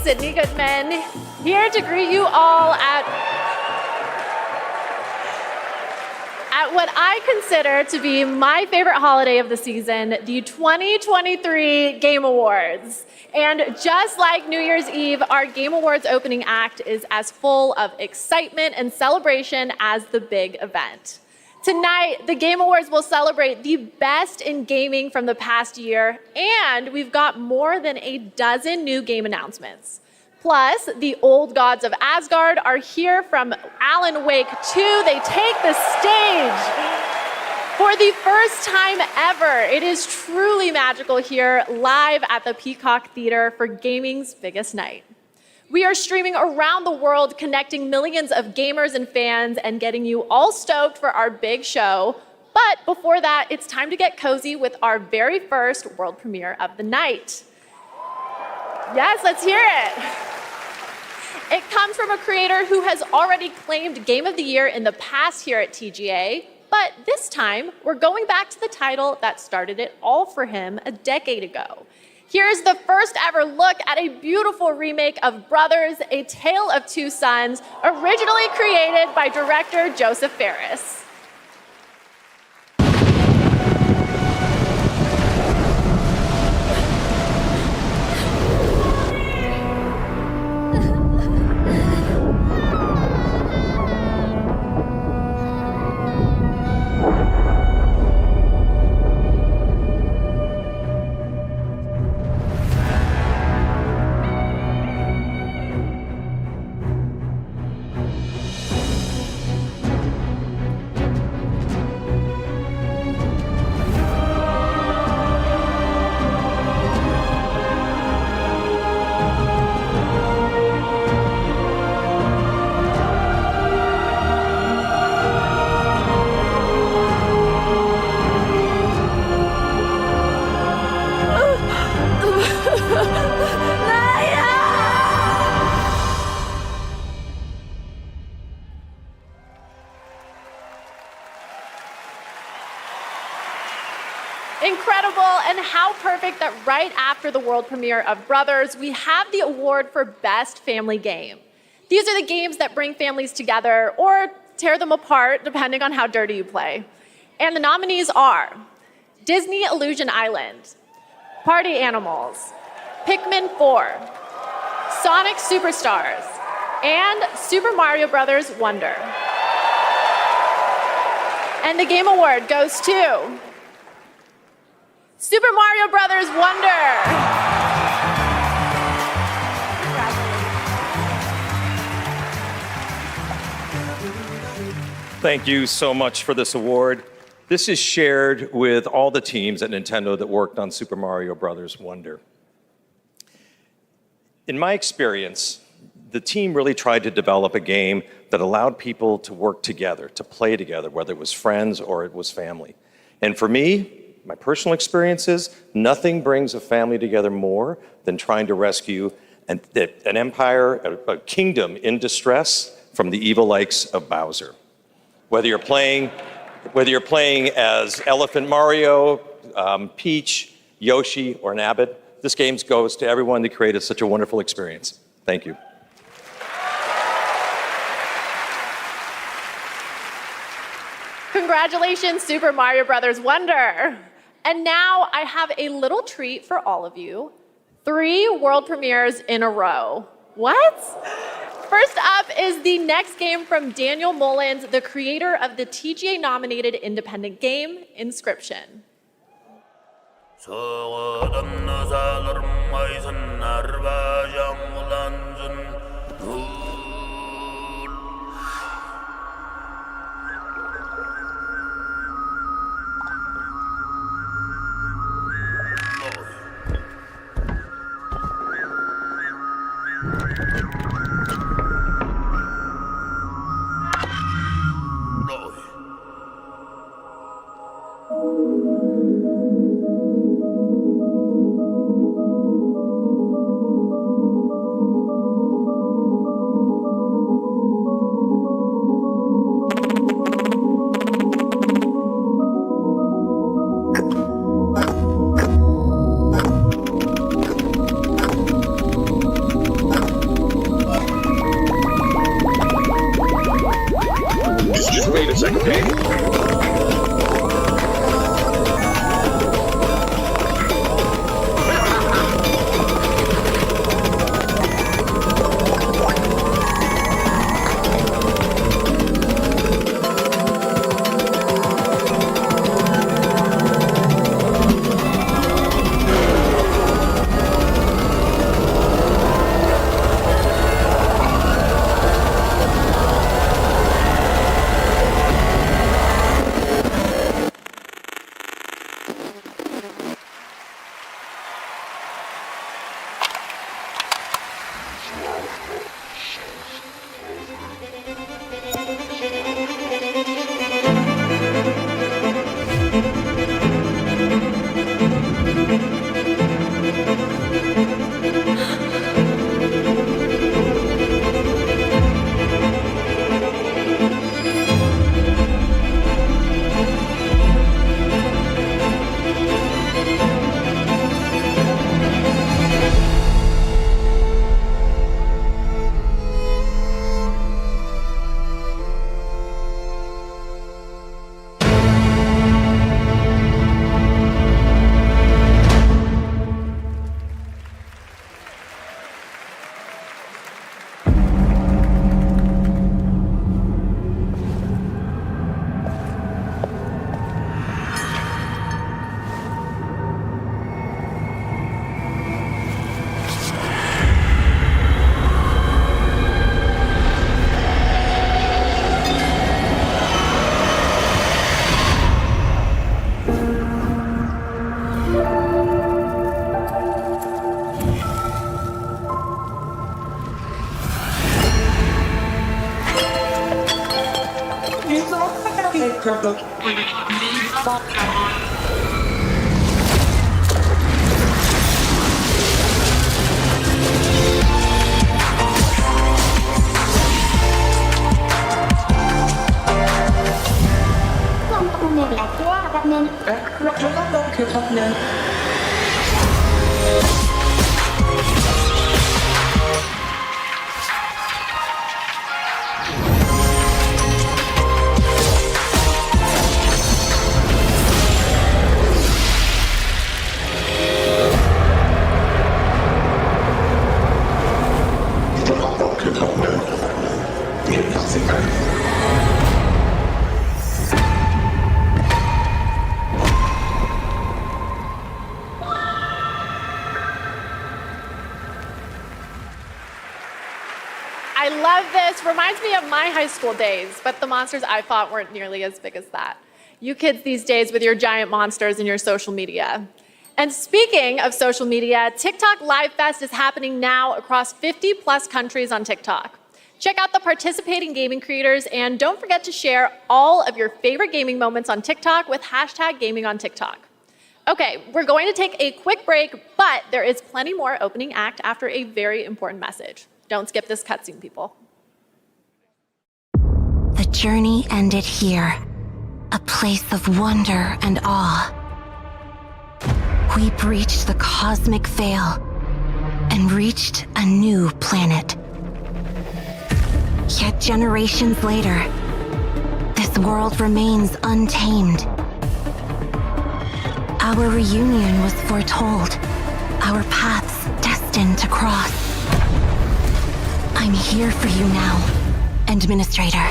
Sydney Goodman, here to greet you all at what I consider to be my favorite holiday of the season, the 2023 Game Awards. And just like New Year's Eve, our Game Awards opening act is as full of excitement and celebration as the big event. Tonight, the Game Awards will celebrate the best in gaming from the past year, and we've got more than a dozen new game announcements. Plus, the old gods of Asgard are here from Alan Wake 2. They take the stage for the first time ever. It is truly magical here, live at the Peacock Theater for gaming's biggest night. We are streaming around the world, connecting millions of gamers and fans and getting you all stoked for our big show. But before that, it's time to get cozy with our very first world premiere of the night. Yes, let's hear it. It comes from a creator who has already claimed Game of the Year in the past here at TGA, but this time, we're going back to the title that started it all for him a decade ago. Here's the first ever look at a beautiful remake of Brothers, A Tale of Two Sons, originally created by director Joseph Fares. Incredible, and how perfect that right after the world premiere of Brothers, we have the award for Best Family Game. These are the games that bring families together or tear them apart, depending on how dirty you play. And the nominees are Disney Illusion Island, Party Animals, Pikmin 4, Sonic Superstars, and Super Mario Bros. Wonder. And the Game Award goes to Super Mario Bros. Wonder. Thank you so much for this award. This is shared with all the teams at Nintendo that worked on Super Mario Bros. Wonder. In my experience, the team really tried to develop a game that allowed people to work together, to play together, whether it was friends or it was family. And for me, my personal experience is nothing brings a family together more than trying to rescue an empire, a kingdom in distress from the evil likes of Bowser. Whether you're playing as Elephant Mario, Peach, Yoshi, or Nabbit, this game goes to everyone that created such a wonderful experience. Thank you. Congratulations, Super Mario Bros. Wonder. And now I have a little treat for all of you. 3 world premieres in a row. What? First up is the next game from Daniel Mullins, the creator of the TGA-nominated independent game, Inscription. I love this. Reminds me of my high school days, but the monsters I fought weren't nearly as big as that. You kids these days with your giant monsters and your social media. And speaking of social media, TikTok Live Fest is happening now across 50 plus countries on TikTok. Check out the participating gaming creators and don't forget to share all of your favorite gaming moments on TikTok with #GamingOnTikTok. Okay, we're going to take a quick break, but there is plenty more opening act after a very important message. Don't skip this cutscene, people. The journey ended here, a place of wonder and awe. We breached the cosmic veil and reached a new planet. Yet generations later, this world remains untamed. Our reunion was foretold, our paths destined to cross. I'm here for you now, Administrator.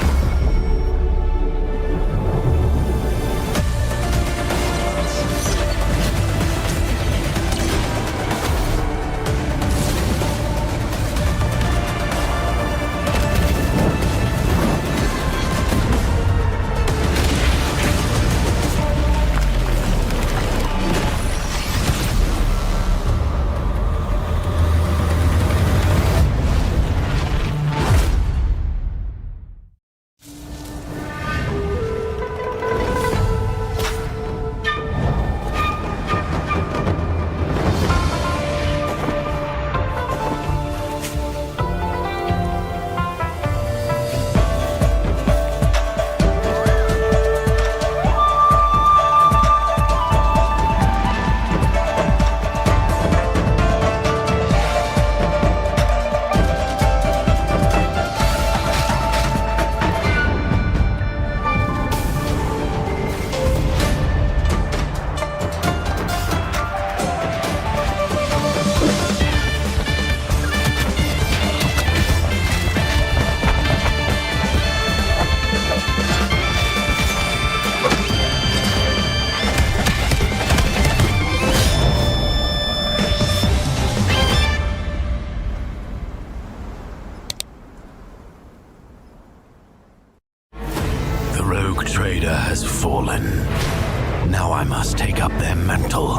Now I must take up their mantle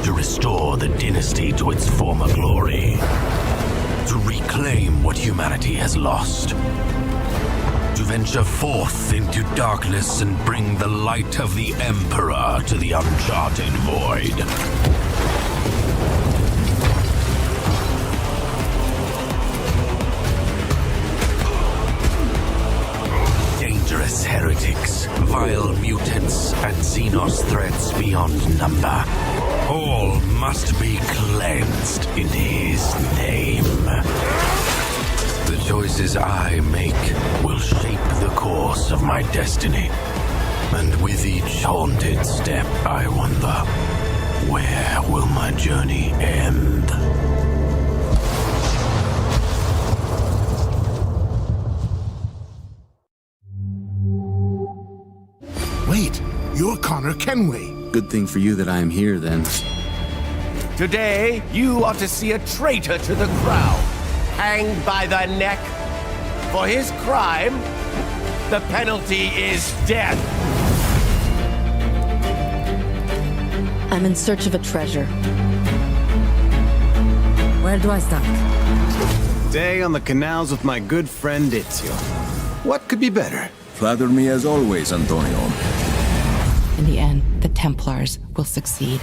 to restore the dynasty to its former glory, to reclaim what humanity has lost, to venture forth into darkness and bring the light of the Emperor to the uncharted void. Dangerous heretics, vile mutants, and Xenos threats beyond number. All must be cleansed in his name. The choices I make will shape the course of my destiny. And with each haunted step, I wonder, where will my journey end? Wait, you're Connor Kenway. Good thing for you that I am here, then. Today, you are to see a traitor to the crown, hanged by the neck. For his crime, the penalty is death. I'm in search of a treasure. Where do I start? Day on the canals with my good friend Ezio. What could be better? Flatter me as always, Antonio. In the end, the Templars will succeed.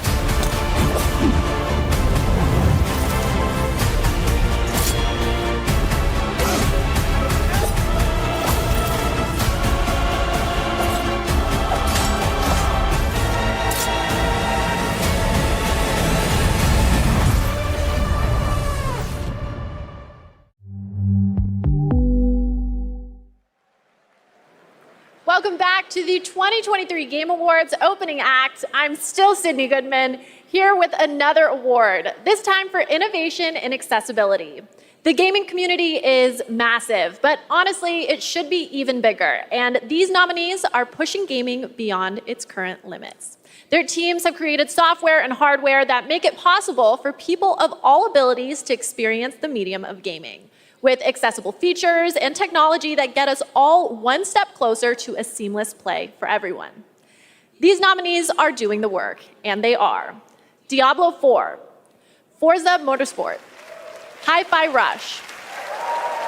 Welcome back to the 2023 Game Awards opening act. I'm still Sydney Goodman, here with another award, this time for innovation in accessibility. The gaming community is massive, but honestly, it should be even bigger. And these nominees are pushing gaming beyond its current limits. Their teams have created software and hardware that make it possible for people of all abilities to experience the medium of gaming, with accessible features and technology that get us all one step closer to a seamless play for everyone. These nominees are doing the work, and they are Diablo 4, Forza Motorsport, Hi-Fi Rush,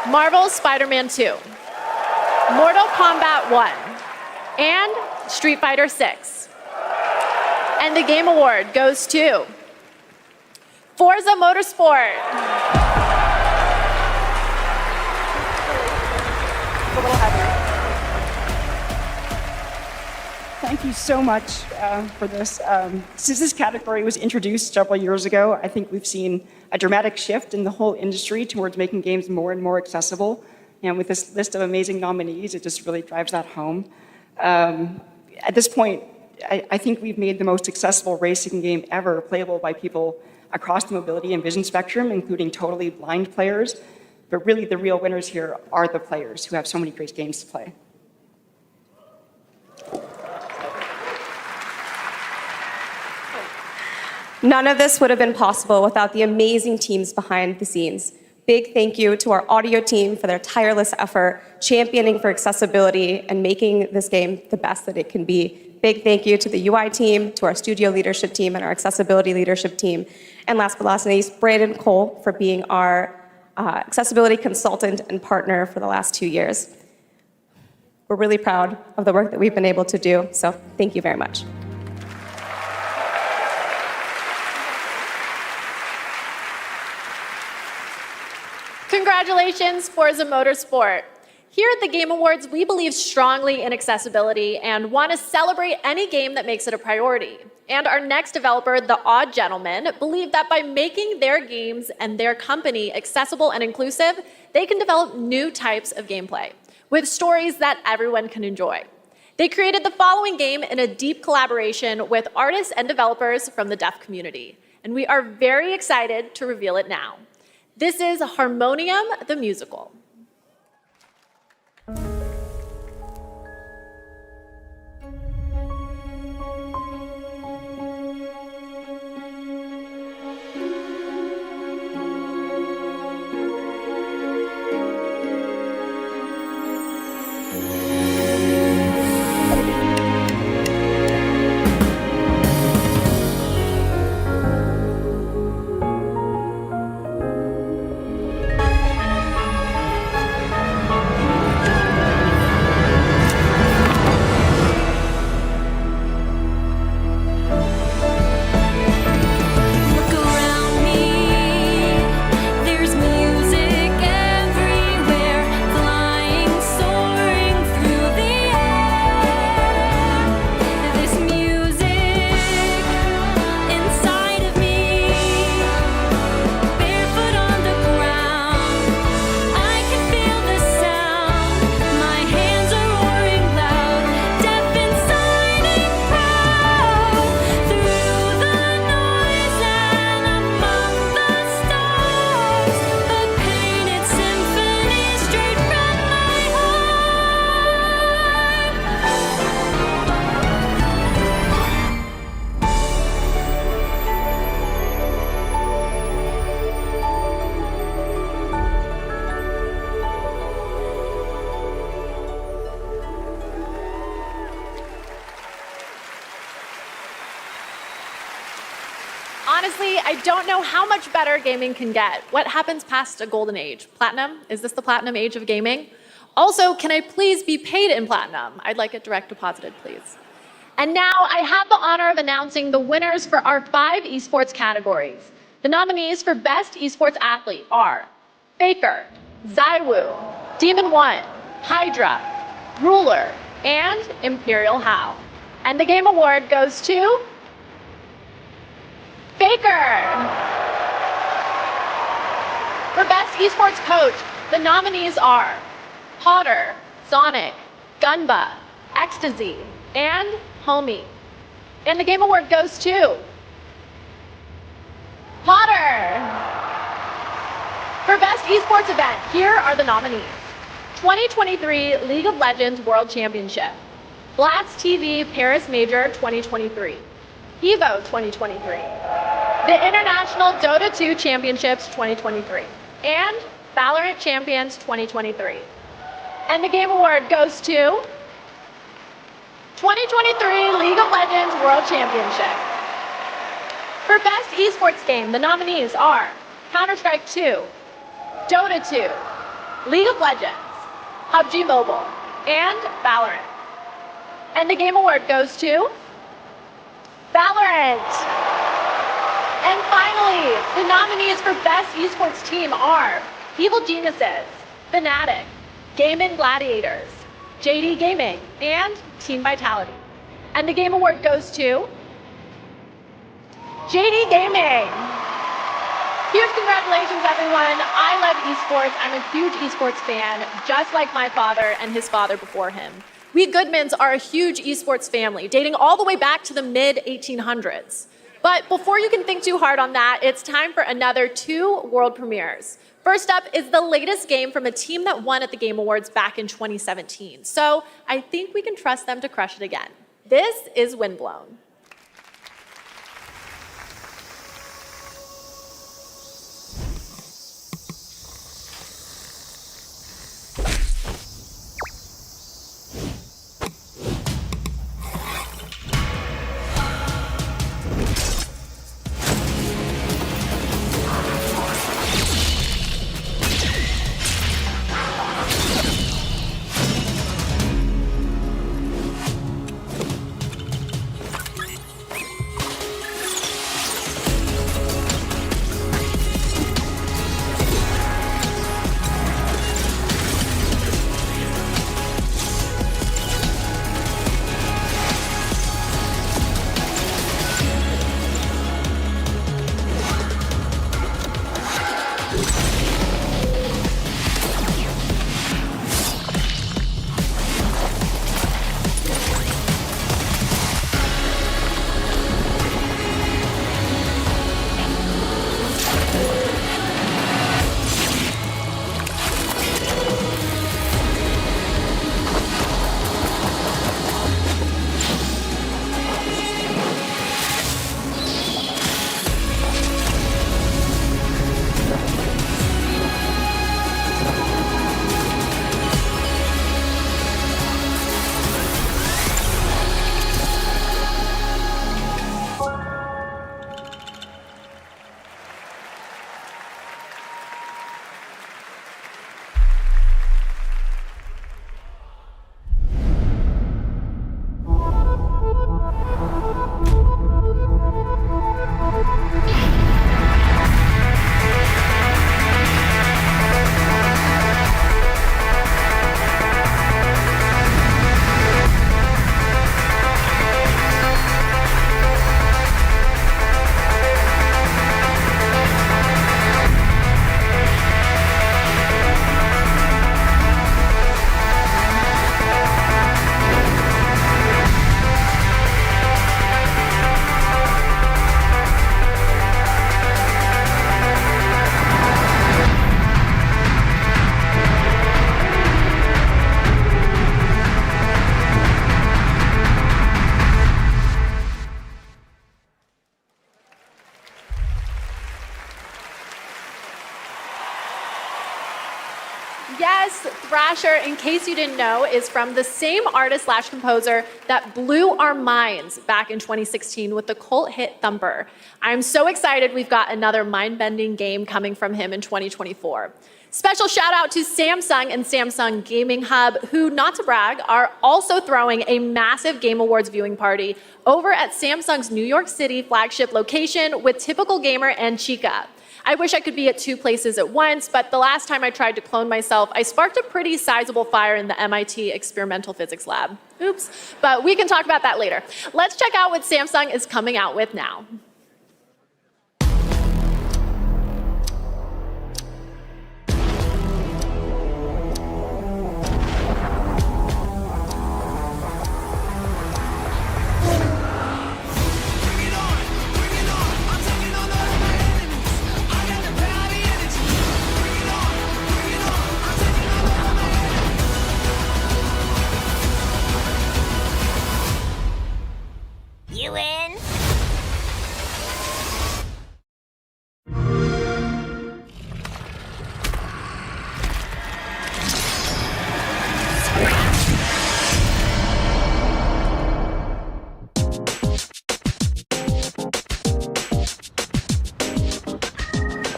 Marvel's Spider-Man 2, Mortal Kombat 1, and Street Fighter 6. And the Game Award goes to Forza Motorsport. Thank you so much for this. Since this category was introduced several years ago, I think we've seen a dramatic shift in the whole industry towards making games more and more accessible. And with this list of amazing nominees, it just really drives that home. At this point, I think we've made the most accessible racing game ever playable by people across the mobility and vision spectrum, including totally blind players. But really, the real winners here are the players who have so many great games to play. None of this would have been possible without the amazing teams behind the scenes. Big thank you to our audio team for their tireless effort, championing for accessibility and making this game the best that it can be. Big thank you to the UI team, to our studio leadership team, and our accessibility leadership team. And last but not least, Brandon Cole for being our accessibility consultant and partner for the last 2 years. We're really proud of the work that we've been able to do, so thank you very much. Congratulations, Forza Motorsport. Here at the Game Awards, we believe strongly in accessibility and want to celebrate any game that makes it a priority. And our next developer, The Odd Gentleman, believe that by making their games and their company accessible and inclusive, they can develop new types of gameplay with stories that everyone can enjoy. They created the following game in a deep collaboration with artists and developers from the deaf community. And we are very excited to reveal it now. This is Harmonium the Musical. Honestly, I don't know how much better gaming can get. What happens past a golden age? Platinum? Is this the platinum age of gaming? Also, can I please be paid in platinum? I'd like it direct deposited, please. And now I have the honor of announcing the winners for our 5 esports categories. The nominees for Best Esports Athlete are Faker, Zywoo, Demon One, Hydra, Ruler, and Imperial How. And the Game Award goes to Faker. For Best Esports Coach, the nominees are Potter, Sonic, Gunba, Ecstasy, and Homie. And the Game Award goes to Potter. For Best Esports Event, here are the nominees. 2023 League of Legends World Championship, Blast TV Paris Major 2023, EVO 2023, the International Dota 2 Championships 2023, and Valorant Champions 2023. And the Game Award goes to 2023 League of Legends World Championship. For Best Esports Game, the nominees are Counter-Strike 2, Dota 2, League of Legends, PUBG Mobile, and Valorant. And the Game Award goes to Valorant. And finally, the nominees for Best Esports Team are Evil Geniuses, Fnatic, Game Gladiators, JD Gaming, and Team Vitality. And the Game Award goes to JD Gaming. Huge congratulations, everyone. I love esports. I'm a huge esports fan, just like my father and his father before him. We Goodmans are a huge esports family, dating all the way back to the mid-1800s. But before you can think too hard on that, it's time for another 2 world premieres. First up is the latest game from a team that won at the Game Awards back in 2017. So I think we can trust them to crush it again. This is Windblown. Yes, Thrasher, in case you didn't know, is from the same artist/composer that blew our minds back in 2016 with the cult hit Thumper. I'm so excited we've got another mind-bending game coming from him in 2024. Special shout out to Samsung and Samsung Gaming Hub, who, not to brag, are also throwing a massive Game Awards viewing party over at Samsung's New York City flagship location with Typical Gamer and Chica. I wish I could be at two places at once, but the last time I tried to clone myself, I sparked a pretty sizable fire in the MIT experimental physics lab. Oops, but we can talk about that later. Let's check out what Samsung is coming out with now. You in?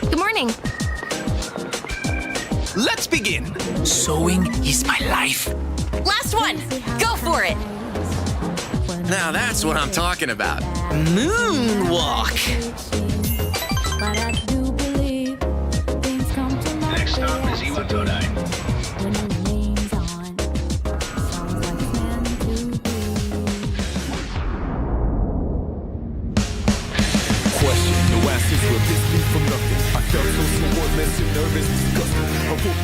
Good morning. Let's begin. Sewing is my life. Last one. Go for it. Now that's what I'm talking about. Moonwalk. Next stop is Iwatodai.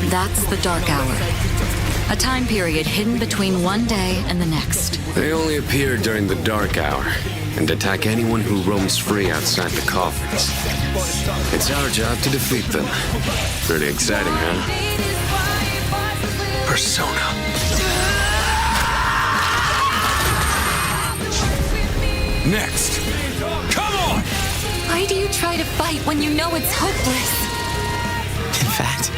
That's the dark hour. A time period hidden between one day and the next. They only appear during the dark hour and attack anyone who roams free outside the coffins. It's our job to defeat them. Pretty exciting, huh? Persona. Next. Come on! Why do you try to fight when you know it's hopeless? In fact,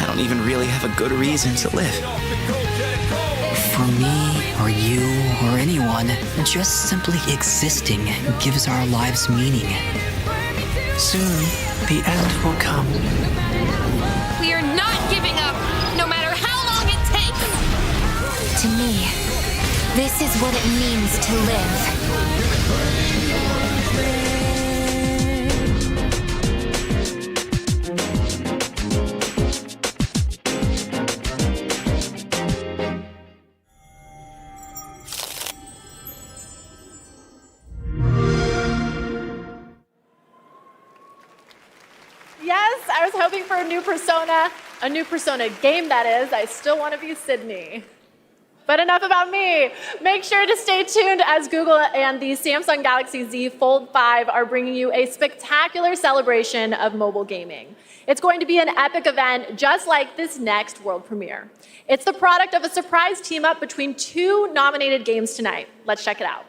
I don't even really have a good reason to live. For me, or you, or anyone, just simply existing gives our lives meaning. Soon, the end will come. We are not giving up, no matter how long it takes! To me, this is what it means to live. Yes, I was hoping for a new Persona game, that is. I still want to be Sydney. But enough about me. Make sure to stay tuned as Google and the Samsung Galaxy Z Fold 5 are bringing you a spectacular celebration of mobile gaming. It's going to be an epic event just like this next world premiere. It's the product of a surprise team-up between two nominated games tonight. Let's check it out.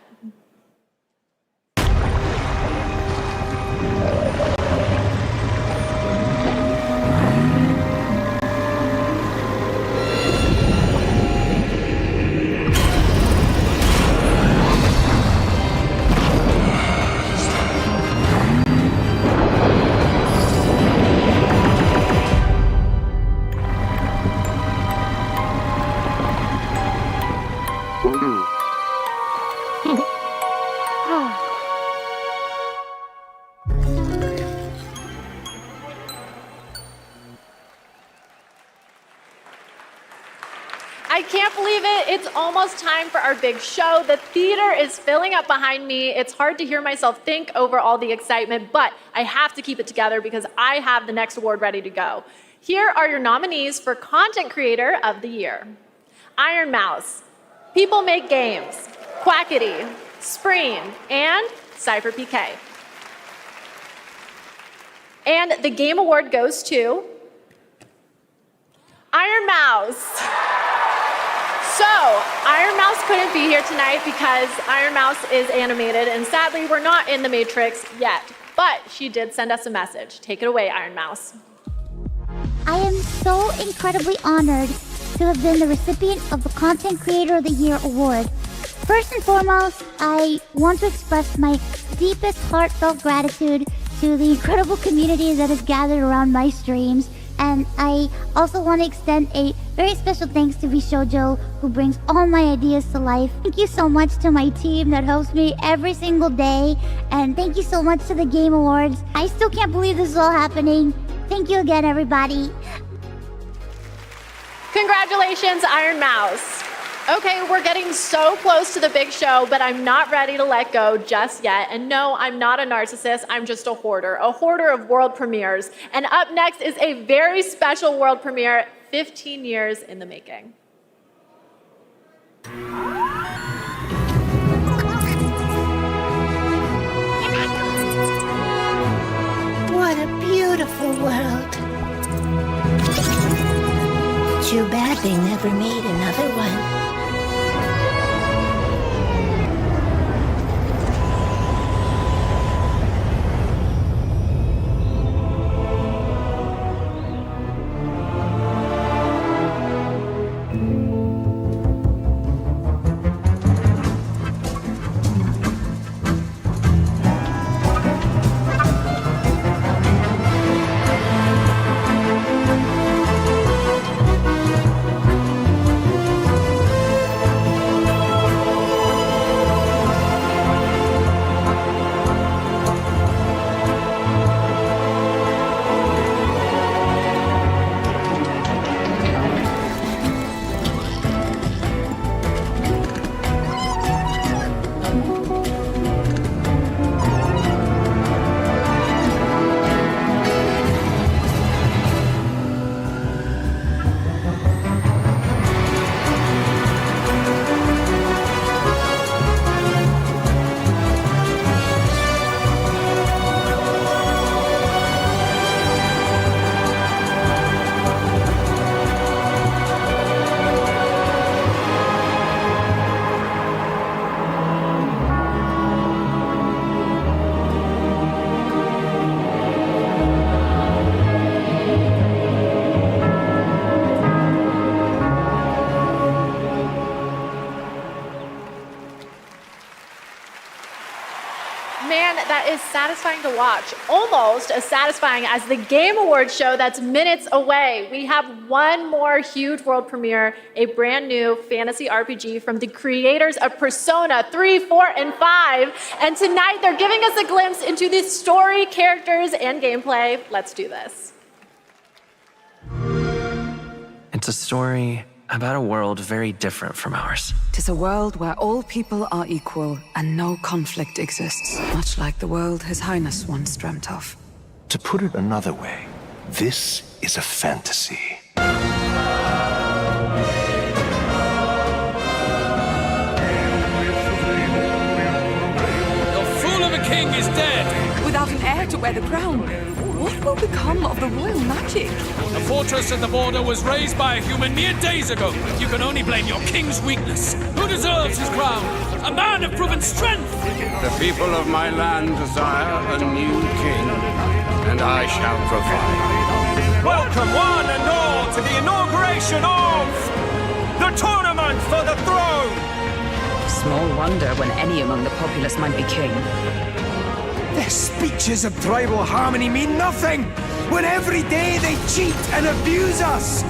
I can't believe it. It's almost time for our big show. The theater is filling up behind me. It's hard to hear myself think over all the excitement, but I have to keep it together because I have the next award ready to go. Here are your nominees for Content Creator of the Year. Iron Mouse, People Make Games, Quackity, Spreen, and Cypher PK. And the Game Award goes to Iron Mouse. So, Iron Mouse couldn't be here tonight because Iron Mouse is animated, and sadly, we're not in the Matrix yet. But she did send us a message. Take it away, Iron Mouse. I am so incredibly honored to have been the recipient of the Content Creator of the Year award. First and foremost, I want to express my deepest heartfelt gratitude to the incredible community that has gathered around my streams. And I also want to extend a very special thanks to Bishojo, who brings all my ideas to life. Thank you so much to my team that helps me every single day. And thank you so much to the Game Awards. I still can't believe this is all happening. Thank you again, everybody. Congratulations, Iron Mouse. Okay, we're getting so close to the big show, but I'm not ready to let go just yet. And no, I'm not a narcissist, I'm just a hoarder of world premieres. And up next is a very special world premiere, 15 years in the making. What a beautiful world. Too bad they never made another one. That is satisfying to watch, almost as satisfying as the Game Awards show that's minutes away. We have one more huge world premiere, a brand new fantasy RPG from the creators of Persona 3, 4, and 5. And tonight they're giving us a glimpse into the story, characters, and gameplay. Let's do this. It's a story about a world very different from ours. 'Tis a world where all people are equal and no conflict exists, much like the world His Highness once dreamt of. To put it another way, this is a fantasy. The fool of a king is dead! Without an heir to wear the crown, what will become of the royal magic? The fortress at the border was raised by a human mere days ago. You can only blame your king's weakness. Who deserves his crown? A man of proven strength! The people of my land desire a new king, and I shall provide. Welcome one and all to the inauguration of the tournament for the throne! Small wonder when any among the populace might be king. Their speeches of tribal harmony mean nothing, when every day they cheat and abuse us!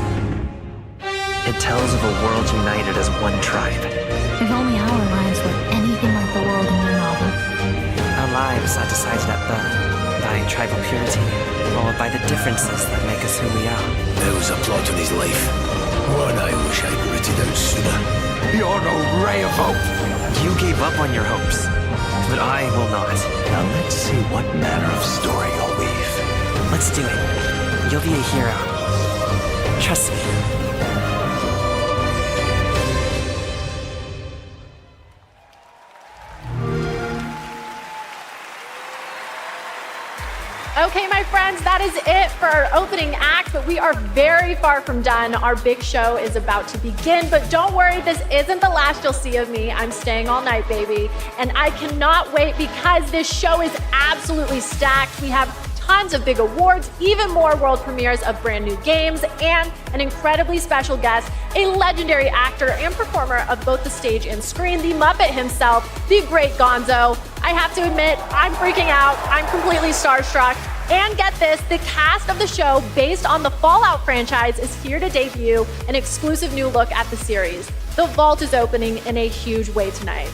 It tells of a world united as one tribe. If only our lives were anything like the world in your novel. Our lives are decided at birth by tribal purity, or by the differences that make us who we are. There was a plot in his life. One I wish I'd rooted out sooner. You're no ray of hope! You gave up on your hopes, but I will not. Now let's see what manner of story you'll weave. Let's do it. You'll be a hero. Trust me. Okay, my friends, that is it for our opening act, but we are very far from done. Our big show is about to begin, but don't worry, this isn't the last you'll see of me. I'm staying all night, baby. And I cannot wait because this show is absolutely stacked. We have tons of big awards, even more world premieres of brand new games, and an incredibly special guest, a legendary actor and performer of both the stage and screen, the Muppet himself, the great Gonzo. I have to admit, I'm freaking out. I'm completely starstruck. And get this, the cast of the show, based on the Fallout franchise, is here to debut an exclusive new look at the series. The vault is opening in a huge way tonight.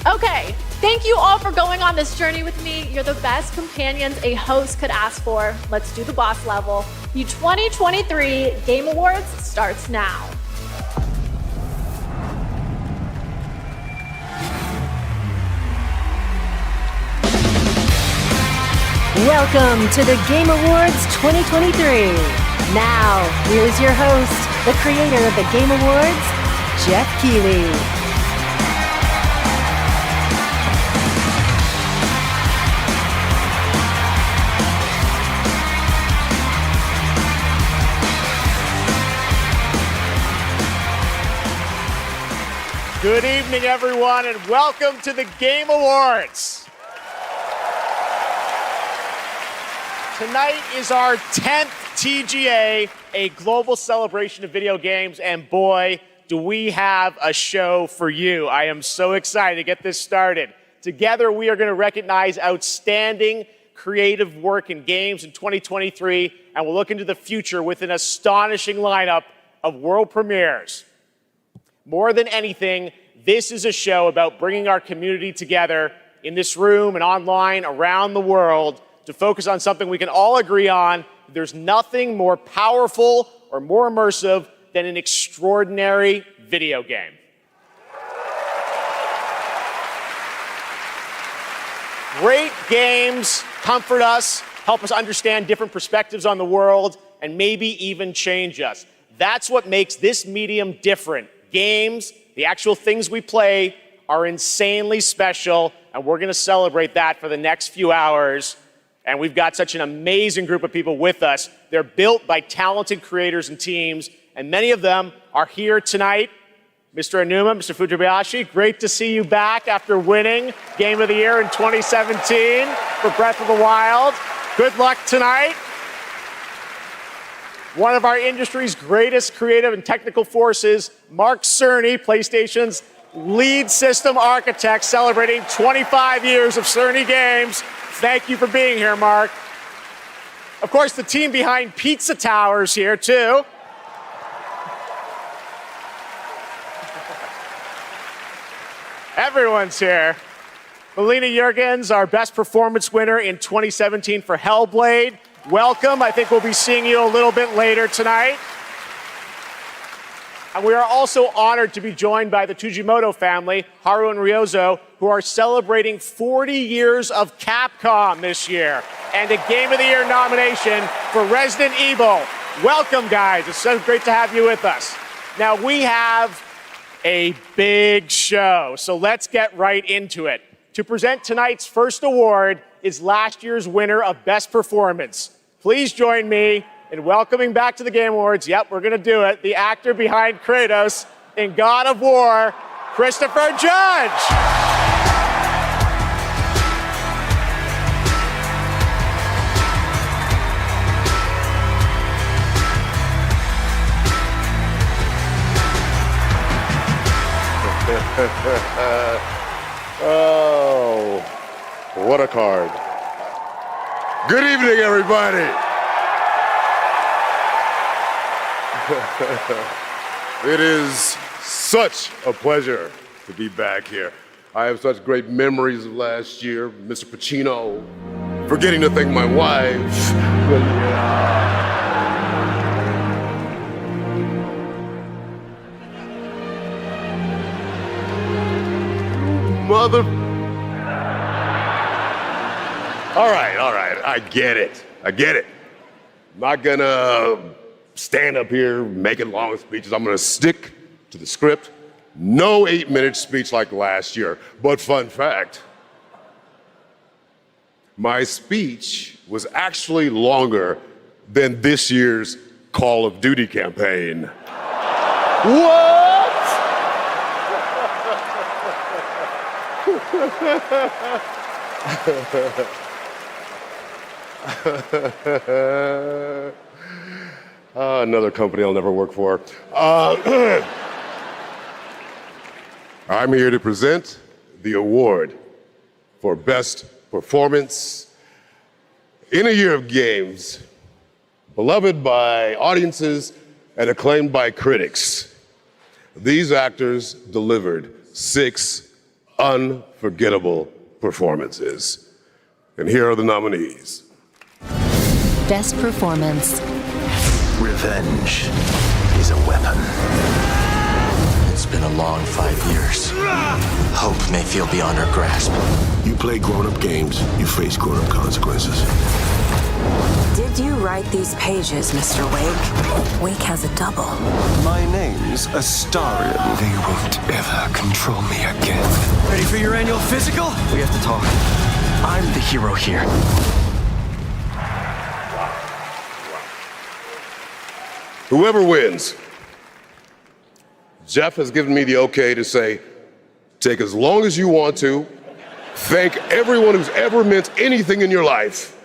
Okay, thank you all for going on this journey with me. You're the best companions a host could ask for. Let's do the boss level. The 2023 Game Awards starts now. Welcome to the Game Awards 2023. Now, here's your host, the creator of the Game Awards, Geoff Keighley. Good evening, everyone, and welcome to the Game Awards. Tonight is our 10th TGA, a global celebration of video games, and boy, do we have a show for you. I am so excited to get this started. Together, we are going to recognize outstanding creative work in games in 2023, and we'll look into the future with an astonishing lineup of world premieres. More than anything, this is a show about bringing our community together in this room and online around the world to focus on something we can all agree on. There's nothing more powerful or more immersive than an extraordinary video game. Great games comfort us, help us understand different perspectives on the world, and maybe even change us. That's what makes this medium different. Games, the actual things we play, are insanely special, and we're going to celebrate that for the next few hours. And we've got such an amazing group of people with us. They're built by talented creators and teams, and many of them are here tonight. Mr. Aonuma, Mr. Fujibayashi, great to see you back after winning Game of the Year in 2017 for Breath of the Wild. Good luck tonight. One of our industry's greatest creative and technical forces, Mark Cerny, PlayStation's lead system architect, celebrating 25 years of Cerny games. Thank you for being here, Mark. Of course, the team behind Pizza Tower's here, too. Everyone's here. Melina Juergens, our best performance winner in 2017 for Hellblade. Welcome. I think we'll be seeing you a little bit later tonight. And we are also honored to be joined by the Tujimoto family, Haru and Ryozo, who are celebrating 40 years of Capcom this year and a Game of the Year nomination for Resident Evil. Welcome, guys. It's so great to have you with us. Now, we have a big show, so let's get right into it. To present tonight's first award is last year's winner of Best Performance. Please join me in welcoming back to the Game Awards, yep, we're going to do it, the actor behind Kratos in God of War, Christopher Judge. Oh, what a card. Good evening, everybody. It is such a pleasure to be back here. I have such great memories of last year, Mr. Pacino, forgetting to thank my wife. Mother. All right, I get it. I'm not gonna stand up here making long speeches. I'm gonna stick to the script. No 8-minute speech like last year. But fun fact, my speech was actually longer than this year's Call of Duty campaign. What? Another company I'll never work for. I'm here to present the award for Best Performance in a Year of Games, beloved by audiences and acclaimed by critics. These actors delivered 6 unforgettable performances. And here are the nominees. Best performance. Revenge is a weapon. It's been a long 5 years. Hope may feel beyond our grasp. You play grown-up games, you face grown-up consequences. Did you write these pages, Mr. Wake? Wake has a double. My name's Astarion. They won't ever control me again. Ready for your annual physical? We have to talk. I'm the hero here. Whoever wins, Geoff has given me the okay to say, take as long as you want to, thank everyone who's ever meant anything in your life,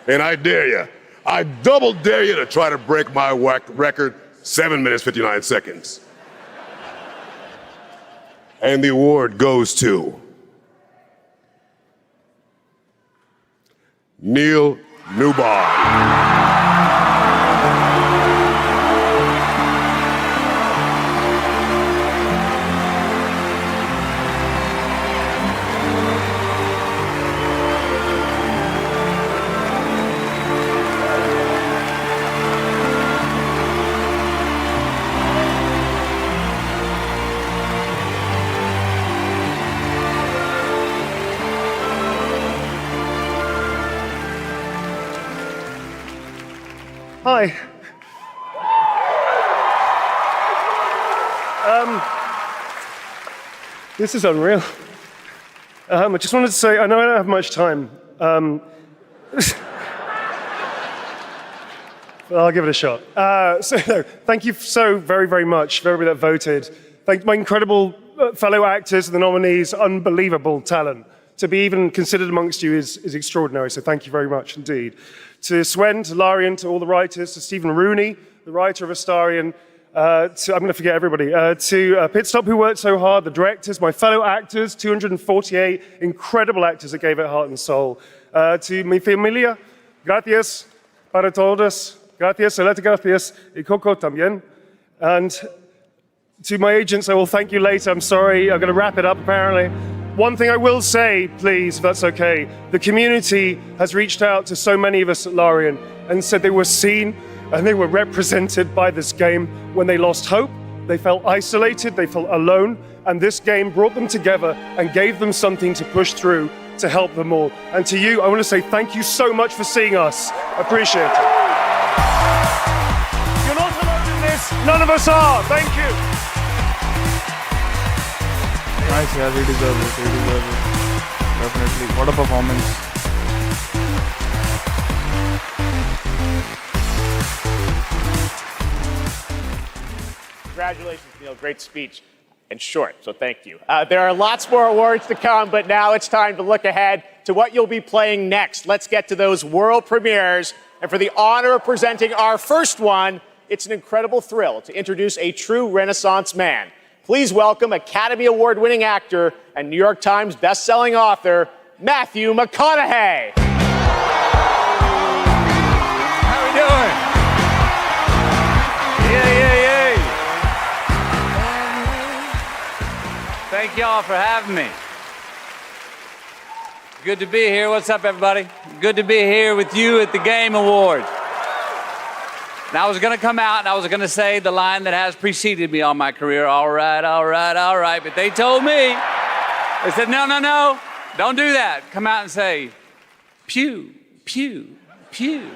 and I dare you, I double dare you to try to break my record, 7 minutes, 59 seconds. And the award goes to Neil Newbar. Hi. This is unreal. I just wanted to say, I know I don't have much time. But I'll give it a shot. Thank you so very, very much for everybody that voted. Thank my incredible fellow actors and the nominees. Unbelievable talent. To be even considered amongst you is extraordinary, so thank you very much indeed. To Swen, to Larian, to all the writers, to Stephen Rooney, the writer of Astarion, I'm going to forget everybody, to Pitstop, who worked so hard, the directors, my fellow actors, 248 incredible actors that gave it heart and soul. To mi familia, gracias para todos, gracias, alete gracias, y Coco también. And to my agents, I will thank you later. I'm sorry, I'm going to wrap it up apparently. One thing I will say, please, if that's okay, the community has reached out to so many of us at Larian and said they were seen and they were represented by this game when they lost hope, they felt isolated, they felt alone, and this game brought them together and gave them something to push through to help them all. And to you, I want to say thank you so much for seeing us. I appreciate it. You're not alone in this. None of us are. Thank you. Nice, yeah, we deserve it. Definitely. What a performance. Congratulations, Neil. Great speech and short, so thank you. There are lots more awards to come, but now it's time to look ahead to what you'll be playing next. Let's get to those world premieres. And for the honor of presenting our first one, it's an incredible thrill to introduce a true Renaissance man. Please welcome Academy Award-winning actor and New York Times best-selling author, Matthew McConaughey. How we doing? Yay. Thank y'all for having me. Good to be here. What's up, everybody? Good to be here with you at the Game Awards. And I was going to come out and I was going to say the line that has preceded me all my career, all right. But they told me, they said, no, don't do that. Come out and say, pew, pew, pew.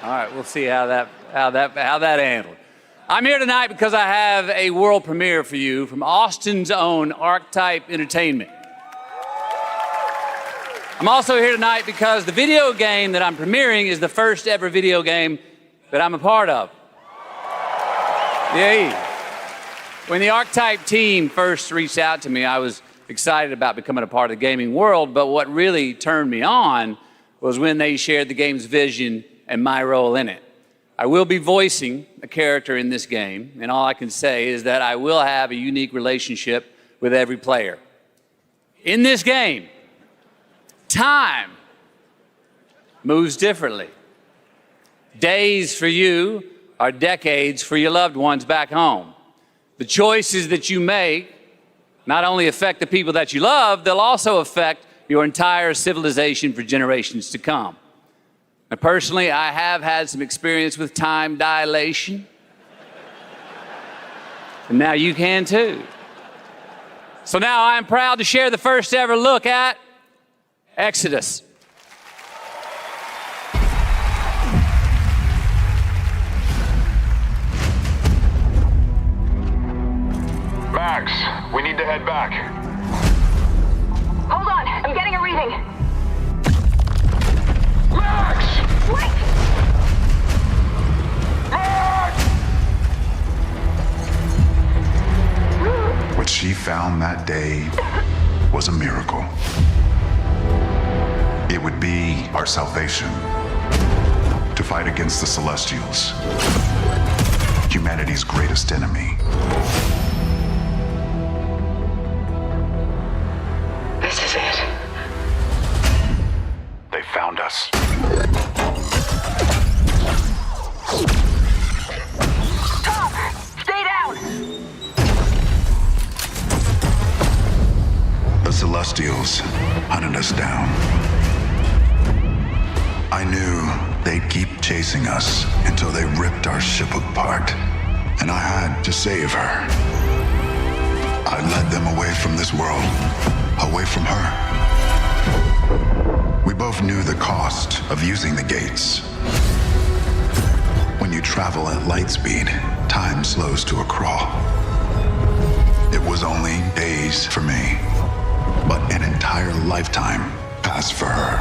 All right, we'll see how that handled. I'm here tonight because I have a world premiere for you from Austin's own Archetype Entertainment. I'm also here tonight because the video game that I'm premiering is the first ever video game that I'm a part of. Yay. When the Archetype team first reached out to me, I was excited about becoming a part of the gaming world, but what really turned me on was when they shared the game's vision and my role in it. I will be voicing a character in this game, and all I can say is that I will have a unique relationship with every player. In this game, time moves differently. Days for you are decades for your loved ones back home. The choices that you make not only affect the people that you love, they'll also affect your entire civilization for generations to come. Now, personally, I have had some experience with time dilation. And now you can too. So now I am proud to share the first ever look at Exodus. Max, we need to head back. Hold on, I'm getting a reading. Max! Wait! Max! What she found that day was a miracle. It would be our salvation to fight against the Celestials, humanity's greatest enemy. This is it. They found us. Tom, stay down! The Celestials hunted us down. I knew they'd keep chasing us until they ripped our ship apart, and I had to save her. I led them away from this world, away from her. We both knew the cost of using the gates. When you travel at light speed, time slows to a crawl. It was only days for me, but an entire lifetime passed for her.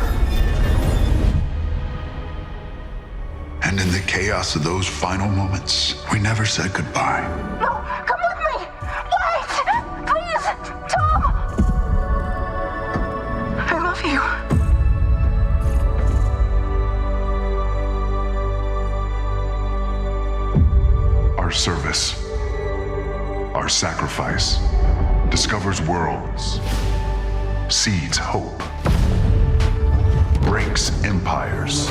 And in the chaos of those final moments, we never said goodbye. No, come with me! Wait! Please! Tom! I love you. Our service, our sacrifice, discovers worlds, seeds hope, breaks empires.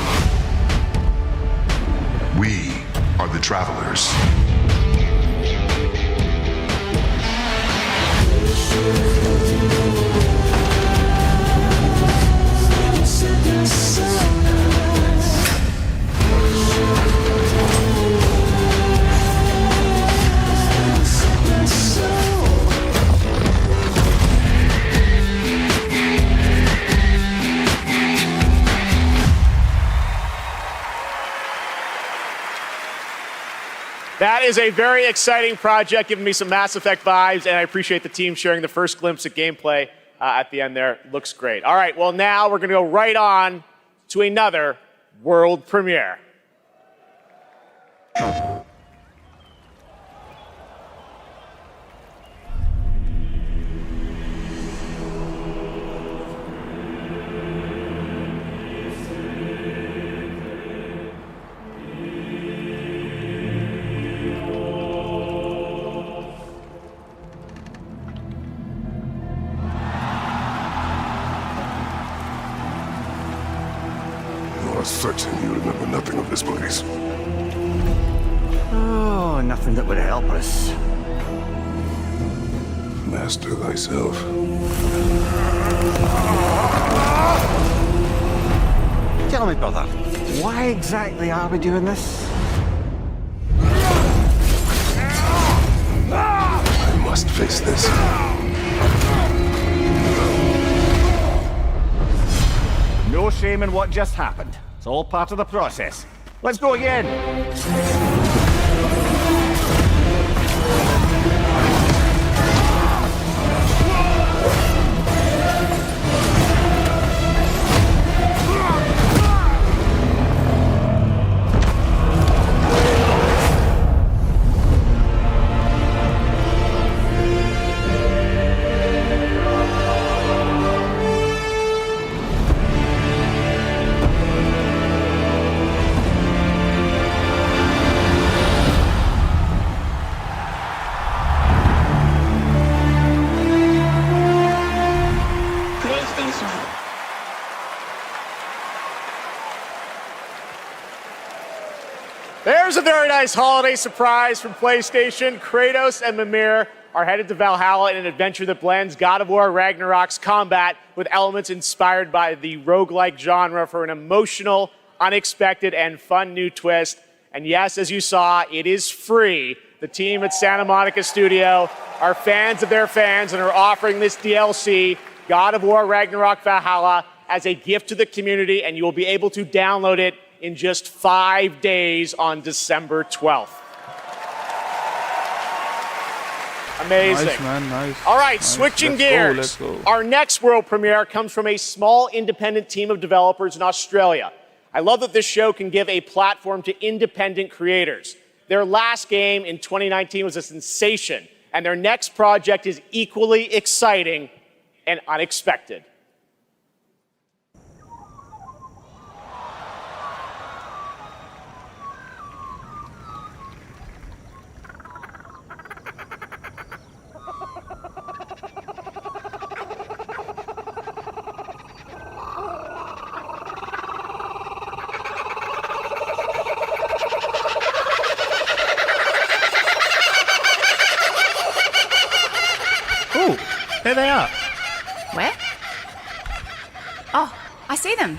We are the travelers. That is a very exciting project, giving me some Mass Effect vibes, and I appreciate the team sharing the first glimpse of gameplay at the end there. Looks great. All right, well, now we're going to go right on to another world premiere. Certain you remember nothing of this place. Oh, nothing that would help us. Master thyself. Tell me, brother, why exactly are we doing this? I must face this. No shame in what just happened. It's all part of the process. Let's go again. There's a very nice holiday surprise from PlayStation. Kratos and Mimir are headed to Valhalla in an adventure that blends God of War Ragnarok's combat with elements inspired by the roguelike genre for an emotional, unexpected, and fun new twist. And yes, as you saw, it is free. The team at Santa Monica Studio are fans of their fans and are offering this DLC, God of War Ragnarok Valhalla, as a gift to the community, and you will be able to download it in just 5 days on December 12th. Amazing. Nice, man, nice. All right, Nice. switching Let's gears. Let's go. Our next world premiere comes from a small independent team of developers in Australia. I love that this show can give a platform to independent creators. Their last game in 2019 was a sensation, and their next project is equally exciting and unexpected. Oh, there they are. Where? Oh, I see them.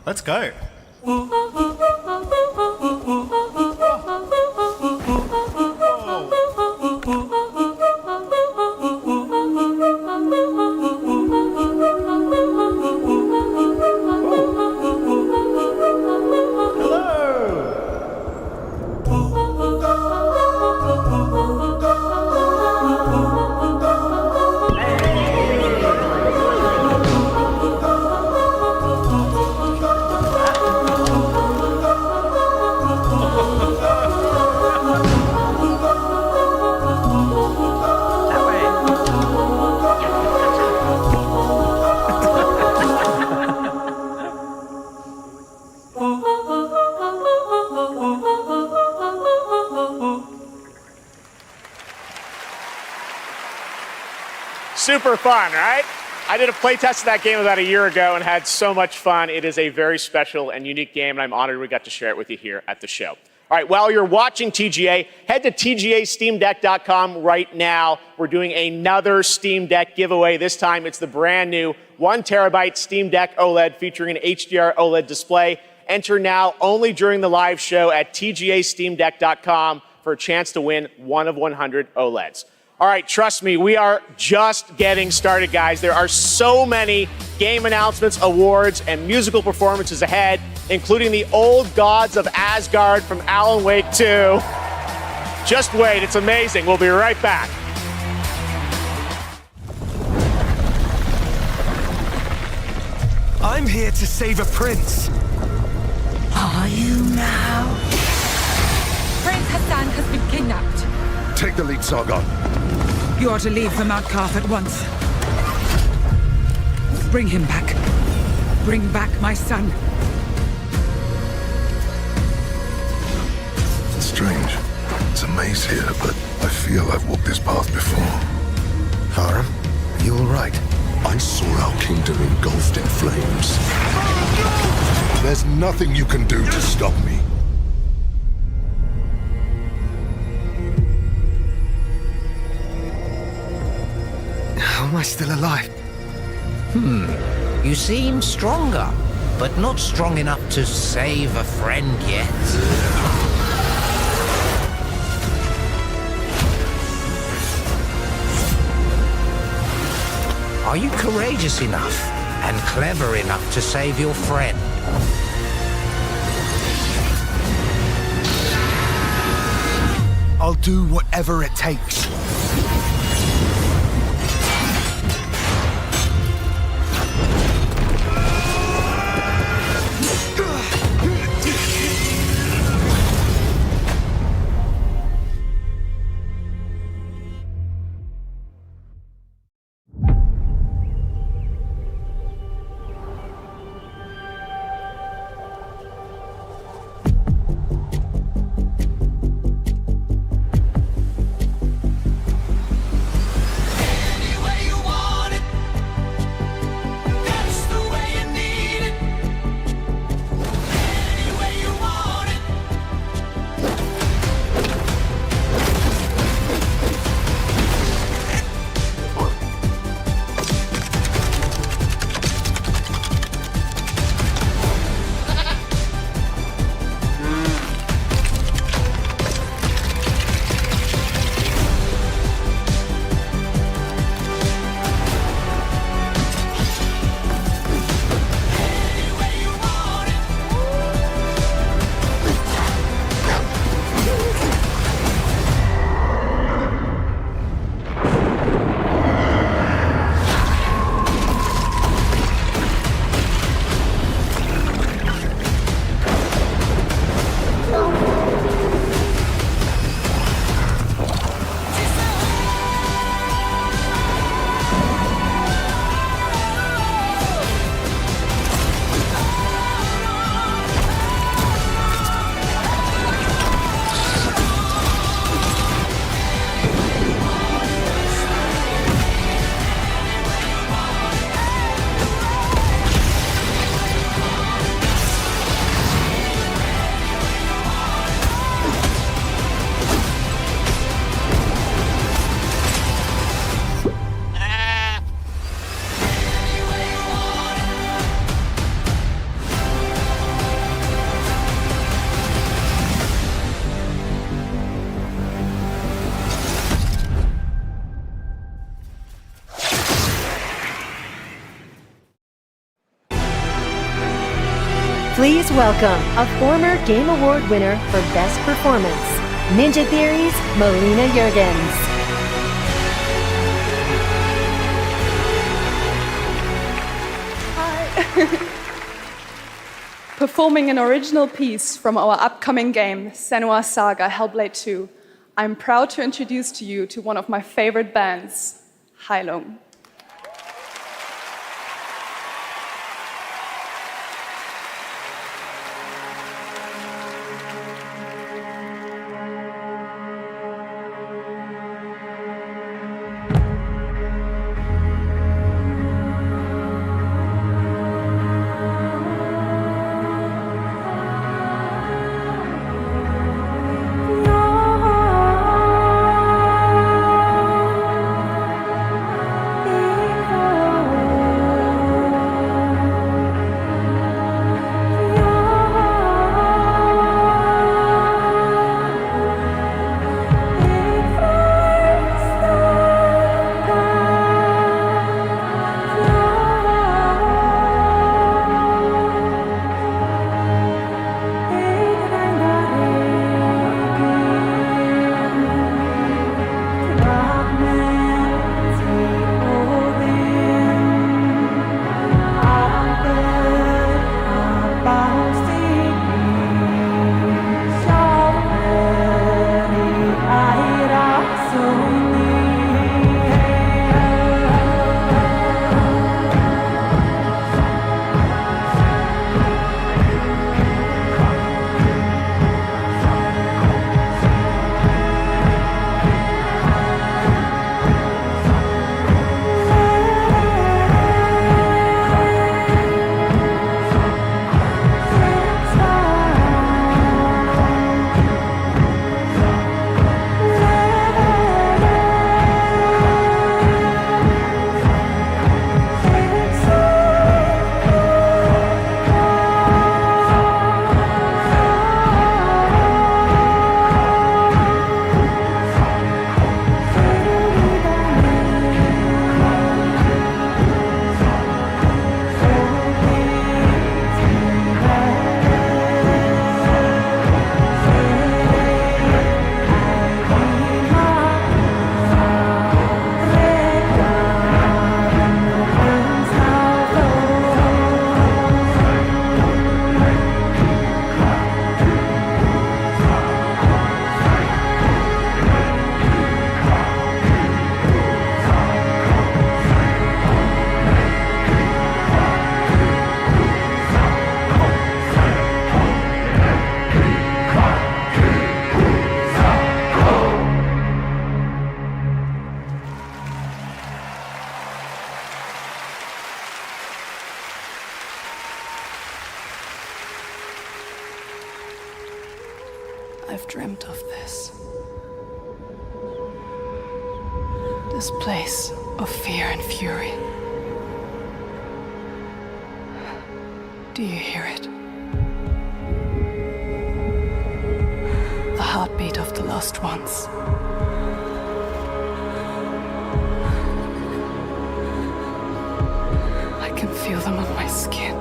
Let's go. Super fun, right? I did a playtest of that game about a year ago and had so much fun. It is a very special and unique game, and I'm honored we got to share it with you here at the show. All right, while you're watching TGA, head to TGASteamDeck.com right now. We're doing another Steam Deck giveaway. This time it's the brand new 1 terabyte Steam Deck OLED featuring an HDR OLED display. Enter now only during the live show at TGASteamDeck.com for a chance to win 1 of 100 OLEDs. All right, trust me, we are just getting started, guys. There are so many game announcements, awards, and musical performances ahead, including the Old Gods of Asgard from Alan Wake 2. Just wait, it's amazing. We'll be right back. I'm here to save a prince. Are you now? Prince Hassan has been kidnapped. Take the lead, Sargon. You are to leave for Mount Karth at once. Bring him back. Bring back my son. Strange. It's a maze here, but I feel I've walked this path before. Farum, are you all right? I saw our kingdom engulfed in flames. There's nothing you can do to stop me. How am I still alive? You seem stronger, but not strong enough to save a friend yet. Are you courageous enough and clever enough to save your friend? I'll do whatever it takes. Please welcome a former Game Award winner for Best Performance, Ninja Theory's Melina Juergens. Performing an original piece from our upcoming game, Senua's Saga Hellblade 2, I'm proud to introduce to you to one of my favorite bands, Heilung. I've dreamt of this. This place of fear and fury. Do you hear it? The heartbeat of the lost ones. I can feel them on my skin.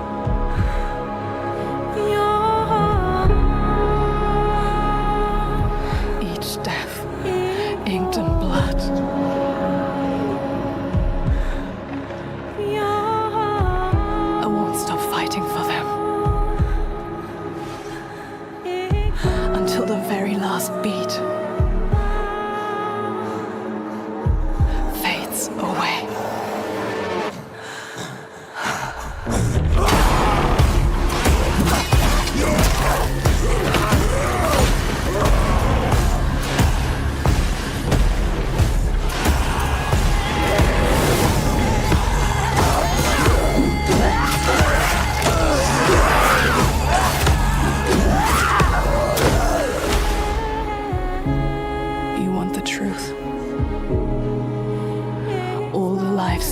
Each death, inked in blood. I won't stop fighting for them. Until the very last beat fades away.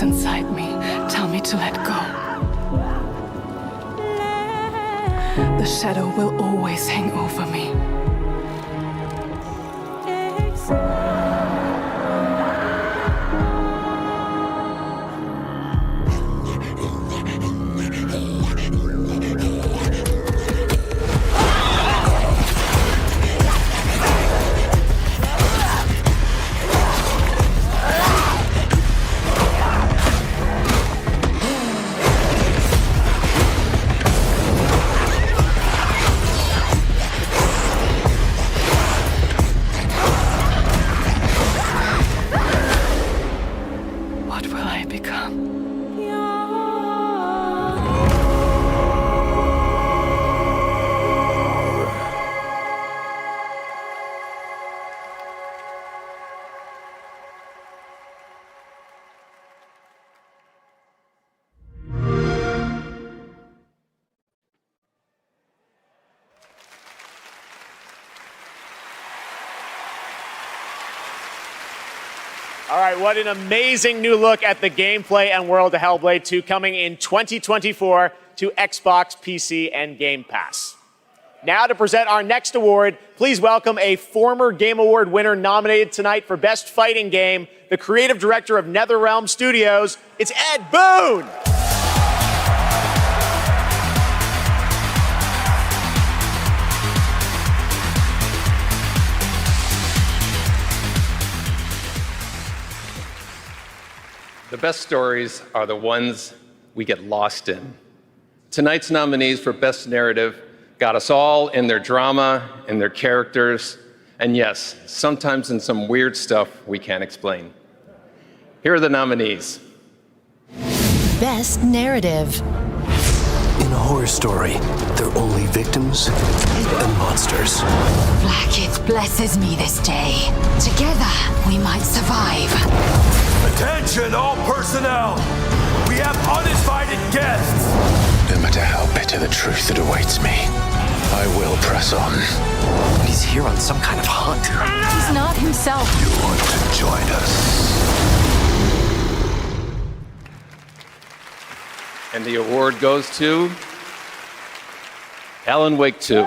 Inside me tell me to let go. The shadow will always hang over me. All right, what an amazing new look at the gameplay and world of Hellblade 2 coming in 2024 to Xbox, PC, and Game Pass. Now to present our next award, please welcome a former Game Award winner nominated tonight for Best Fighting Game, the creative director of NetherRealm Studios. It's Ed Boon! The best stories are the ones we get lost in. Tonight's nominees for Best Narrative got us all in their drama, in their characters, and yes, sometimes in some weird stuff we can't explain. Here are the nominees. Best Narrative. In a horror story, they're only victims and monsters. Blackett blesses me this day. Together, we might survive. Attention, all personnel! We have uninvited guests! No matter how bitter the truth that awaits me, I will press on. He's here on some kind of hunt. He's not himself. You want to join us? And the award goes to Alan Wake 2.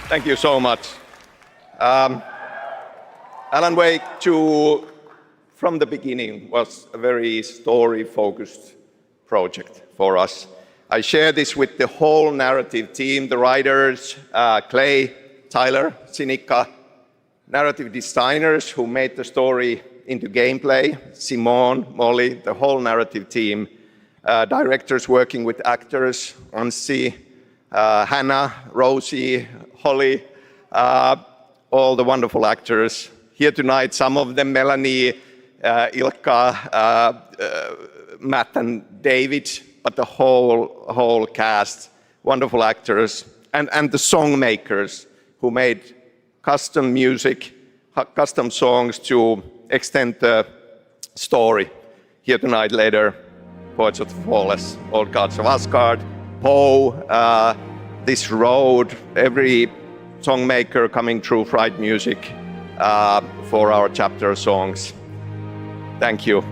Thank you so much. Alan Wake 2, from the beginning, was a very story-focused project for us. I share this with the whole narrative team, the writers, Clay, Tyler, Sinica, narrative designers who made the story into gameplay, Simone, Molly, the whole narrative team, directors working with actors, Anssi, Hannah, Rosie, Holly, all the wonderful actors here tonight, some of them, Melanie, Ilkka, Matt and David, but the whole cast, wonderful actors, and the song makers who made custom music, custom songs to extend the story. Here tonight later, Poets of the Flawless, Old Gods of Asgard, Poe, This Road, every songmaker coming through Fright Music for our chapter songs. Thank you.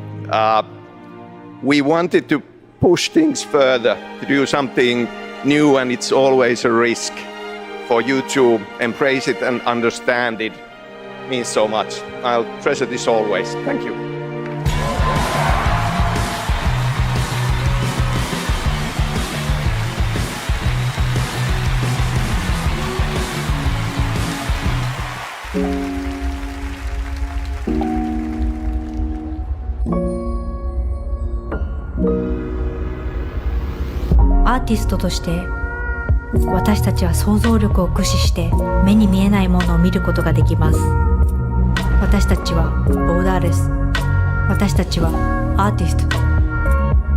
We wanted to push things further, to do something new, and it's always a risk. For you to embrace it and understand it means so much. I'll treasure this always. Thank you.アーティストとして私たちは想像力を駆使して目に見えないものを見ることができます。私たちはボーダーレス。私たちはアーティスト。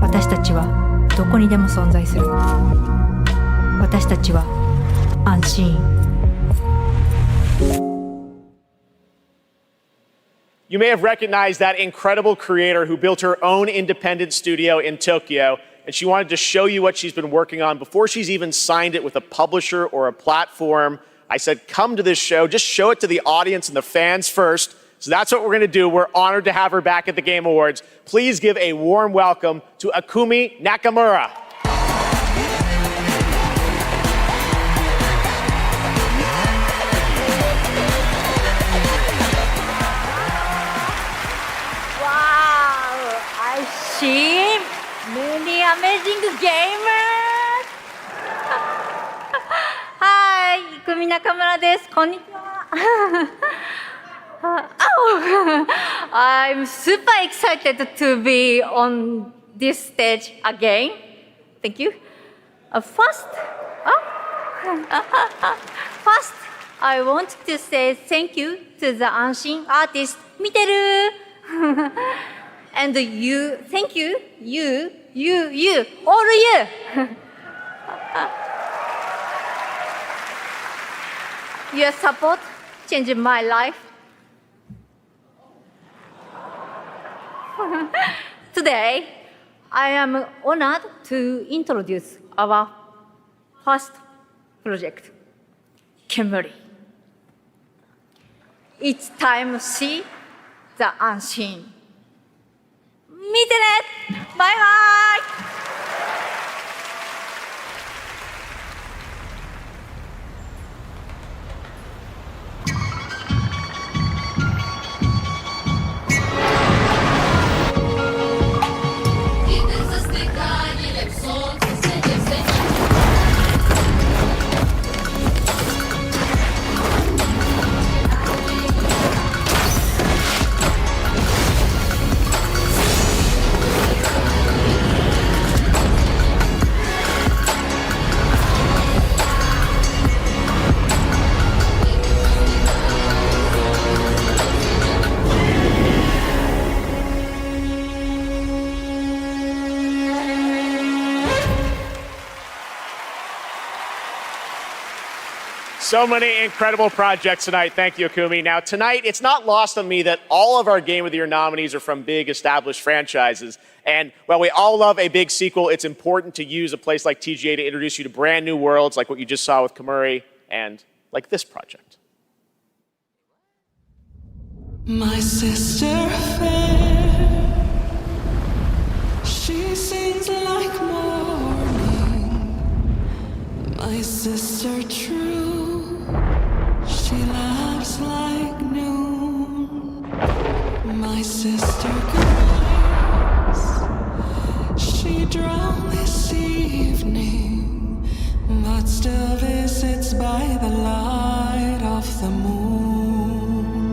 私たちはどこにでも存在する。私たちは安心。You may have recognized that incredible creator who built her own independent studio in Tokyo, and she wanted to show you what she's been working on before she's even signed it with a publisher or a platform. I said, come to this show, just show it to the audience and the fans first. So that's what we're going to do. We're honored to have her back at the Game Awards. Please give a warm welcome to Akumi Nakamura. Wow, I see many amazing gamers. Hi, Ikumi Nakamura です。こんにちは。Oh, I'm super excited to be on this stage again. Thank you. First, I want to say thank you to the Anshin artist, Miteru. And you, thank you, all you. Your support changed my life. Today, I am honored to introduce our first project, Kimmie. It's time to see the unseen. 見てね！バイバイ！So many incredible projects tonight. Thank you, Akumi. Now, tonight, it's not lost on me that all of our Game of the Year nominees are from big established franchises. And while we all love a big sequel, it's important to use a place like TGA to introduce you to brand new worlds like what you just saw with Kimmie and like this project. My sister fair, she sings like morning. My sister true, she laughs like noon. My sister grace, she drowned this evening, but still visits by the light of the moon.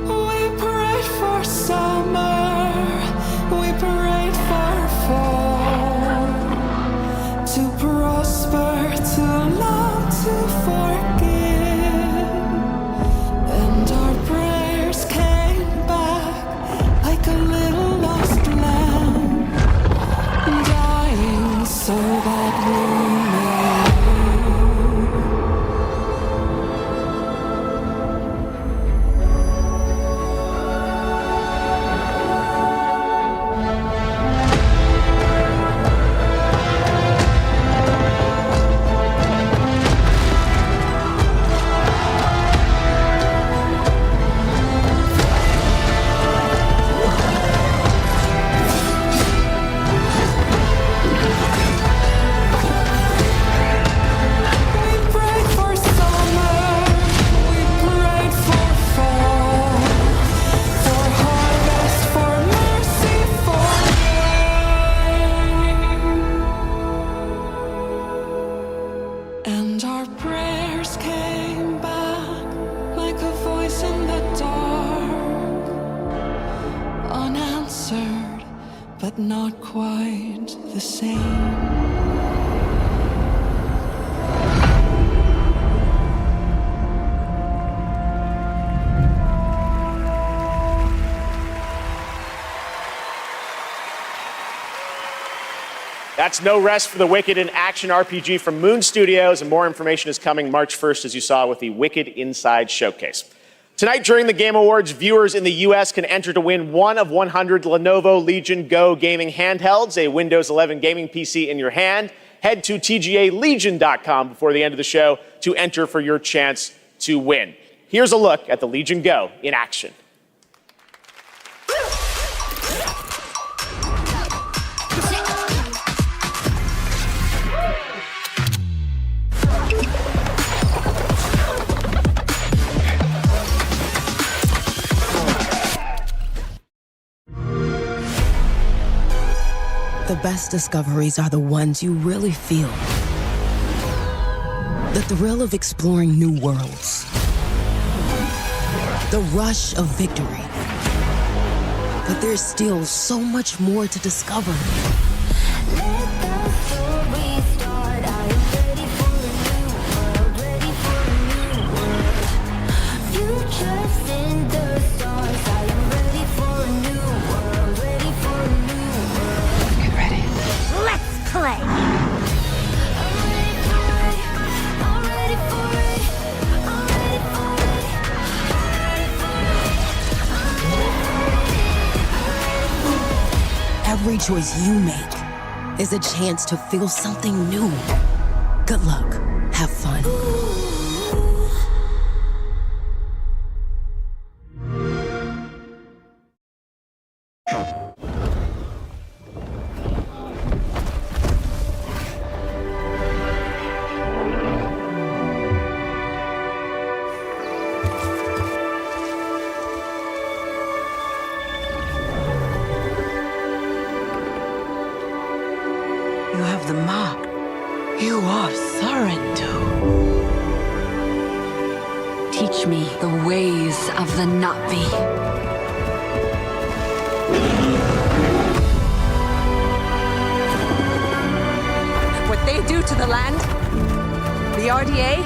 We prayed for summer, we prayed for fall, to prosper, to love, to forgive. And our prayers came back like a little lost lamb, dying so that we not quite the same. That's No Rest for the Wicked, an action RPG from Moon Studios, and more information is coming March 1st, as you saw with the Wicked Inside Showcase. Tonight, during the Game Awards, viewers in the U.S. can enter to win one of 100 Lenovo Legion Go gaming handhelds, a Windows 11 gaming PC in your hand. Head to TGALegion.com before the end of the show to enter for your chance to win. Here's a look at the Legion Go in action. The best discoveries are the ones you really feel. The thrill of exploring new worlds. The rush of victory. But there's still so much more to discover. choice you make is a chance to feel something new. Good luck. Have fun. You have the mark. You are Sorrento. Teach me the ways of the Na'vi. What they do to the land, the RDA,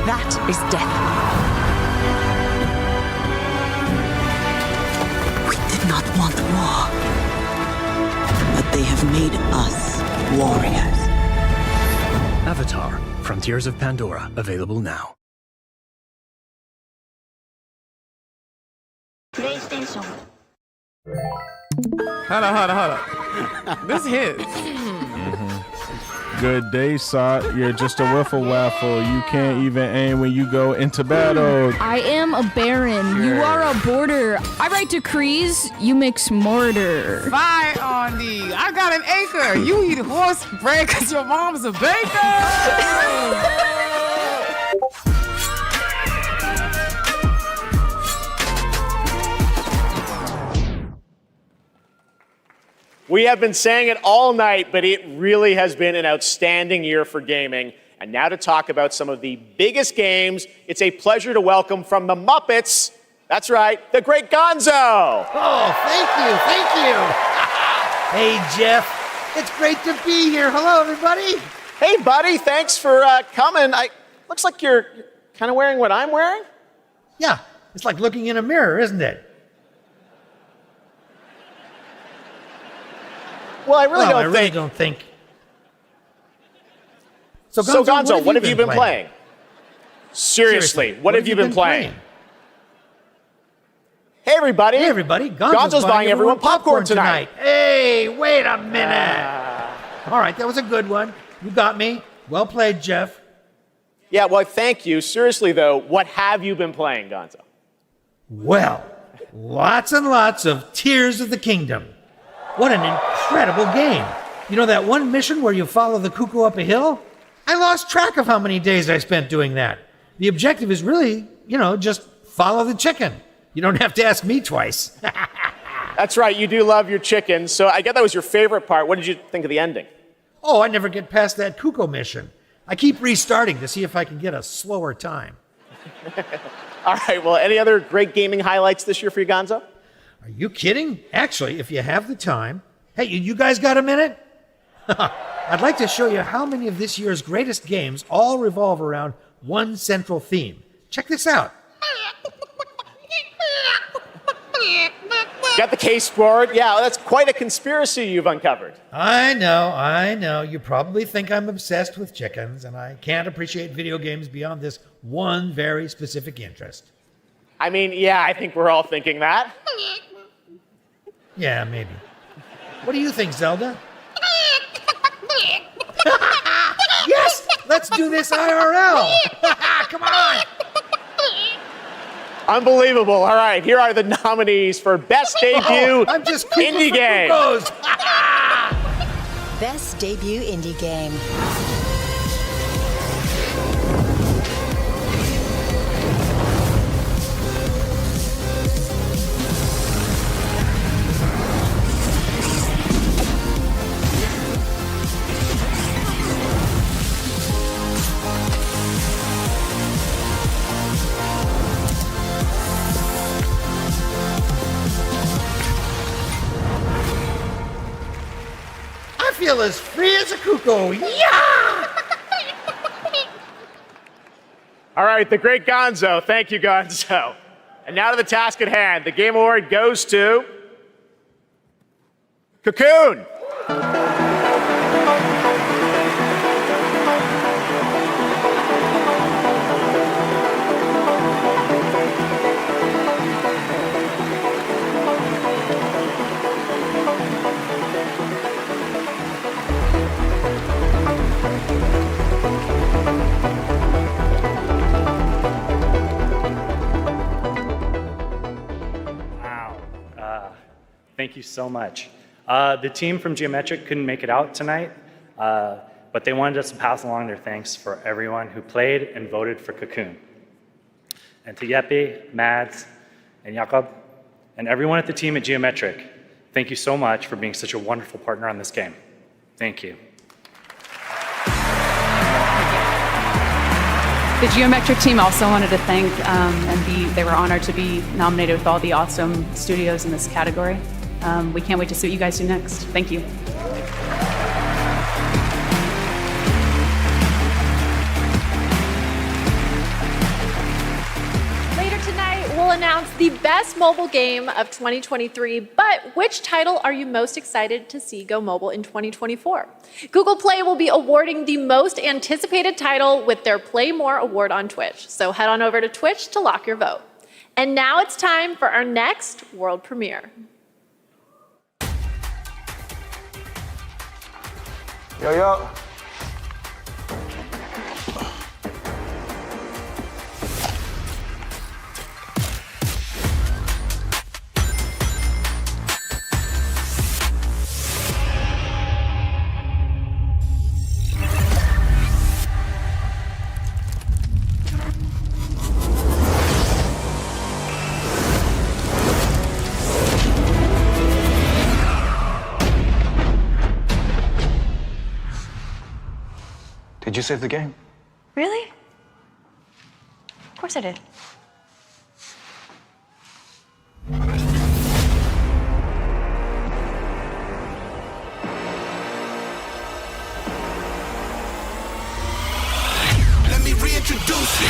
that is death. We did not want war, but they have made us warriors. Avatar: Frontiers of Pandora, available now. PlayStation. Hold on. This hits. Good day, Sot. You're just a wiffle waffle. You can't even aim when you go into battle. I am a baron. You are a border. I write decrees. You mix mortar. Fire on thee. I got an acre. You eat horse bread because your mom's a baker. We have been saying it all night, but it really has been an outstanding year for gaming. And now to talk about some of the biggest games, it's a pleasure to welcome from the Muppets, that's right, the great Gonzo. Oh, thank you. Hey, Geoff, it's great to be here. Hello, everybody. Hey, buddy, thanks for coming. Looks like you're kind of wearing what I'm wearing. Yeah, it's like looking in a mirror, isn't it? Well, I really don't think. So Gonzo, what have you been playing? Seriously, what have you been playing? Hey, everybody. Hey, everybody. Gonzo's buying everyone popcorn tonight. Hey, wait a minute. All right, that was a good one. You got me. Well played, Geoff. Yeah, well, thank you. Seriously, though, what have you been playing, Gonzo? Well, lots and lots of Tears of the Kingdom. What an incredible game. You know that one mission where you follow the cuckoo up a hill? I lost track of how many days I spent doing that. The objective is really, just follow the chicken. You don't have to ask me twice. That's right, you do love your chicken, so I get that was your favorite part. What did you think of the ending? Oh, I never get past that cuckoo mission. I keep restarting to see if I can get a slower time. All right, well, any other great gaming highlights this year for you, Gonzo? Are you kidding? Actually, if you have the time. Hey, you guys got a minute? I'd like to show you how many of this year's greatest games all revolve around one central theme. Check this out. Got the case board? Yeah, that's quite a conspiracy you've uncovered. I know. You probably think I'm obsessed with chickens, and I can't appreciate video games beyond this one very specific interest. I mean, yeah, I think we're all thinking that. Yeah, maybe. What do you think, Zelda? Yes! Let's do this IRL! Come on! Unbelievable. All right, here are the nominees for Best Debut Indie Game. Best Debut Indie Game. I feel as free as a cuckoo. Yeah! All right, the great Gonzo. Thank you, Gonzo. And now to the task at hand. The Game Award goes to Cocoon. Thank you so much. The team from Geometric couldn't make it out tonight, but they wanted us to pass along their thanks for everyone who played and voted for Cocoon. And to Jeppe, Mads, and Jakob, and everyone at the team at Geometric, thank you so much for being such a wonderful partner on this game. Thank you. The Geometric team also wanted to thank they were honored to be nominated with all the awesome studios in this category. We can't wait to see what you guys do next. Thank you. Later tonight, we'll announce the best mobile game of 2023, but which title are you most excited to see go mobile in 2024? Google Play will be awarding the most anticipated title with their Play More award on Twitch, so head on over to Twitch to lock your vote. And now it's time for our next world premiere. Yo, yo. Did you save the game? Really? Of course I did. Let me reintroduce you.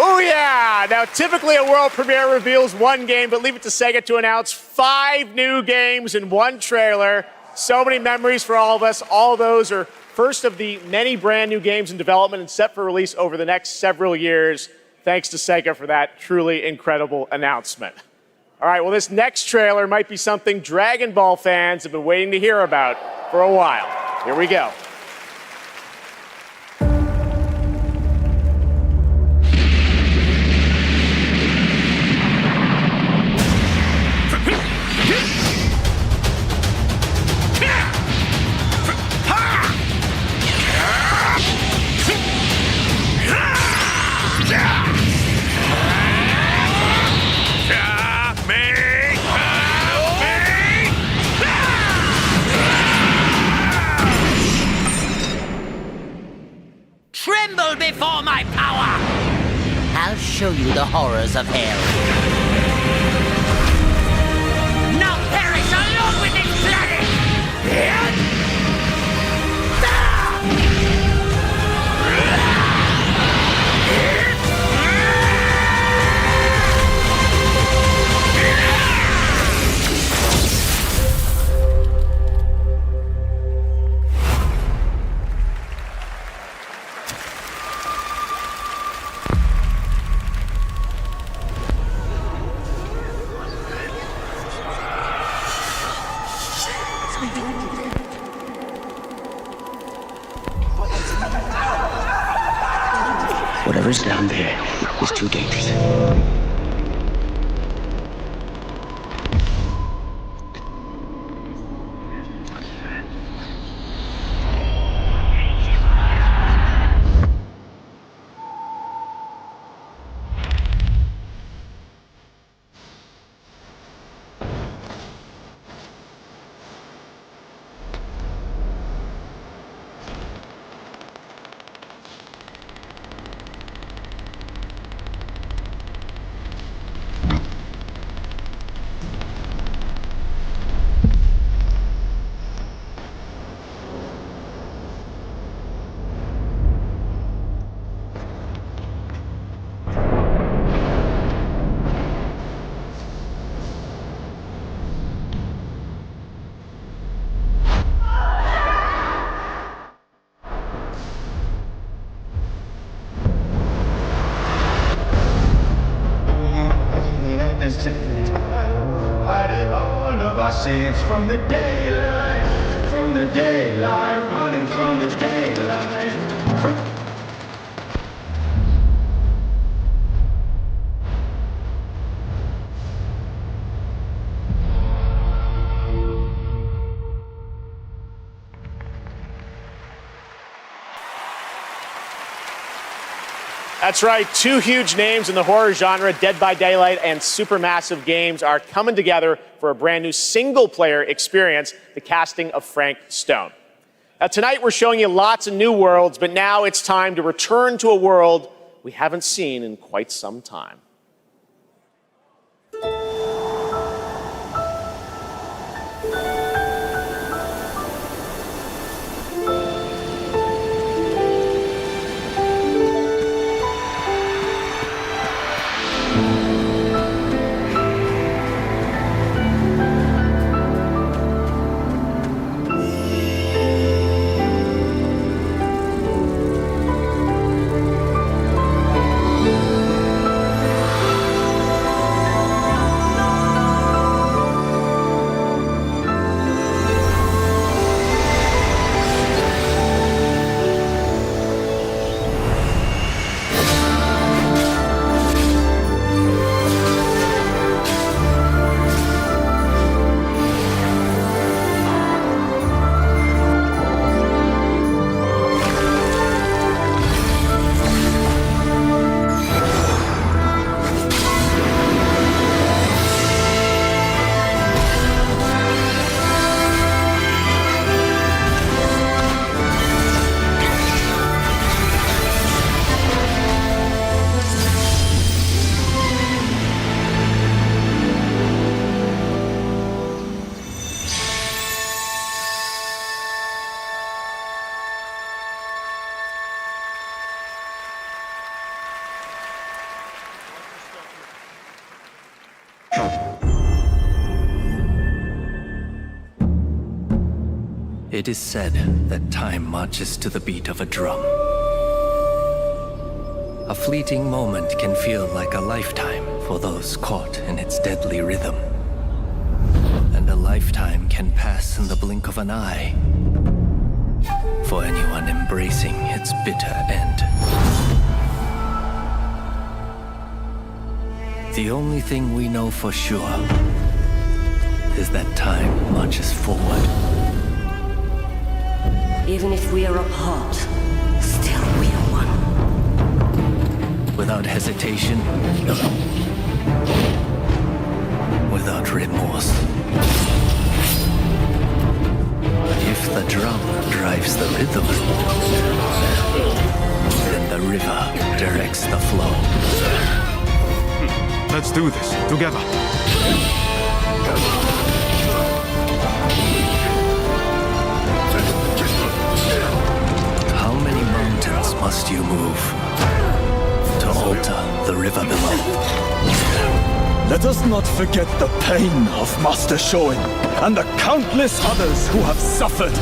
Oh yeah! Now typically a world premiere reveals one game, but leave it to Sega to announce 5 new games in one trailer. So many memories for all of us. All of those are first of the many brand new games in development and set for release over the next several years. Thanks to Sega for that truly incredible announcement. All right, well this next trailer might be something Dragon Ball fans have been waiting to hear about for a while. Here we go. Tremble before my power! I'll show you the horrors of hell. Now perish along with this planet! Whatever's down there is too dangerous. I say it's from the daylight, running from the daylight. That's right, two huge names in the horror genre, Dead by Daylight and Supermassive Games, are coming together for a brand new single-player experience, the casting of Frank Stone. Now, tonight we're showing you lots of new worlds, but now it's time to return to a world we haven't seen in quite some time. It is said that time marches to the beat of a drum. A fleeting moment can feel like a lifetime for those caught in its deadly rhythm. And a lifetime can pass in the blink of an eye for anyone embracing its bitter end. The only thing we know for sure is that time marches forward. Even if we are apart, still we are one. Without hesitation, without remorse. If the drum drives the rhythm, then the river directs the flow. Let's do this together. How many mountains must you move to alter the river below? Let us not forget the pain of Master Shoin and the countless others who have suffered.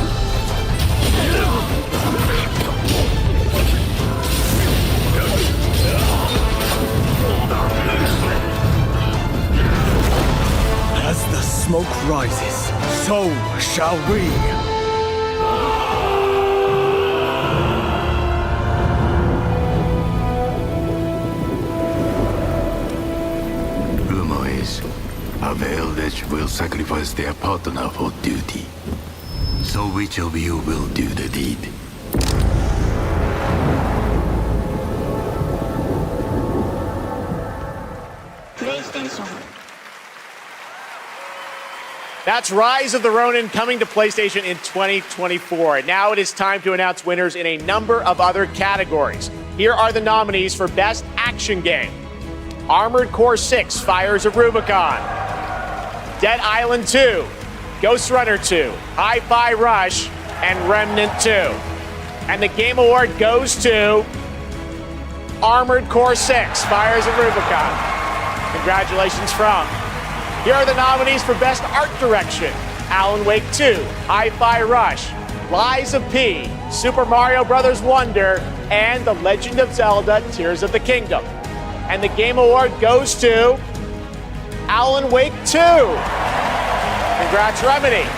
As the smoke rises, so shall we. A Eldritch will sacrifice their partner for duty. So which of you will do the deed? PlayStation. That's Rise of the Ronin coming to PlayStation in 2024. Now it is time to announce winners in a number of other categories. Here are the nominees for Best Action Game. Armored Core 6, Fires of Rubicon. Dead Island 2, Ghost Runner 2, Hi-Fi Rush, and Remnant 2. And the Game Award goes to Armored Core 6, Fires of Rubicon. Congratulations from. Here are the nominees for Best Art Direction. Alan Wake 2, Hi-Fi Rush, Lies of P, Super Mario Bros. Wonder, and The Legend of Zelda Tears of the Kingdom. And the Game Award goes to Alan Wake 2. Congrats, Remedy.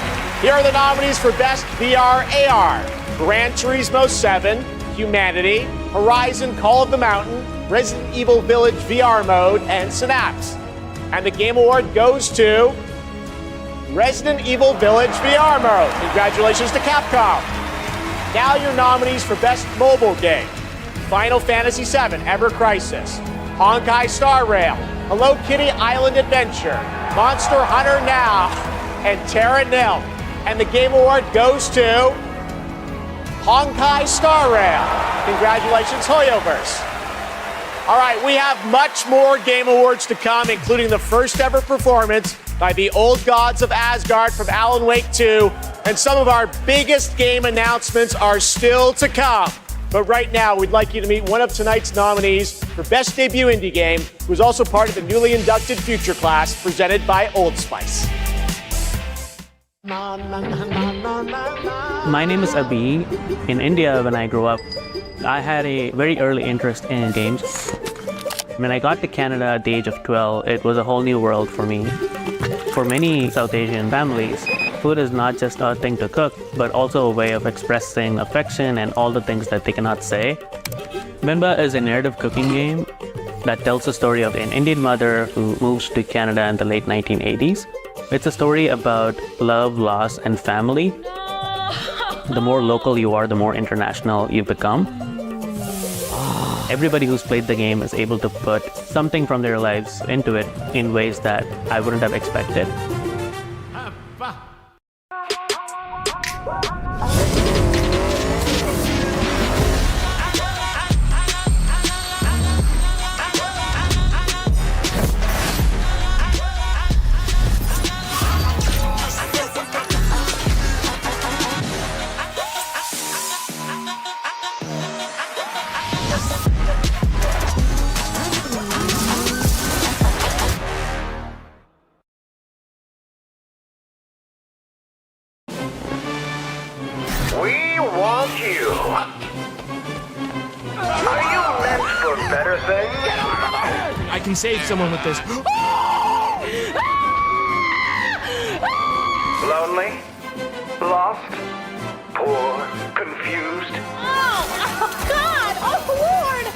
Here are the nominees for Best VR AR. Gran Turismo 7, Humanity, Horizon Call of the Mountain, Resident Evil Village VR Mode, and Synapse. And the Game Award goes to Resident Evil Village VR Mode. Congratulations to Capcom. Now your nominees for Best Mobile Game. Final Fantasy VII, Ever Crisis, Honkai Star Rail, Hello Kitty Island Adventure, Monster Hunter Now, and Terra Nil. And the Game Award goes to Honkai Star Rail. Congratulations, Hoyoverse. All right, we have much more Game Awards to come, including the first ever performance by the Old Gods of Asgard from Alan Wake 2, and some of our biggest game announcements are still to come. But right now, we'd like you to meet one of tonight's nominees for Best Debut Indie Game, who is also part of the newly inducted Future Class presented by Old Spice. My name is Abhi. In India, when I grew up, I had a very early interest in games. When I got to Canada at the age of 12, it was a whole new world for me. For many South Asian families, food is not just a thing to cook, but also a way of expressing affection and all the things that they cannot say. Bimba is a narrative cooking game that tells the story of an Indian mother who moves to Canada in the late 1980s. It's a story about love, loss, and family. The more local you are, the more international you become. Everybody who's played the game is able to put something from their lives into it in ways that I wouldn't have expected. We want you. Are you meant for better things? I can save someone with this. Lonely? Lost? Poor? Confused? Oh, God! Oh, Lord!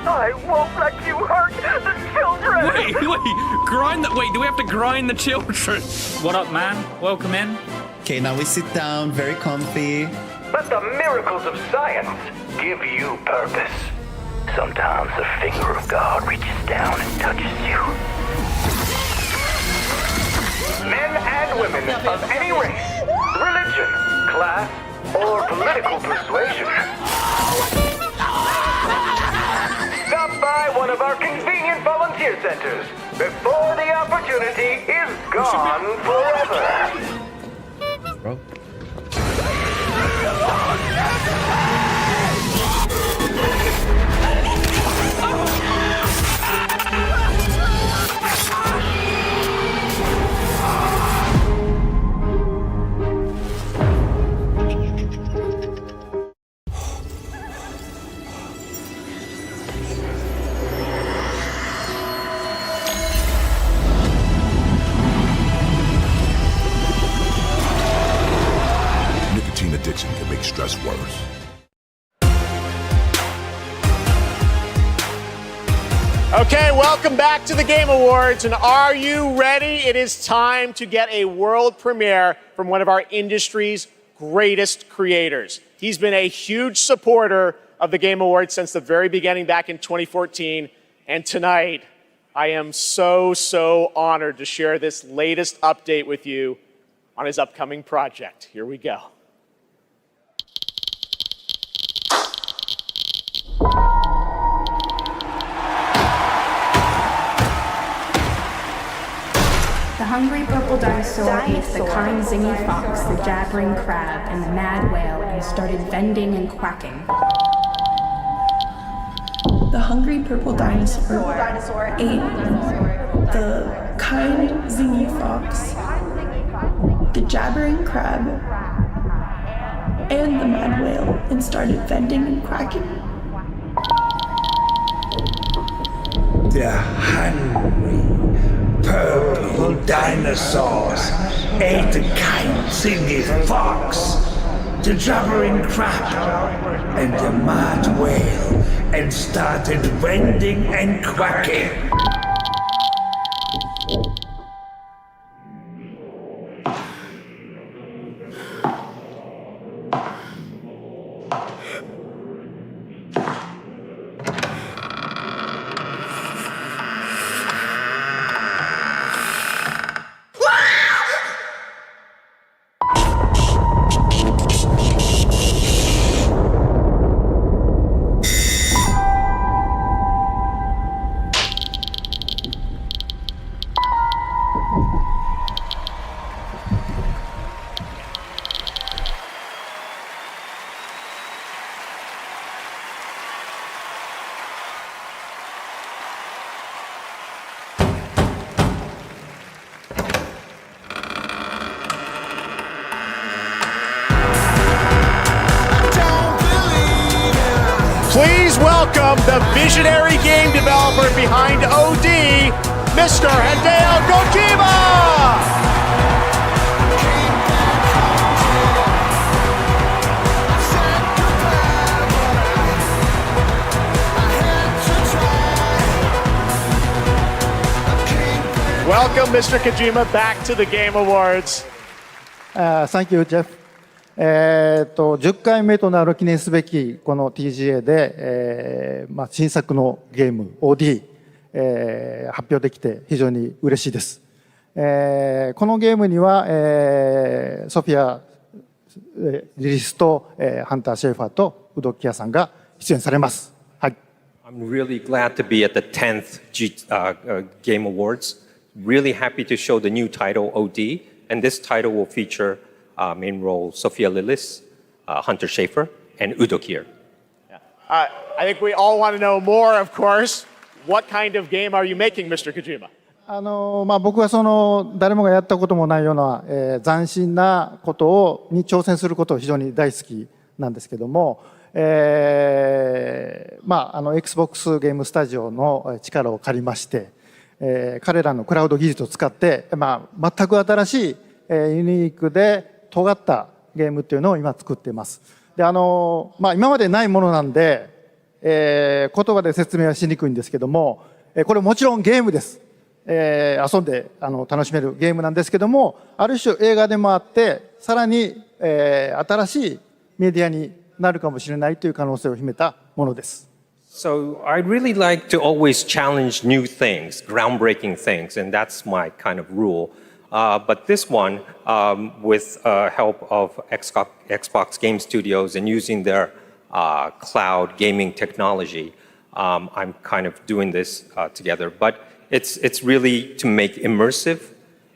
I won't let you hurt the children! Wait, grind the. Wait, do we have to grind the children? What up, man? Welcome in. Okay, now we sit down, very comfy. Let the miracles of science give you purpose. Sometimes the finger of God reaches down and touches you. Men and women of any race, religion, class, or political persuasion. Stop by one of our convenient volunteer centers before the opportunity is gone forever. Bro. Addiction can make stress worse. Okay, welcome back to the Game Awards, and are you ready? It is time to get a world premiere from one of our industry's greatest creators. He's been a huge supporter of the Game Awards since the very beginning back in 2014, and tonight I am so honored to share this latest update with you on his upcoming project. Here we go. The hungry purple dinosaur ate the kind zingy fox, the jabbering crab, and the mad whale, and started vending and quacking. The hungry purple dinosaur ate the kind zingy fox, the jabbering crab, and the mad whale, and started vending and quacking. They're hungry. purple dinosaurs ate the kind singing fox, the jabbering crab, and the mad whale, and started vending and quacking. Please welcome the visionary game developer behind OD, Mr. Hideo Kojima! Welcome, Mr. Kojima, back to the Game Awards. Thank you, Jeff. 10回目となる記念すべきこの TGA で、新作のゲーム OD、発表できて非常に嬉しいです。このゲームには、ソフィア・リリスと、ハンター・シェーファーとウドキヤさんが出演されます。はい。I'm really glad to be at the 10th Game Awards. Really happy to show the new title OD, and this title will feature main role Sophia Lillis, Hunter Schafer, and Udo Kier. I think we all want to know more, of course. What kind of game are you making, Mr. Kojima? 僕はその誰もがやったこともないような、斬新なことに挑戦することを非常に大好きなんですけども、Xbox ゲームスタジオの力を借りまして、彼らのクラウド技術を使って、全く新しい、ユニークで尖ったゲームっていうのを今作っています。で、今までないものなんで、言葉で説明はしにくいんですけども、これもちろんゲームです。遊んで楽しめるゲームなんですけども、ある種映画でもあって、さらに、新しいメディアになるかもしれないという可能性を秘めたものです。So I really like to always challenge new things, groundbreaking things, and that's my kind of rule. But this one, with help of Xbox Game Studios and using their cloud gaming technology, I'm kind of doing this together. But it's really to make immersive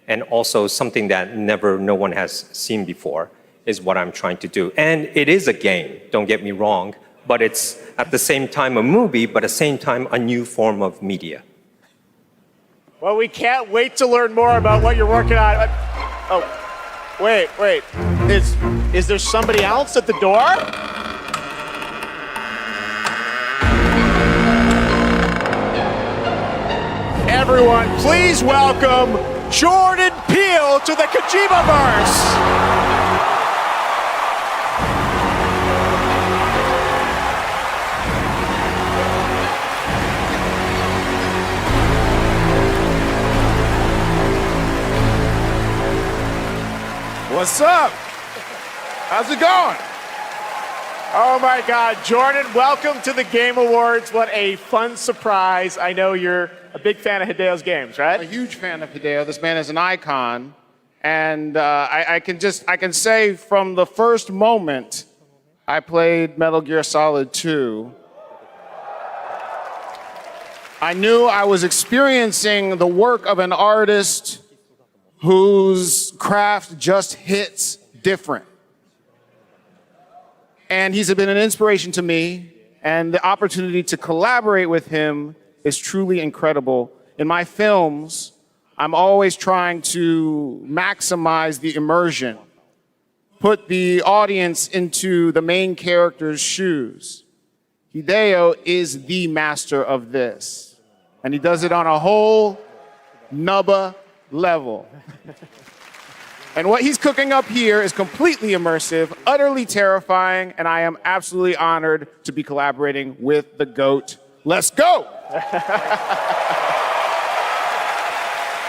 and also something that no one has seen before is what I'm trying to do. And it is a game, don't get me wrong, but it's at the same time a movie, but at the same time a new form of media. Well, we can't wait to learn more about what you're working on. Oh, wait. Is there somebody else at the door? Everyone, please welcome Jordan Peele to the Kojima-verse. What's up? How's it going? Oh my God, Jordan, welcome to the Game Awards. What a fun surprise. I know you're a big fan of Hideo's games, right? I'm a huge fan of Hideo. This man is an icon. And I can say from the first moment I played Metal Gear Solid 2, I knew I was experiencing the work of an artist whose craft just hits different. And he's been an inspiration to me, and the opportunity to collaborate with him is truly incredible. In my films, I'm always trying to maximize the immersion, put the audience into the main character's shoes. Hideo is the master of this, and he does it on a whole Nubba level. And what he's cooking up here is completely immersive, utterly terrifying, and I am absolutely honored to be collaborating with the GOAT. Let's go!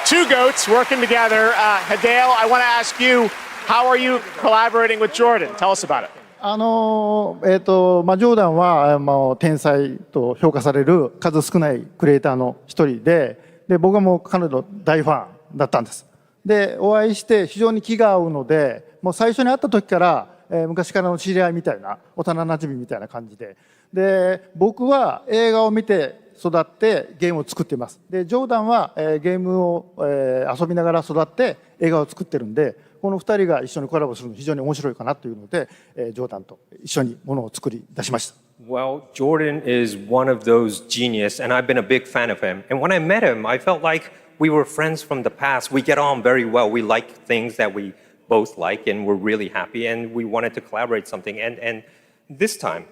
Two goats working together. Hideo, I want to ask you, how are you collaborating with Jordan? Tell us about it. ジョーダンは、天才と評価される数少ないクリエイターの一人で、僕はもう彼の大ファンだったんです。で、お会いして非常に気が合うので、もう最初に会った時から、昔からの知り合いみたいな、幼馴染みたいな感じで。で、僕は映画を見て育ってゲームを作っています。で、ジョーダンは、ゲームを、遊びながら育って映画を作ってるんで、この二人が一緒にコラボするの非常に面白いかなというので、ジョーダンと一緒にものを作り出しました。Well, Jordan is one of those genius, and I've been a big fan of him. And when I met him, I felt like we were friends from the past. We get on very well. We like things that we both like, and we're really happy, and we wanted to collaborate something. And this time,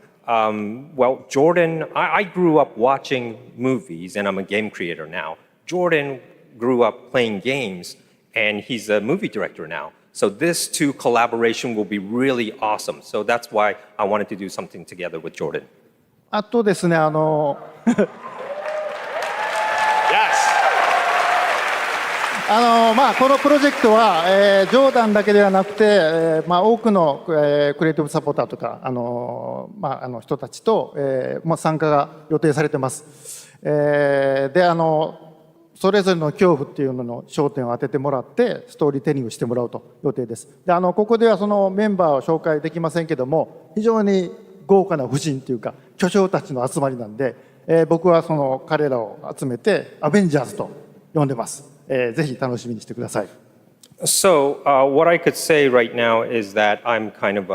well, Jordan, I grew up watching movies, and I'm a game creator now. Jordan grew up playing games, and he's a movie director now. So this two collaboration will be really awesome. So that's why I wanted to do something together with Jordan. あとですね、Yes. このプロジェクトは、ジョーダンだけではなくて、多くの、クリエイティブサポーターとか、人たちと、参加が予定されてます。で、それぞれの恐怖っていうのの焦点を当ててもらってストーリーテリングしてもらうと予定です。で、ここではそのメンバーを紹介できませんけども、非常に豪華な夫人というか巨匠たちの集まりなんで、僕はその彼らを集めてアベンジャーズと呼んでます。ぜひ楽しみにしてください。So what I could say right now is that I'm kind of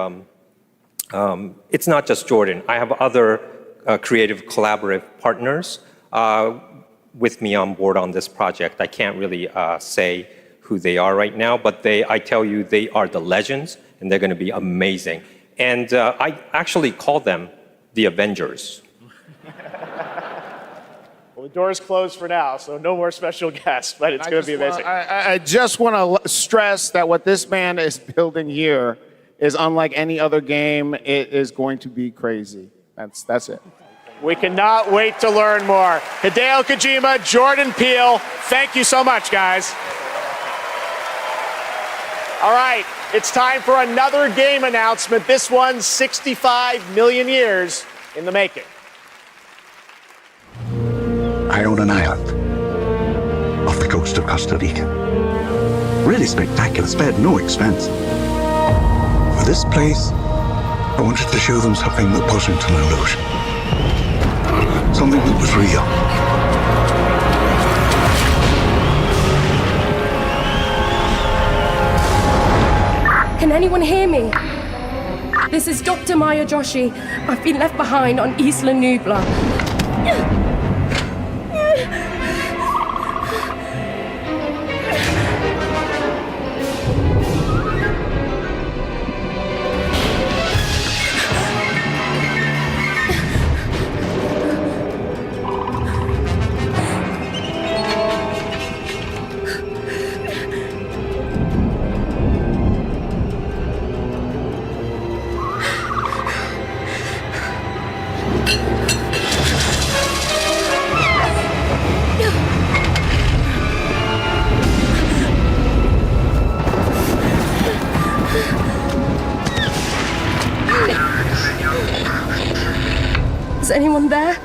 it's not just Jordan. I have other creative collaborative partners. With me on board on this project. I can't really say who they are right now, but I tell you, they are the legends, and they're going to be amazing. And I actually call them the Avengers. Well, the door is closed for now, so no more special guests, but it's going to be amazing. I just want to stress that what this man is building here is unlike any other game. It is going to be crazy. That's it. We cannot wait to learn more. Hideo Kojima, Jordan Peele, thank you so much, guys. All right, it's time for another game announcement. This one's 65 million years in the making. I own an island off the coast of Costa Rica. Really spectacular, spared no expense. For this place, I wanted to show them something that wasn't an illusion. Something that was real. Can anyone hear me? This is Dr. Maya Joshi. I've been left behind on Isla Nubla. Is anyone there?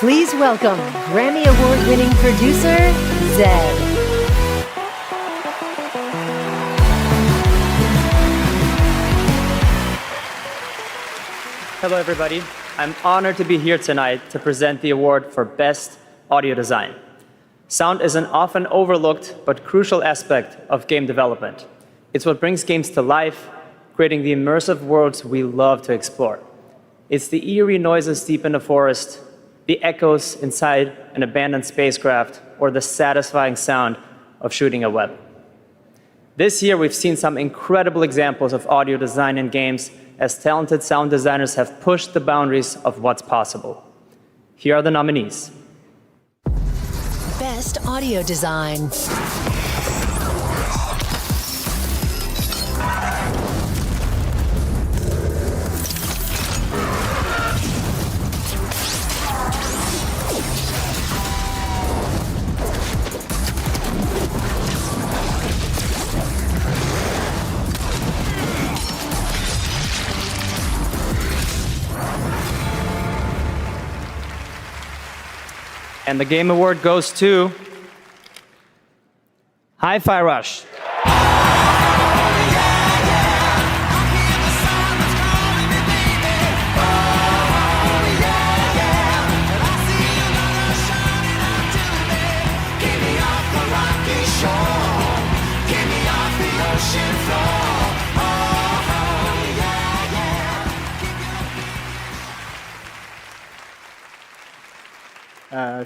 Please welcome Grammy Award-winning producer, Zed. Hello, everybody. I'm honored to be here tonight to present the award for Best Audio Design. Sound is an often overlooked but crucial aspect of game development. It's what brings games to life, creating the immersive worlds we love to explore. It's the eerie noises deep in the forest, the echoes inside an abandoned spacecraft, or the satisfying sound of shooting a web. This year, we've seen some incredible examples of audio design in games as talented sound designers have pushed the boundaries of what's possible. Here are the nominees. Best Audio Design. And the Game Award goes to Hi-Fi Rush.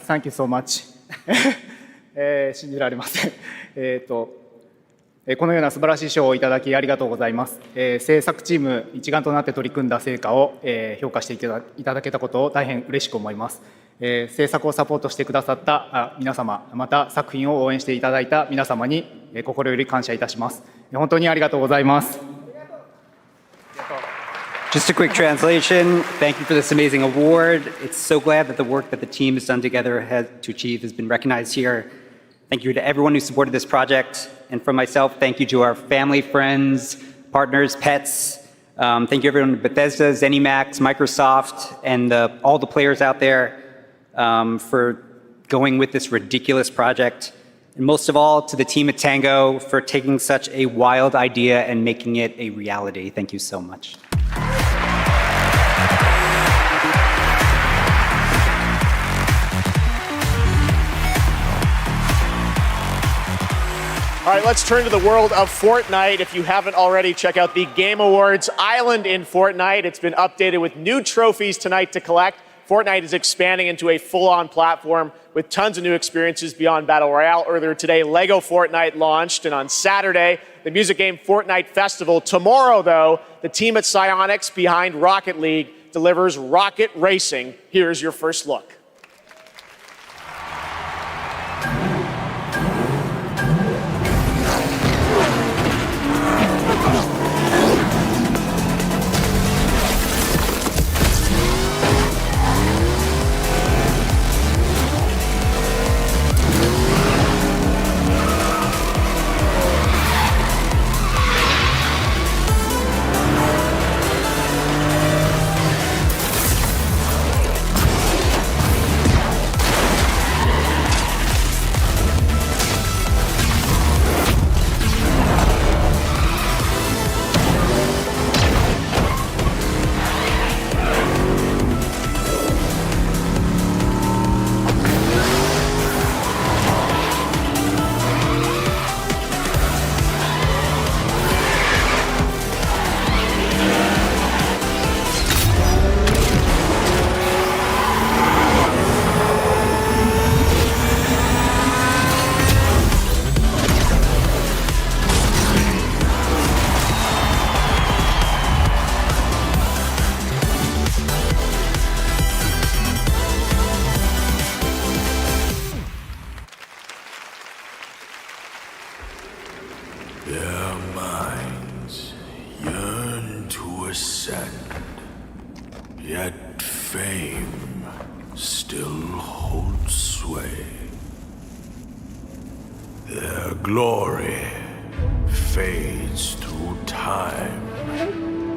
Thank you so much. 信じられません。このような素晴らしい賞をいただきありがとうございます。制作チーム一丸となって取り組んだ成果を評価していただけたことを大変嬉しく思います。制作をサポートしてくださった皆様、また作品を応援していただいた皆様に心より感謝いたします。本当にありがとうございます。Just a quick translation. Thank you for this amazing award. It's so glad that the work that the team has done together to achieve has been recognized here. Thank you to everyone who supported this project. And from myself, thank you to our family, friends, partners, pets. Thank you everyone at Bethesda, ZeniMax, Microsoft, and all the players out there for going with this ridiculous project. And most of all, to the team at Tango for taking such a wild idea and making it a reality. Thank you so much. All right, let's turn to the world of Fortnite. If you haven't already, check out the Game Awards Island in Fortnite. It's been updated with new trophies tonight to collect. Fortnite is expanding into a full-on platform with tons of new experiences beyond Battle Royale. Earlier today, LEGO Fortnite launched, and on Saturday, the music game Fortnite Festival. Tomorrow, though, the team at Psyonix behind Rocket League delivers Rocket Racing. Here's your first look. Their minds yearn to ascend, yet fame still holds sway. Their glory fades through time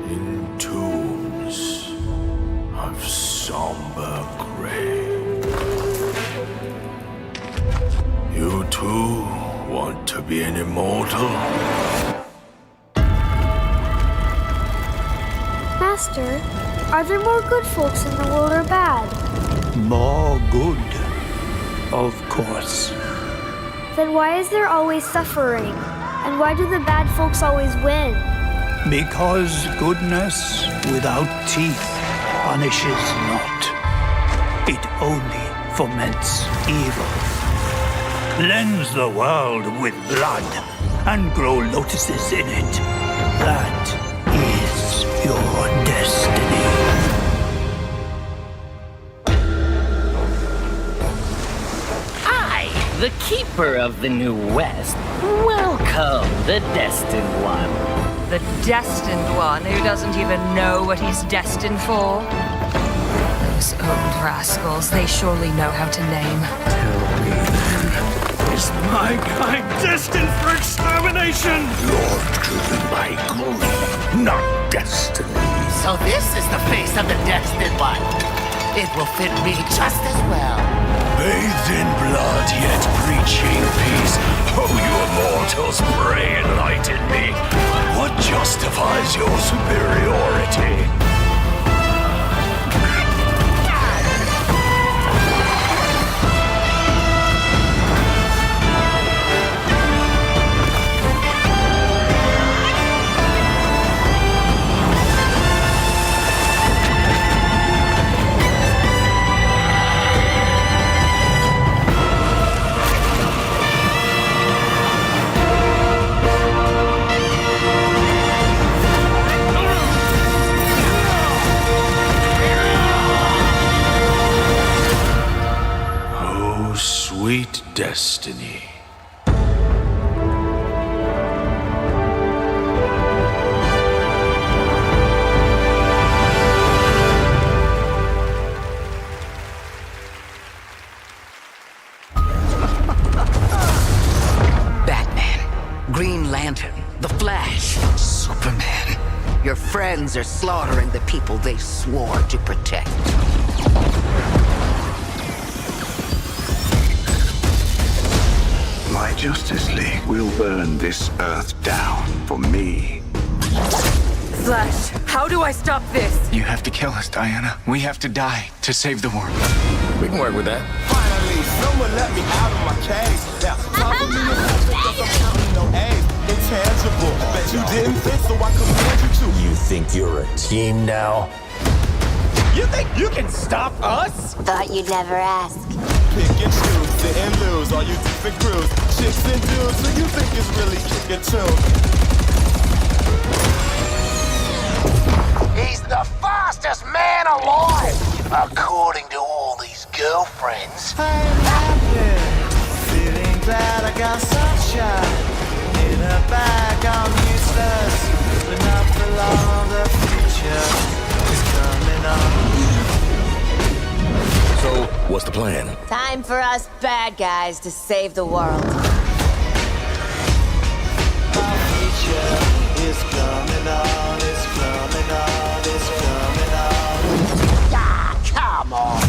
in tombs of somber gray. You too want to be an immortal? Master, are there more good folks in the world or bad? More good, of course. Then why is there always suffering? And why do the bad folks always win? Because goodness without teeth punishes not. It only foments evil. Cleanse the world with blood and grow lotuses in it. That is your destiny. I, the keeper of the New West, welcome the Destined One. The Destined One who doesn't even know what he's destined for? Those old rascals, they surely know how to name. Tell me then, is my kind destined for extermination? You're driven by greed, not destiny. So this is the face of the Destined One. It will fit me just as well. Bathed in blood, yet preaching peace. Oh, you immortals, pray enlighten me. What justifies your superiority? Sweet destiny. Batman, Green Lantern, The Flash, Superman. Your friends are slaughtering the people they swore to protect. My Justice League will burn this Earth down for me. Flash, how do I stop this? You have to kill us, Diana. We have to die to save the world. We can work with that. Finally, someone let me out of my cage. Now, top of me is because I'm counting no A's. Intangible. I bet you didn't think, so I command you to. You think you're a team now? You think you can stop us? Thought you'd never ask. Pick and choose, sit and lose. All you different crews, chicks and dudes. So you think it's really kick and tune? He's the fastest man alive, according to all these girlfriends. I'm happy, feeling glad I got sunshine. In a bag, I'm useless, but not for long. The future is coming on. So, what's the plan? Time for us bad guys to save the world. Our future is coming on, it's coming on, it's coming on. Ah, come on.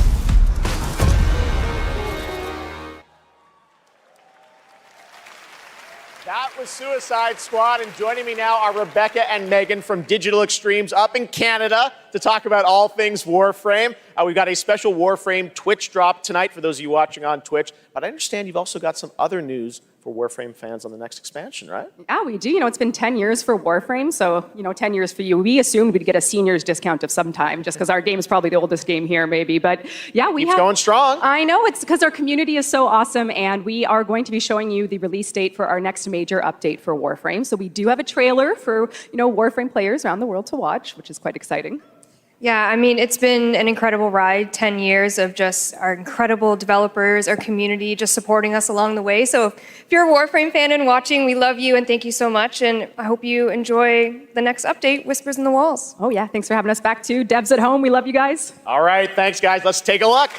That was Suicide Squad, and joining me now are Rebecca and Megan from Digital Extremes up in Canada to talk about all things Warframe. We've got a special Warframe Twitch drop tonight for those of you watching on Twitch, but I understand you've also got some other news for Warframe fans on the next expansion, right? Yeah, we do. You know, it's been 10 years for Warframe, so, 10 years for you. We assumed we'd get a seniors discount of some time, just because our game is probably the oldest game here, maybe. But yeah, Keeps going strong. I know, it's because our community is so awesome, and we are going to be showing you the release date for our next major update for Warframe. So we do have a trailer for, Warframe players around the world to watch, which is quite exciting. Yeah, I mean, it's been an incredible ride, 10 years of just our incredible developers, our community just supporting us along the way. So if you're a Warframe fan and watching, we love you and thank you so much. And I hope you enjoy the next update, Whispers in the Walls. Oh yeah, thanks for having us back too. Devs at home, we love you guys. All right, thanks guys. Let's take a look.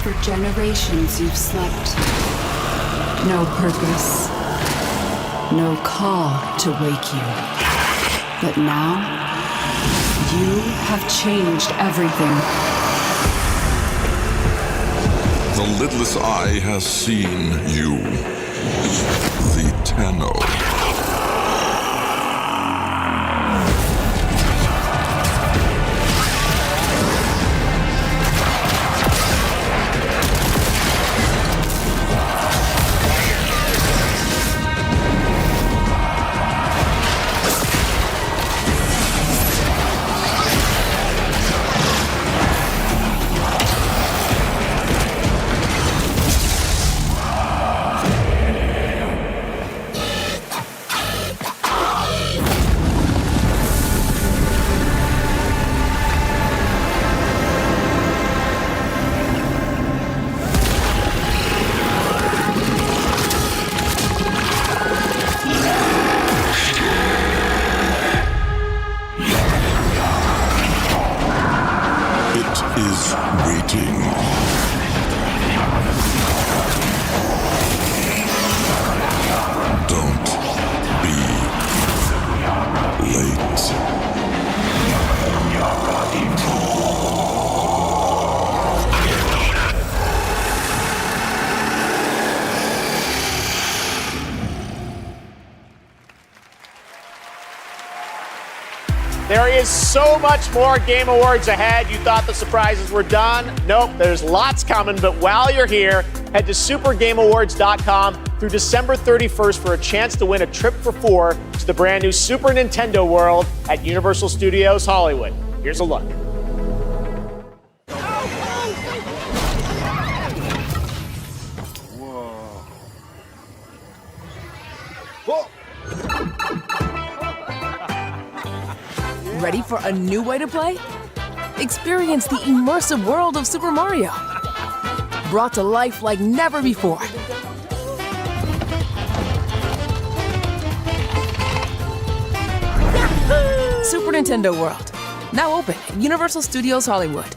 For generations you've slept. No purpose. No call to wake you. But now, you have changed everything. The lidless eye has seen you. The Tenno. There is so much more Game Awards ahead. You thought the surprises were done? Nope, there's lots coming. But while you're here, head to supergameawards.com through December 31st for a chance to win a trip for four to the brand new Super Nintendo World at Universal Studios Hollywood. Here's a look. Ready for a new way to play? Experience the immersive world of Super Mario. Brought to life like never before. Super Nintendo World. Now open at Universal Studios Hollywood.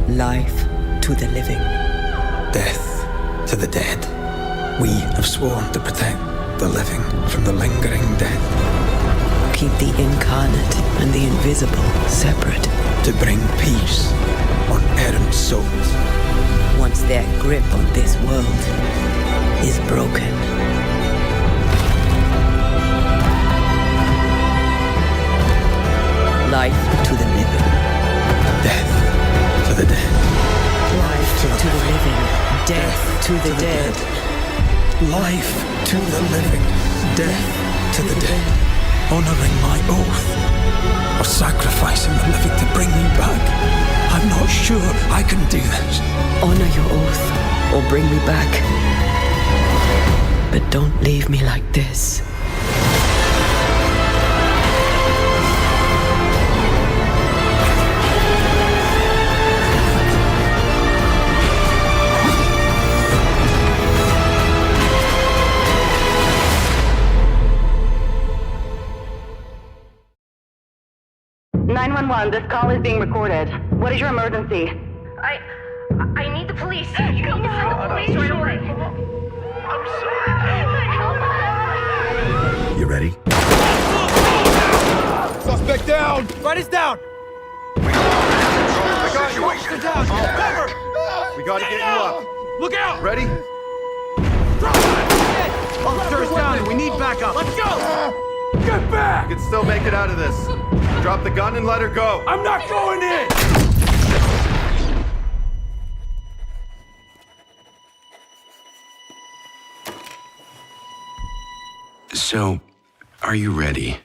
Life to the living. Death to the dead. We have sworn to protect the living from the lingering dead. Keep the incarnate and the invisible separate. To bring peace on errant souls. Once their grip on this world is broken. Life to the living. Death to the dead. Life to the living. Death to the dead. Life to the living. Death to the dead. Honoring my oath. Or sacrificing the living to bring you back. I'm not sure I can do this. Honor your oath or bring me back. But don't leave me like this. This call is being recorded. What is your emergency? I need the police. You need to send the police right away. I'm sorry. You ready? Suspect down! Right is down! We gotta get you up. Look out! Ready? Officer is down and we need backup. Let's go! Get back! You can still make it out of this. Drop the gun and let her go. I'm not going in! So, are you ready?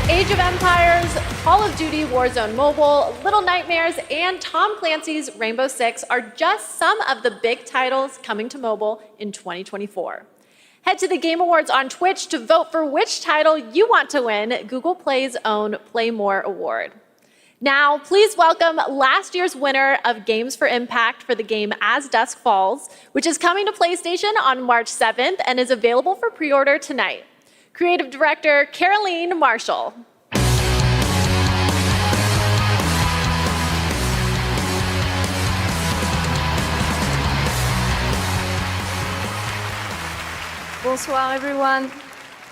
Age of Empires, Call of Duty Warzone Mobile, Little Nightmares, and Tom Clancy's Rainbow Six are just some of the big titles coming to mobile in 2024. Head to the Game Awards on Twitch to vote for which title you want to win Google Play's own Play More award. Now, please welcome last year's winner of Games for Impact for the game As Dusk Falls, which is coming to PlayStation on March 7th and is available for pre-order tonight. Creative Director Caroline Marshall. Bonsoir, everyone.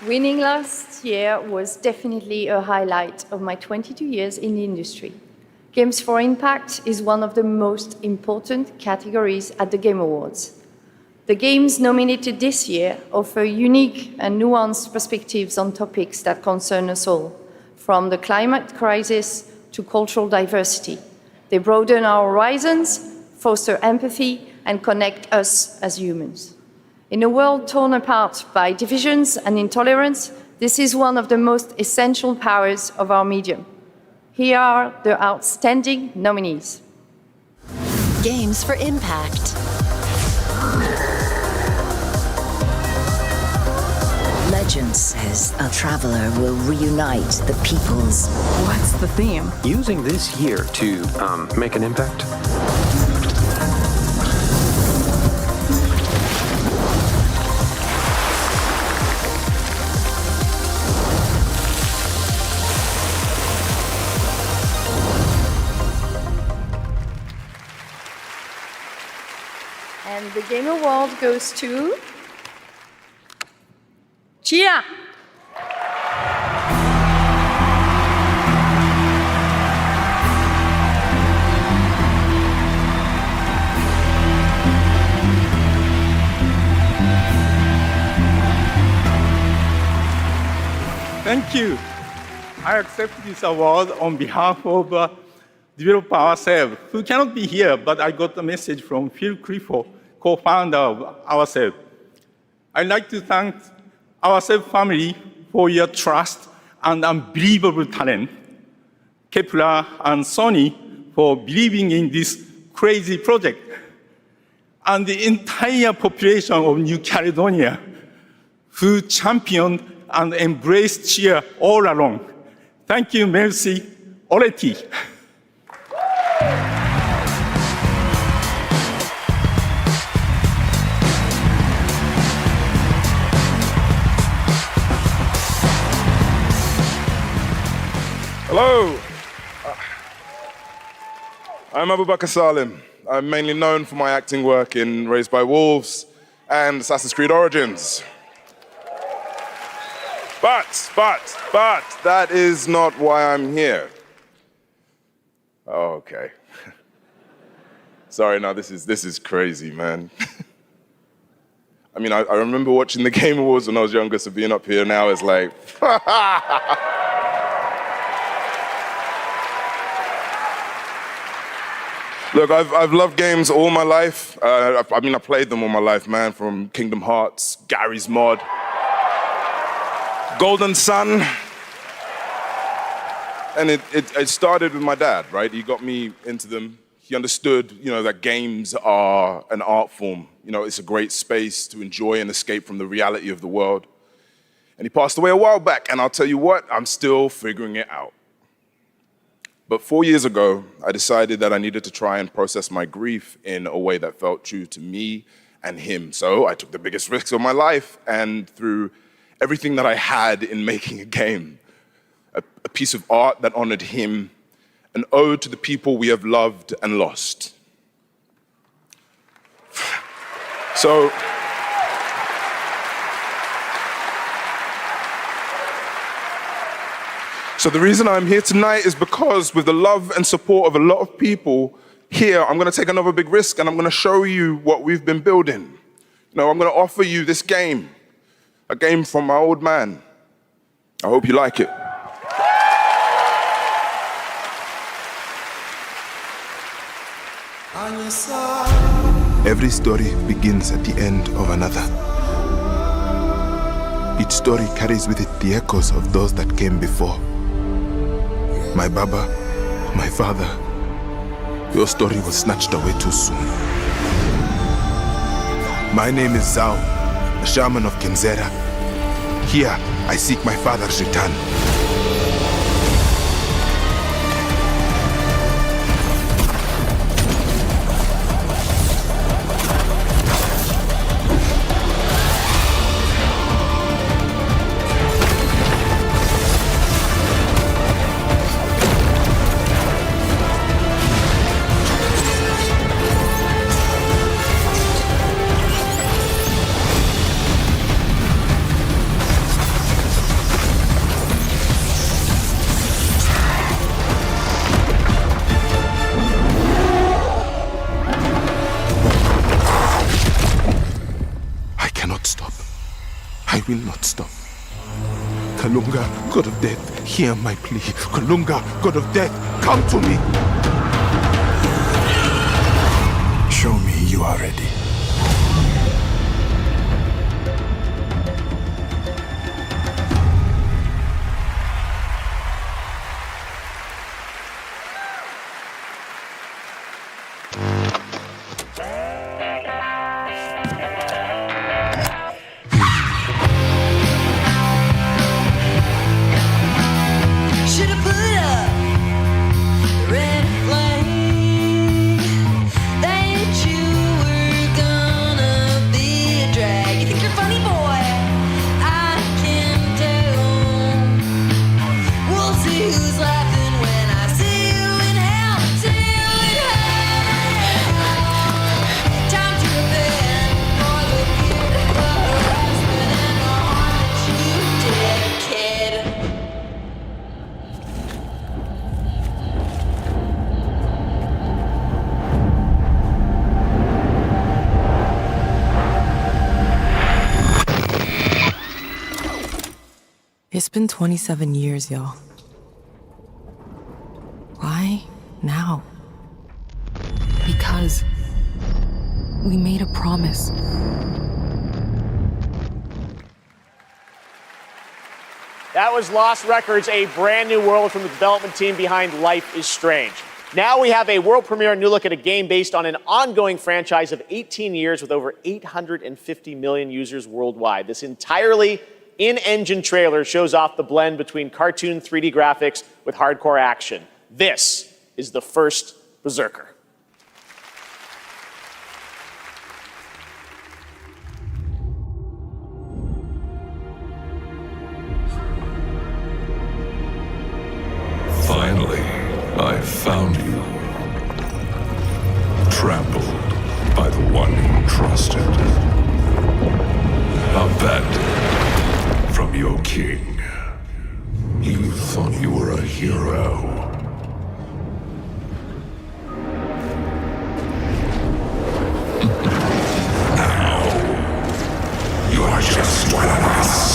Winning last year was definitely a highlight of my 22 years in the industry. Games for Impact is one of the most important categories at the Game Awards. The games nominated this year offer unique and nuanced perspectives on topics that concern us all, from the climate crisis to cultural diversity. They broaden our horizons, foster empathy, and connect us as humans. In a world torn apart by divisions and intolerance, this is one of the most essential powers of our medium. Here are the outstanding nominees. Games for Impact. Legend says a traveler will reunite the peoples. What's the theme? Using this year to make an impact. And the Game Award goes to Chia. Thank you. I accept this award on behalf of developer ourselves, who cannot be here, but I got a message from Phil Clifford, co-founder of ourselves. I'd like to thank ourselves family for your trust and unbelievable talent, Kepler and Sony for believing in this crazy project, and the entire population of New Caledonia who championed and embraced cheer all along. Thank you, merci, Oleti. Hello, I'm Abubakar Salim. I'm mainly known for my acting work in Raised by Wolves and Assassin's Creed Origins. But, that is not why I'm here. Oh, okay. Sorry, no, this is crazy, man. I mean, I remember watching the Game Awards when I was younger, so being up here now is like, Look, I've loved games all my life. I played them all my life, man, from Kingdom Hearts, Gary's Mod, Golden Sun. And it started with my dad, right? He got me into them. He understood, that games are an art form. It's a great space to enjoy and escape from the reality of the world. And he passed away a while back, and I'll tell you what, I'm still figuring it out. But 4 years ago, I decided that I needed to try and process my grief in a way that felt true to me and him. So I took the biggest risks of my life and threw everything that I had in making a game, a piece of art that honored him, an ode to the people we have loved and lost. So So the reason I'm here tonight is because with the love and support of a lot of people here, I'm going to take another big risk and I'm going to show you what we've been building. You know, I'm going to offer you this game, a game from my old man. I hope you like it. Every story begins at the end of another. Each story carries with it the echoes of those that came before. My Baba, my father, your story was snatched away too soon. My name is Zhao, a shaman of Kenzera. Here, I seek my father's return. I will not stop. Kalunga, God of Death, hear my plea. Kalunga, God of Death, come to me. Show me you are ready. It's been 27 years, y'all. Why now? Because we made a promise. That was Lost Records, a brand new world from the development team behind Life is Strange. Now we have a world premiere new look at a game based on an ongoing franchise of 18 years with over 850 million users worldwide. This entirely in-engine trailer shows off the blend between cartoon 3D graphics with hardcore action. This is the first Berserker. Finally, I found you. Trampled by the one you trusted. Abandoned from your king. You thought you were a hero. Now, you are just one of us.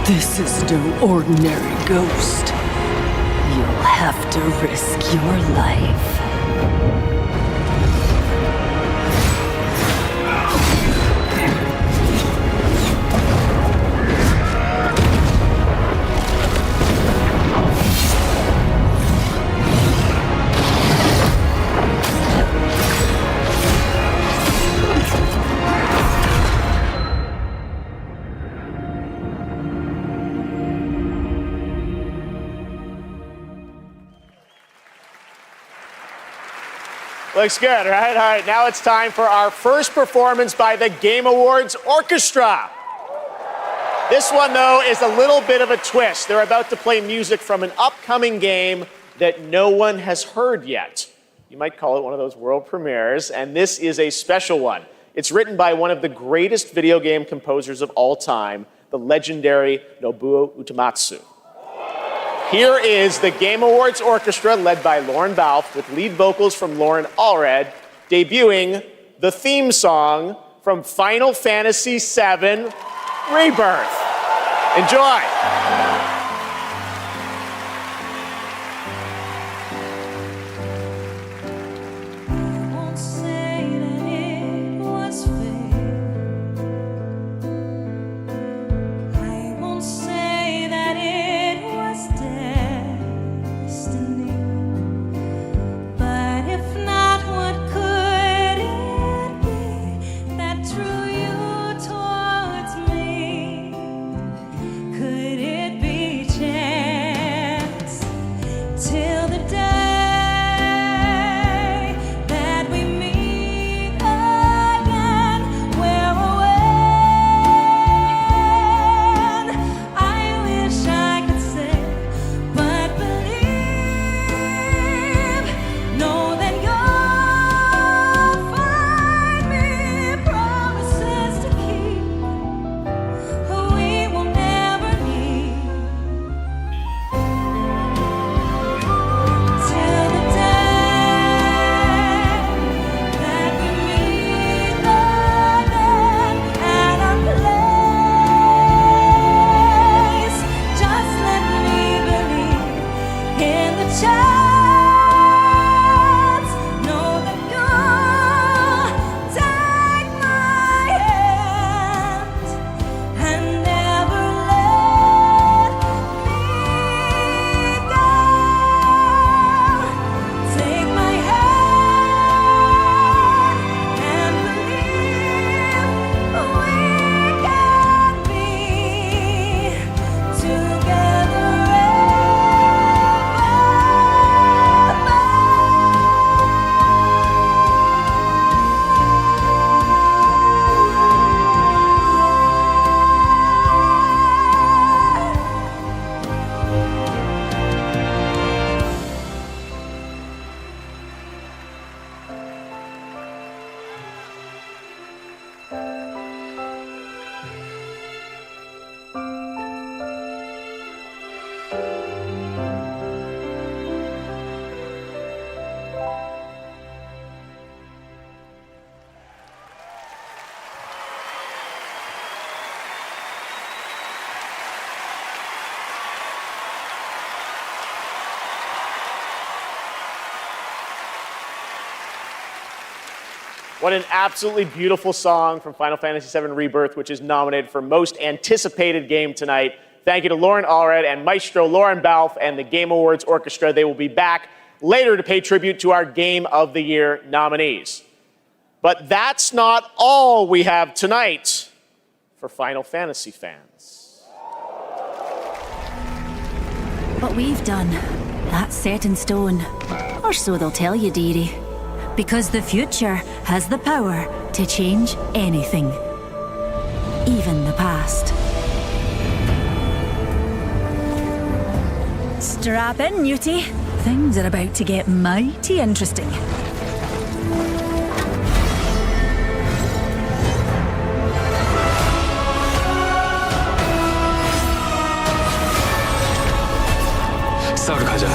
This is no ordinary ghost. You'll have to risk your life. Looks good, right? All right, now it's time for our first performance by the Game Awards Orchestra. This one, though, is a little bit of a twist. They're about to play music from an upcoming game that no one has heard yet. You might call it one of those world premieres, and this is a special one. It's written by one of the greatest video game composers of all time, the legendary Nobuo Uematsu. Here is the Game Awards Orchestra, led by Lauren Balfe, with lead vocals from Lauren Allred, debuting the theme song from Final Fantasy VII Rebirth. Enjoy. What an absolutely beautiful song from Final Fantasy VII Rebirth, which is nominated for Most Anticipated Game tonight. Thank you to Lauren Allred and Maestro Lauren Balfe and the Game Awards Orchestra. They will be back later to pay tribute to our Game of the Year nominees. But that's not all we have tonight for Final Fantasy fans. What we've done, that's set in stone. Or so they'll tell you, dearie. Because the future has the power to change anything. Even the past. Strap in, Newty. Things are about to get mighty interesting. 싸우러 가자.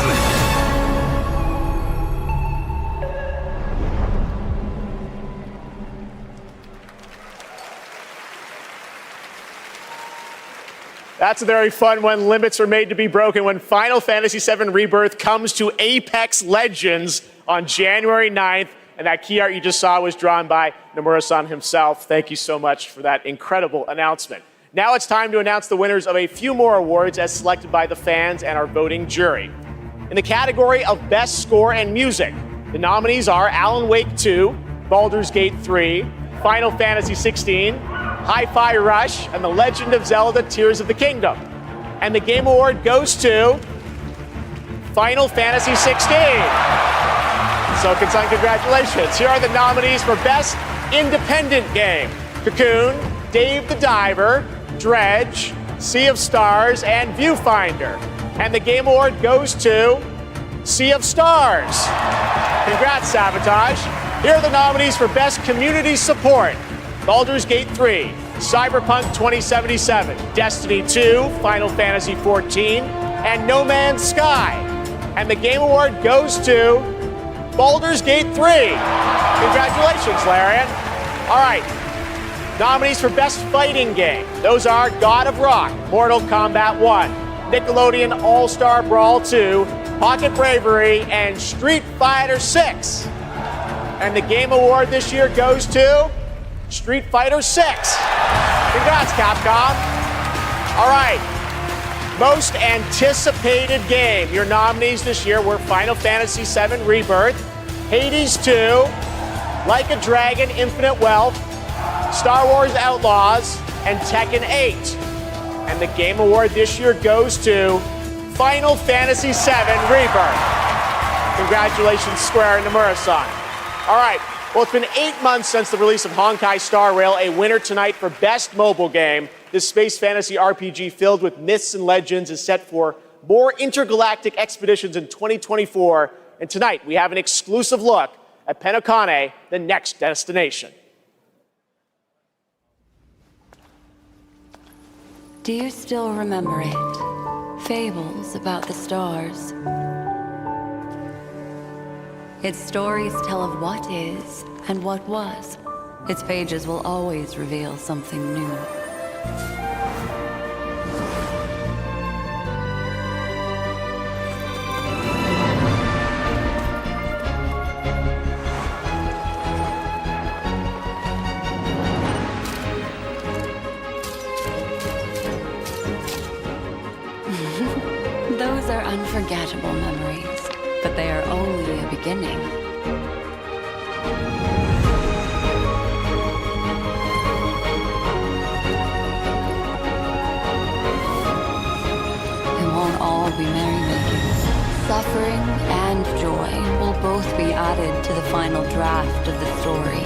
That's a very fun when limits are made to be broken, when Final Fantasy VII Rebirth comes to Apex Legends on January 9th. And that key art you just saw was drawn by Nomura-san himself. Thank you so much for that incredible announcement. Now it's time to announce the winners of a few more awards as selected by the fans and our voting jury. In the category of Best Score and Music, the nominees are Alan Wake 2, Baldur's Gate 3, Final Fantasy 16, Hi-Fi Rush, and The Legend of Zelda Tears of the Kingdom. And the Game Award goes to Final Fantasy 16. So, Katsun, congratulations. Here are the nominees for Best Independent Game: Cocoon, Dave the Diver, Dredge, Sea of Stars, and Viewfinder. And the Game Award goes to Sea of Stars. Congrats, Sabotage. Here are the nominees for Best Community Support. Baldur's Gate 3, Cyberpunk 2077, Destiny 2, Final Fantasy 14, and No Man's Sky. And the Game Award goes to Baldur's Gate 3. Congratulations, Larian. All right. Nominees for Best Fighting Game. Those are God of Rock, Mortal Kombat 1, Nickelodeon All-Star Brawl 2, Pocket Bravery, and Street Fighter 6. And the Game Award this year goes to Street Fighter 6. Congrats, Capcom. All right. Most anticipated game. Your nominees this year were Final Fantasy VII Rebirth, Hades 2, Like a Dragon Infinite Wealth, Star Wars Outlaws, and Tekken 8. And the Game Award this year goes to Final Fantasy VII Rebirth. Congratulations, Square and Nomura-san. All right. Well, it's been 8 months since the release of Honkai Star Rail, a winner tonight for Best Mobile Game. This space fantasy RPG filled with myths and legends is set for more intergalactic expeditions in 2024. And tonight, we have an exclusive look at Penokane, the next destination. Do you still remember it? Fables about the stars. Its stories tell of what is and what was. Its pages will always reveal something new. Those are unforgettable memories, but they are only a beginning. It won't all be merrymaking. Suffering and joy will both be added to the final draft of the story.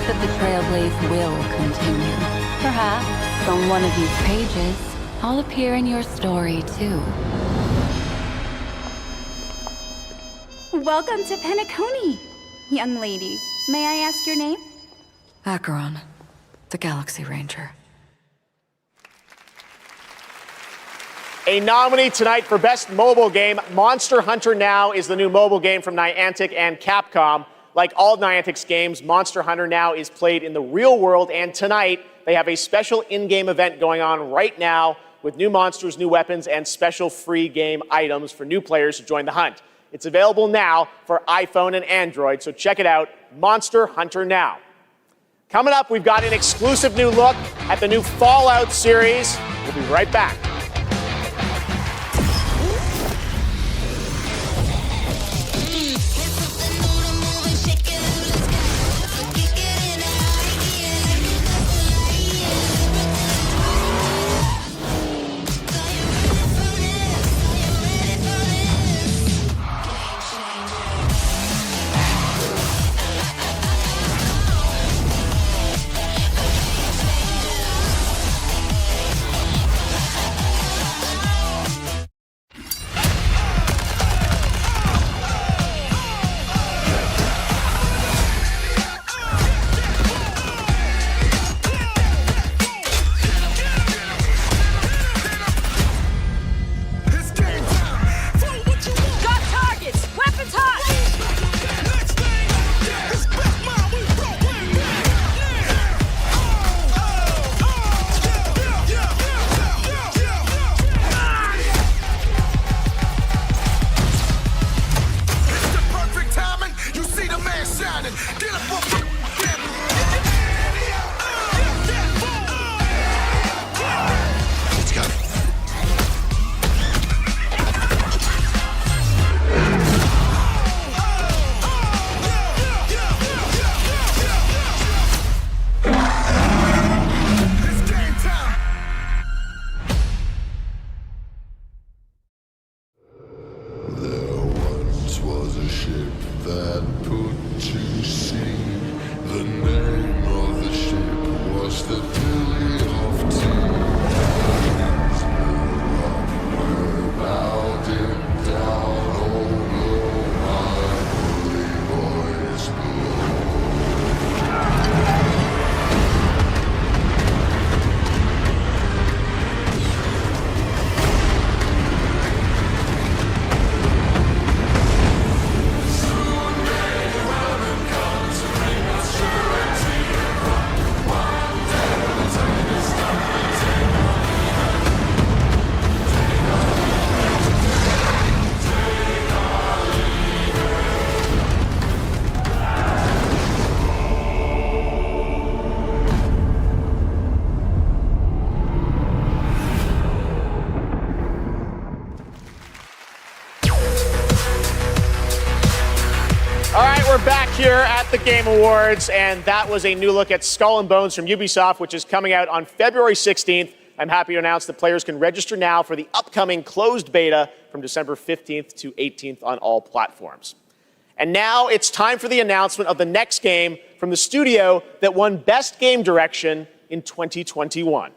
The Trailblaze will continue. Perhaps on one of these pages, I'll appear in your story too. Welcome to Penokane, young lady. May I ask your name? Acheron, the Galaxy Ranger. A nominee tonight for Best Mobile Game, Monster Hunter Now is the new mobile game from Niantic and Capcom. Like all Niantic's games, Monster Hunter Now is played in the real world, and tonight they have a special in-game event going on right now with new monsters, new weapons, and special free game items for new players to join the hunt. It's available now for iPhone and Android, so check it out, Monster Hunter Now. Coming up, we've got an exclusive new look at the new Fallout series. We'll be right back. here at the Game Awards, and that was a new look at Skull and Bones from Ubisoft, which is coming out on February 16th. I'm happy to announce that players can register now for the upcoming closed beta from December 15th to 18th on all platforms. And now it's time for the announcement of the next game from the studio that won Best Game Direction in 2021.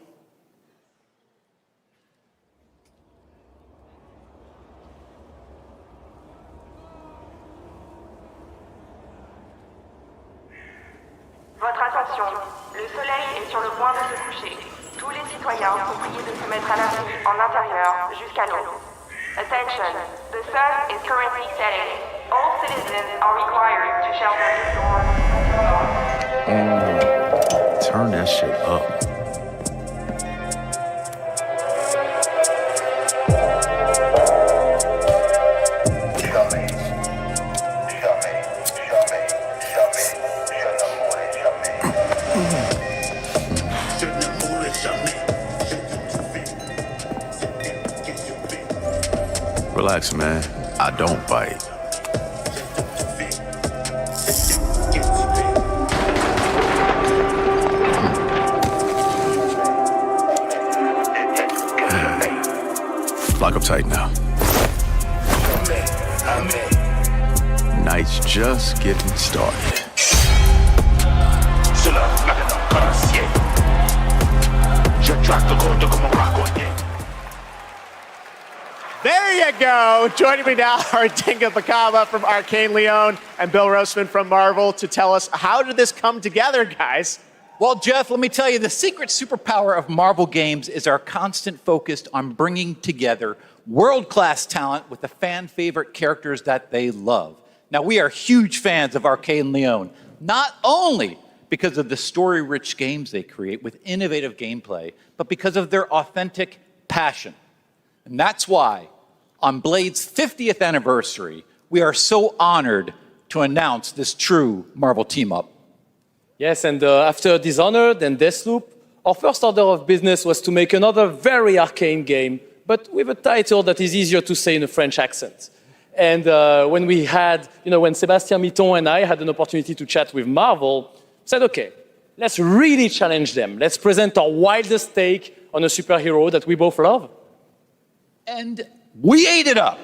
Votre attention, le soleil est sur le point de se coucher. Tous les citoyens sont priés de se mettre à l'abri en intérieur jusqu'à l'aube. Attention, the sun is currently setting. All citizens are required to shelter indoors. Turn that shit up. Relax, man. I don't bite. Lock up tight now. Night's just getting started. There you go. Joining me now are Dinga Bakaba from Arcane Leon and Bill Roseman from Marvel to tell us, how did this come together, guys? Well, Geoff, let me tell you, the secret superpower of Marvel games is our constant focus on bringing together world-class talent with the fan-favorite characters that they love. Now, we are huge fans of Arcane Leon, not only because of the story-rich games they create with innovative gameplay, but because of their authentic passion. And that's why, on Blade's 50th anniversary, we are so honored to announce this true Marvel team-up. Yes, and after Dishonored and Deathloop, our first order of business was to make another very arcane game, but with a title that is easier to say in a French accent. And when we had, when Sébastien Mitton and I had an opportunity to chat with Marvel, said, okay, let's really challenge them. Let's present our wildest take on a superhero that we both love. And we ate it up.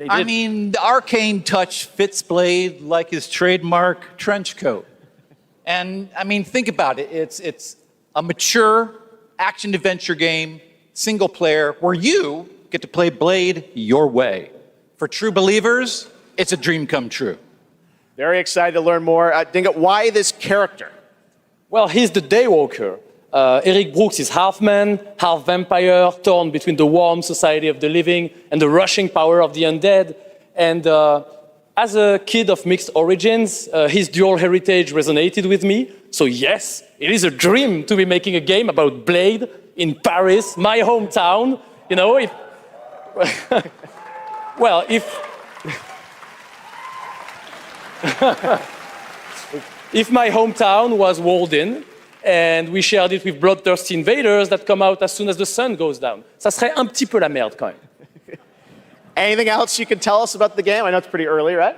I mean, the arcane touch fits Blade like his trademark trench coat. And I mean, think about it. It's a mature action-adventure game, single player, where you get to play Blade your way. For true believers, it's a dream come true. Very excited to learn more. Dinga, why this character? Well, he's the Daywalker. Eric Brooks is half man, half vampire, torn between the warm society of the living and the rushing power of the undead. And as a kid of mixed origins, his dual heritage resonated with me. So yes, it is a dream to be making a game about Blade in Paris, my hometown. If my hometown was walled in, and we shared it with bloodthirsty invaders that come out as soon as the sun goes down. Ça serait un petit peu la merde quand même. Anything else you can tell us about the game? I know it's pretty early, right?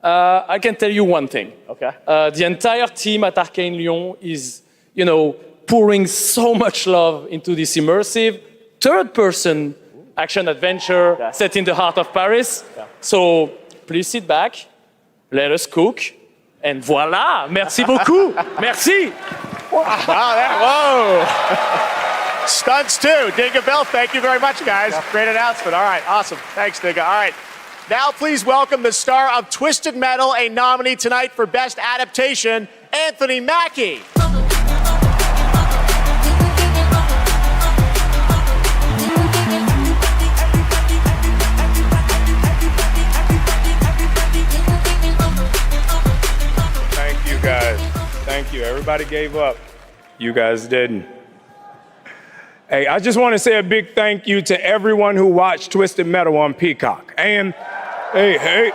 I can tell you one thing. Okay. The entire team at Arcane Leon is, pouring so much love into this immersive third-person action-adventure set in the heart of Paris. Yeah. So please sit back, let us cook, and voila! Merci beaucoup! Merci! Whoa! Stunts too. Dinga Bell, thank you very much, guys. Yeah. Great announcement. All right, awesome. Thanks, Dinga. All right. Now please welcome the star of Twisted Metal, a nominee tonight for Best Adaptation, Anthony Mackie. Guys, thank you. Everybody gave up. You guys didn't. Hey, I just want to say a big thank you to everyone who watched Twisted Metal on Peacock. And I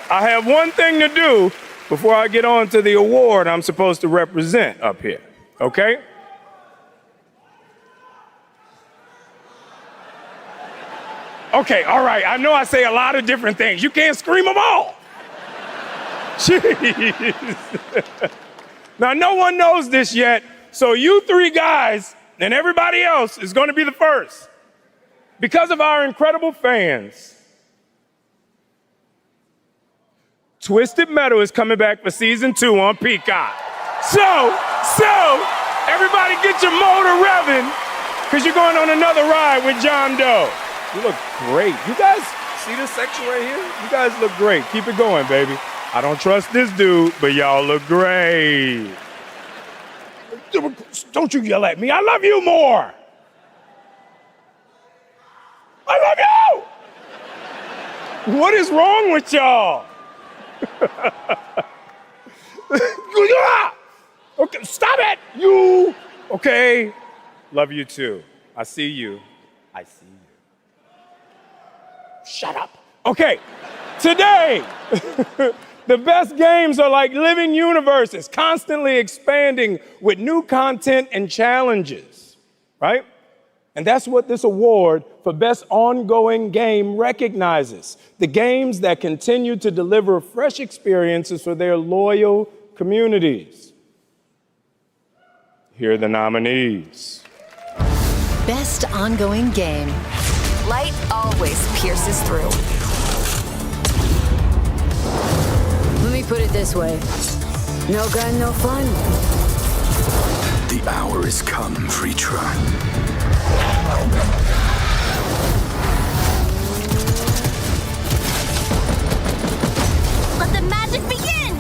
have one thing to do before I get on to the award I'm supposed to represent up here, okay? Okay, all right. I know I say a lot of different things. You can't scream them all. Jeez. Now, no one knows this yet, so you three guys and everybody else is going to be the first. Because of our incredible fans, Twisted Metal is coming back for season 2 on Peacock. So, everybody get your motor revving, because you're going on another ride with John Doe. You look great. You guys see this section right here? You guys look great. Keep it going, baby. I don't trust this dude, but y'all look great. Don't you yell at me. I love you more. I love you. What is wrong with y'all? Okay, stop it. You. Okay. Love you too. I see you. I see you. Shut up. Okay. Today, the best games are like living universes, constantly expanding with new content and challenges, right? And that's what this award for Best Ongoing Game recognizes. The games that continue to deliver fresh experiences for their loyal communities. Here are the nominees. Best Ongoing Game. Light always pierces through. Let me put it this way. No gun, no fun. The hour has come, Freetra. Let the magic begin!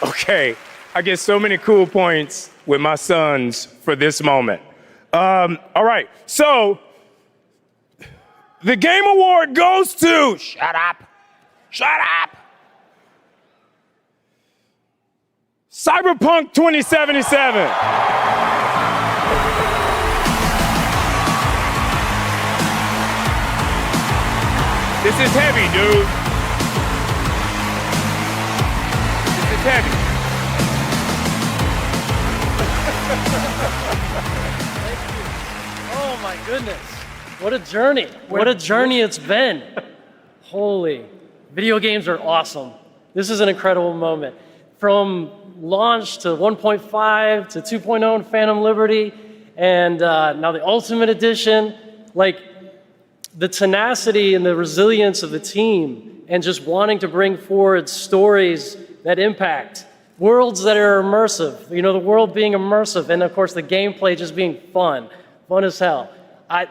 Okay, I get so many cool points with my sons for this moment. All right, so the Game Award goes to, shut up, Cyberpunk 2077. This is heavy, dude. This is heavy. Oh my goodness. What a journey. What a journey it's been. Holy. Video games are awesome. This is an incredible moment. From launch to 1.5 to 2.0 and Phantom Liberty, and now the Ultimate Edition, like the tenacity and the resilience of the team, and just wanting to bring forward stories that impact, worlds that are immersive, you know, the world being immersive, and of course the gameplay just being fun as hell.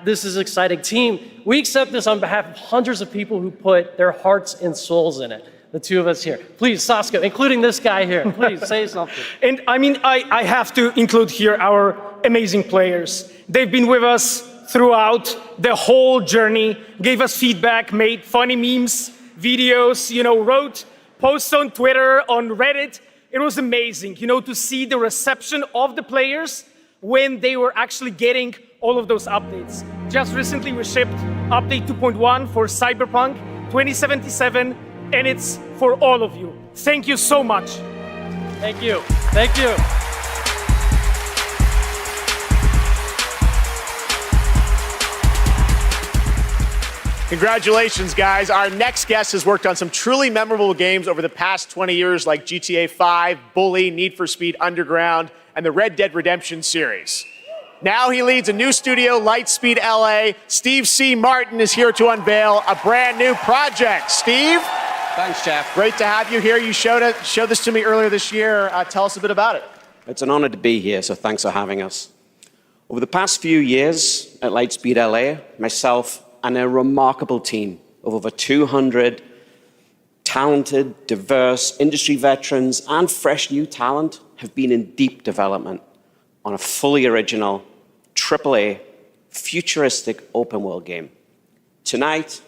This is exciting. Team, we accept this on behalf of hundreds of people who put their hearts and souls in it. The two of us here. Please, Saskia, including this guy here, please say something. And I mean, I have to include here our amazing players. They've been with us throughout the whole journey, gave us feedback, made funny memes, videos, you know, wrote posts on Twitter, on Reddit. It was amazing, you know, to see the reception of the players when they were actually getting all of those updates. Just recently we shipped update 2.1 for Cyberpunk 2077, and it's for all of you. Thank you so much. Thank you. Thank you. Congratulations, guys. Our next guest has worked on some truly memorable games over the past 20 years, like GTA 5, Bully, Need for Speed Underground, and the Red Dead Redemption series. Now he leads a new studio, Lightspeed LA. Steve C. Martin is here to unveil a brand new project. Steve? Thanks, Geoff. Great to have you here. You showed this to me earlier this year. Tell us a bit about it. It's an honor to be here, so thanks for having us. Over the past few years at Lightspeed LA, myself and a remarkable team of over 200 talented, diverse industry veterans and fresh new talent have been in deep development on a fully original, AAA, futuristic open world game. Tonight,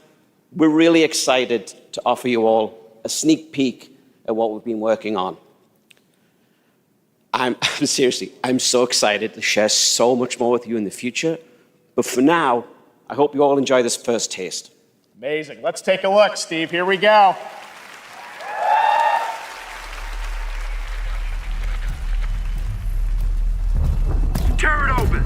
we're really excited to offer you all a sneak peek at what we've been working on. I'm so excited to share so much more with you in the future. But for now, I hope you all enjoy this first taste. Amazing. Let's take a look, Steve. Here we go. Tear it open!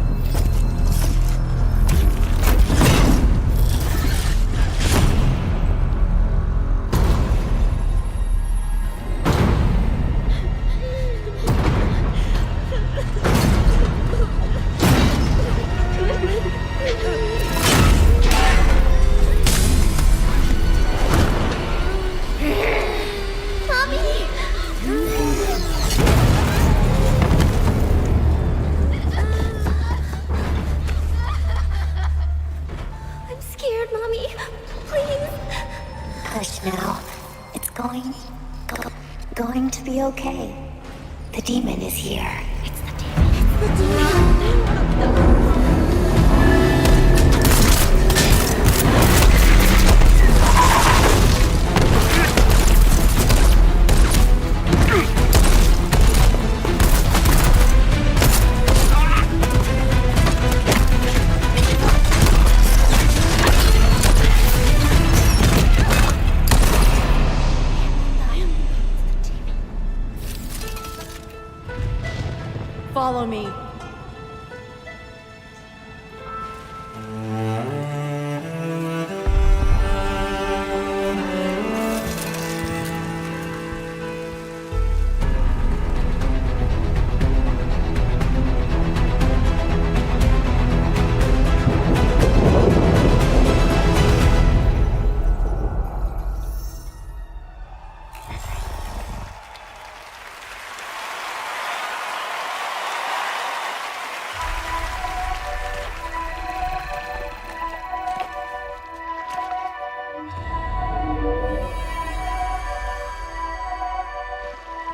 going to be okay. The demon is here. Follow me.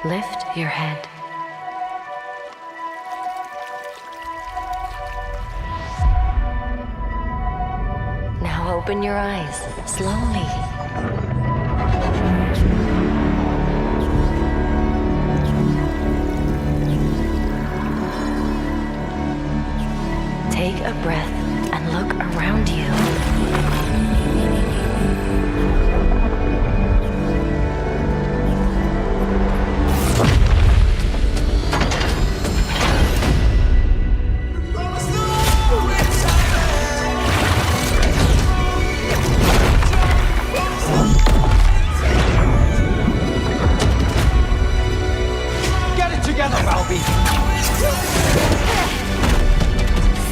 Lift your head. Now open your eyes, slowly. Take a breath and look around you.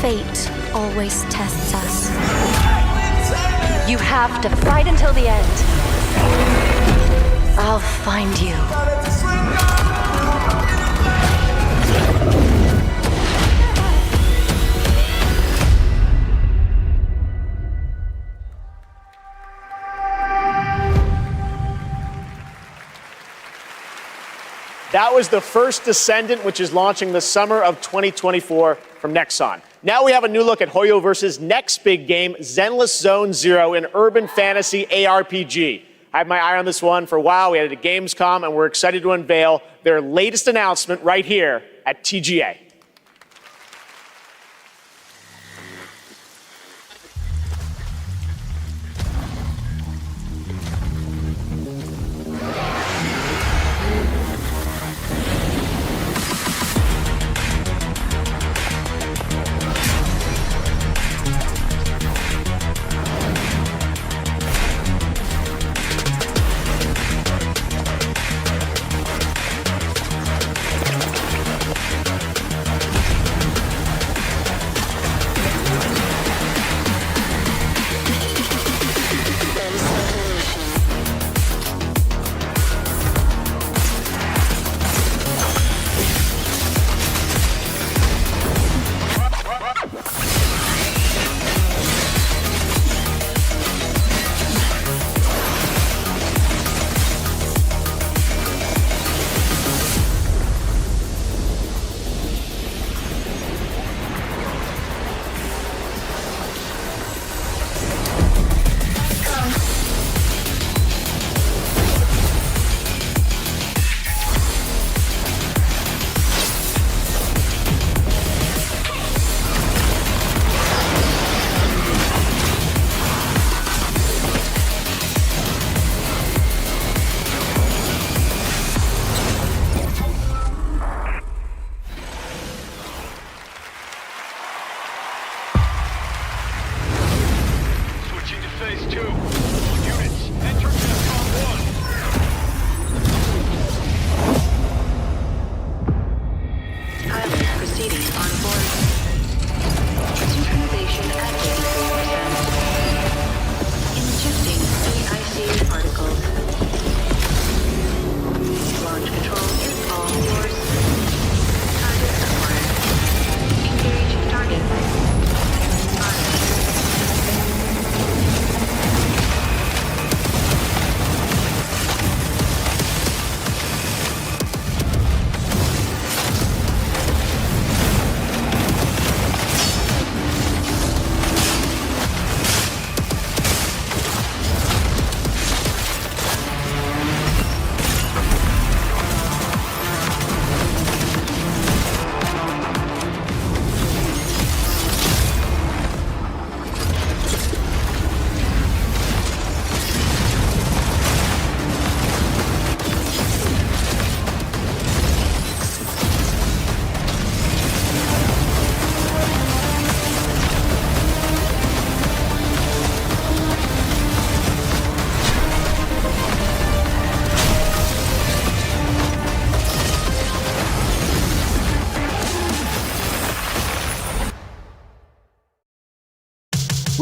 Fate always tests us. You have to fight until the end. I'll find you. That was the first Descendant, which is launching the summer of 2024 from Nexon. Now we have a new look at Hoyoverse's next big game, Zenless Zone Zero, an urban fantasy ARPG. I had my eye on this one for a while. We had it at Gamescom, and we're excited to unveil their latest announcement right here at TGA.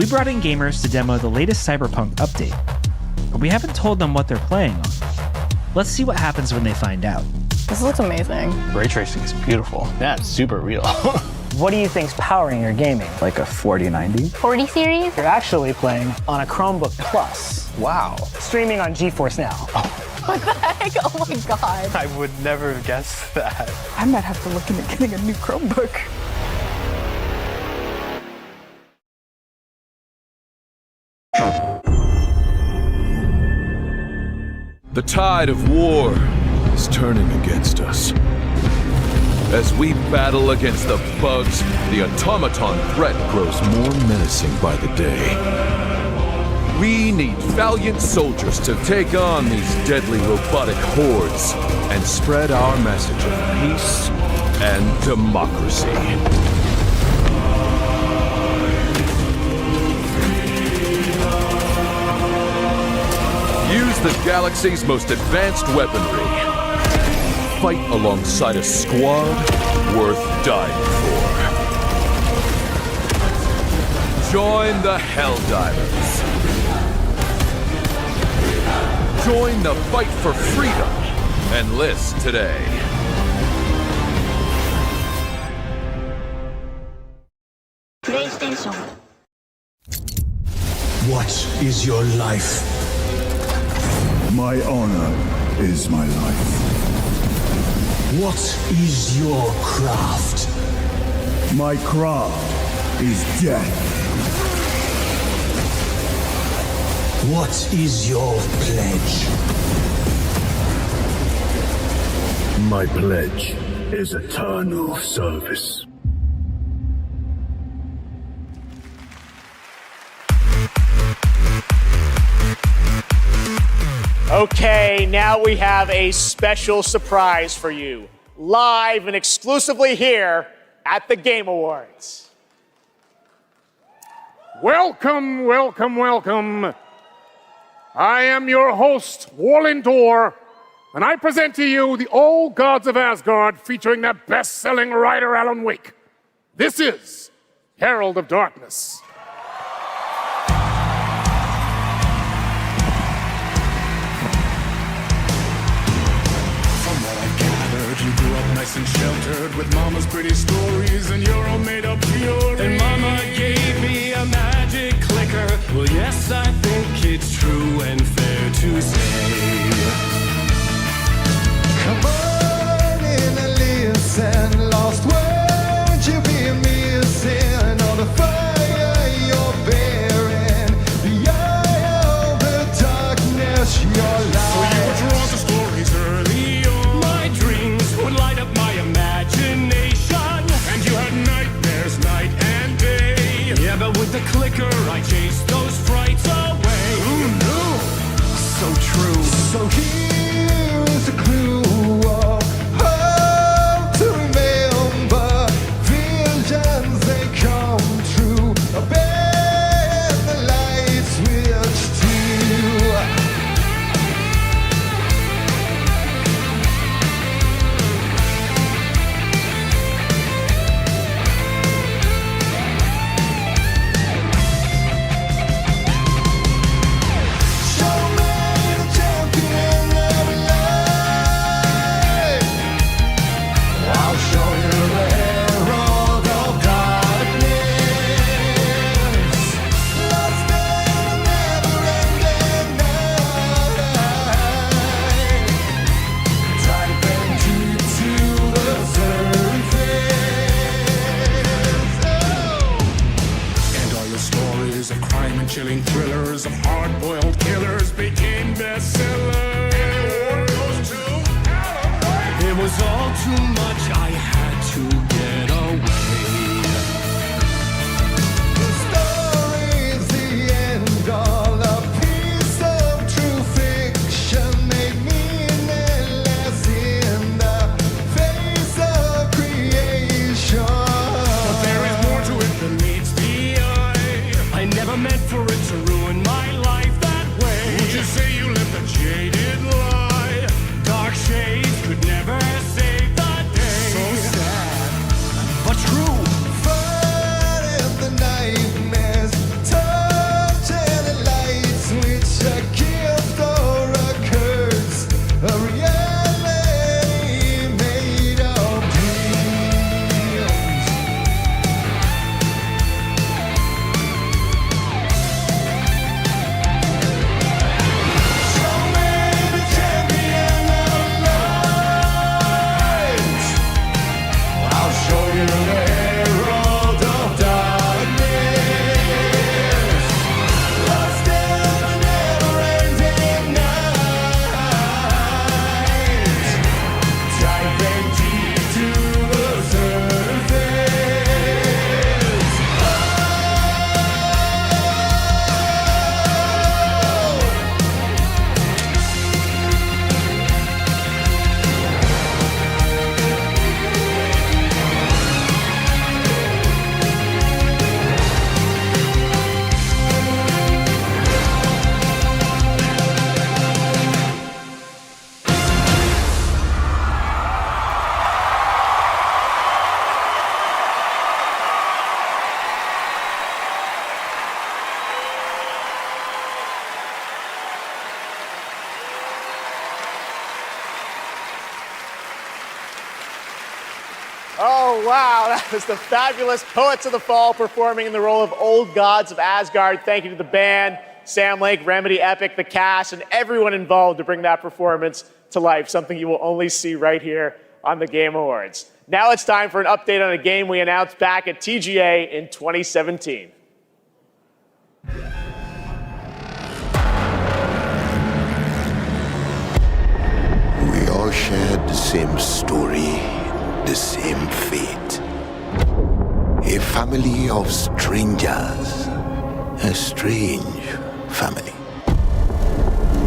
We brought in gamers to demo the latest Cyberpunk update, but we haven't told them what they're playing on. Let's see what happens when they find out. This looks amazing. Ray tracing is beautiful. Yeah, it's super real. What do you think's powering your gaming? Like a 4090? 40 series? You're actually playing on a Chromebook Plus. Wow. Streaming on GeForce Now. What the heck? Oh my god. I would never have guessed that. I might have to look into getting a new Chromebook. The tide of war is turning against us. As we battle against the bugs, the automaton threat grows more menacing by the day. We need valiant soldiers to take on these deadly robotic hordes and spread our message of peace and democracy. Use the galaxy's most advanced weaponry. Fight alongside a squad worth dying for. Join the Helldivers. Join the fight for freedom. Enlist today. PlayStation. What is your life? My honor is my life. What is your craft? My craft is death. What is your pledge? My pledge is eternal service. Okay, now we have a special surprise for you, live and exclusively here at the Game Awards. Welcome, welcome, welcome. I am your host, Warlindor, and I present to you the Old Gods of Asgard featuring their best-selling writer, Alan Wake. This is Herald of Darkness. You grew up nice and sheltered with mama's pretty stories and your own made-up fury. And mama gave me a magic clicker. Well, yes, I think it's true and fair to say. Come on in and listen. Lost words you've been missing. All the fire you're bearing. The eye of the darkness you're lying. So you were drawn to stories early on. My dreams would light up my imagination. And you had nightmares night and day. Yeah, but with the clicker I chased those frights away. Who knew? So true. So here is a clue of how to remember. Visions, they come true. Obey the light switch to. Chilling thrillers of hard-boiled killers became bestsellers. It was all too much, I had to get away. The story's the end, all a piece of true fiction made meaningless in the face of creation. But there is more to it than meets the eye. I never meant for it to ruin my life that way. Would you say you lived a jaded lie? Dark shades could never save the day. So sad. Oh, wow. That was the fabulous Poets of the Fall performing in the role of Old Gods of Asgard. Thank you to the band, Sam Lake, Remedy, Epic, the cast, and everyone involved to bring that performance to life, something you will only see right here on the Game Awards. Now it's time for an update on a game we announced back at TGA in 2017. We all shared the same story, the same fate. A family of strangers, a strange family.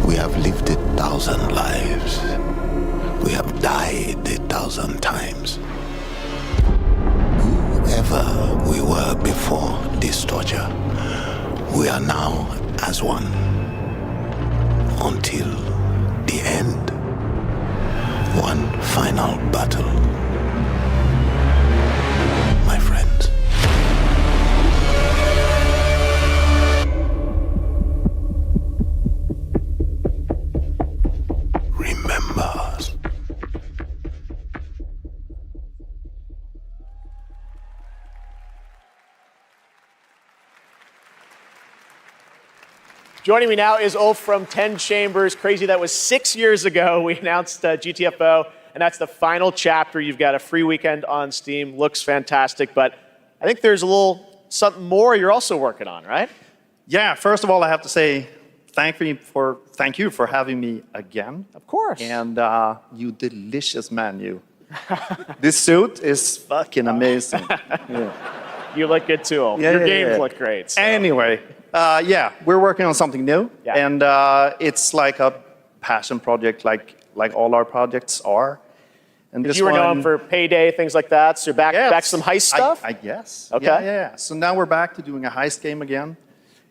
We have lived 1,000 lives. We have died 1,000 times. Whoever we were before this torture, we are now as one. Until the end. One final battle. My friends. Remember us. Joining me now is Ulf from 10 Chambers. Crazy, that was 6 years ago. We announced GTFO, and that's the final chapter. You've got a free weekend on Steam. Looks fantastic, but I think there's a little something more you're also working on, right? Yeah, first of all, I have to say thank you for having me again. Of course. And you delicious menu. This suit is fucking amazing. Yeah. You look good too, Ulf. Your games look great. So. Anyway, yeah, we're working on something new, and it's like a passion project, like all our projects are. And you were known for Payday, things like that, so you're back to some heist stuff? I guess. Okay. Yeah. So now we're back to doing a heist game again,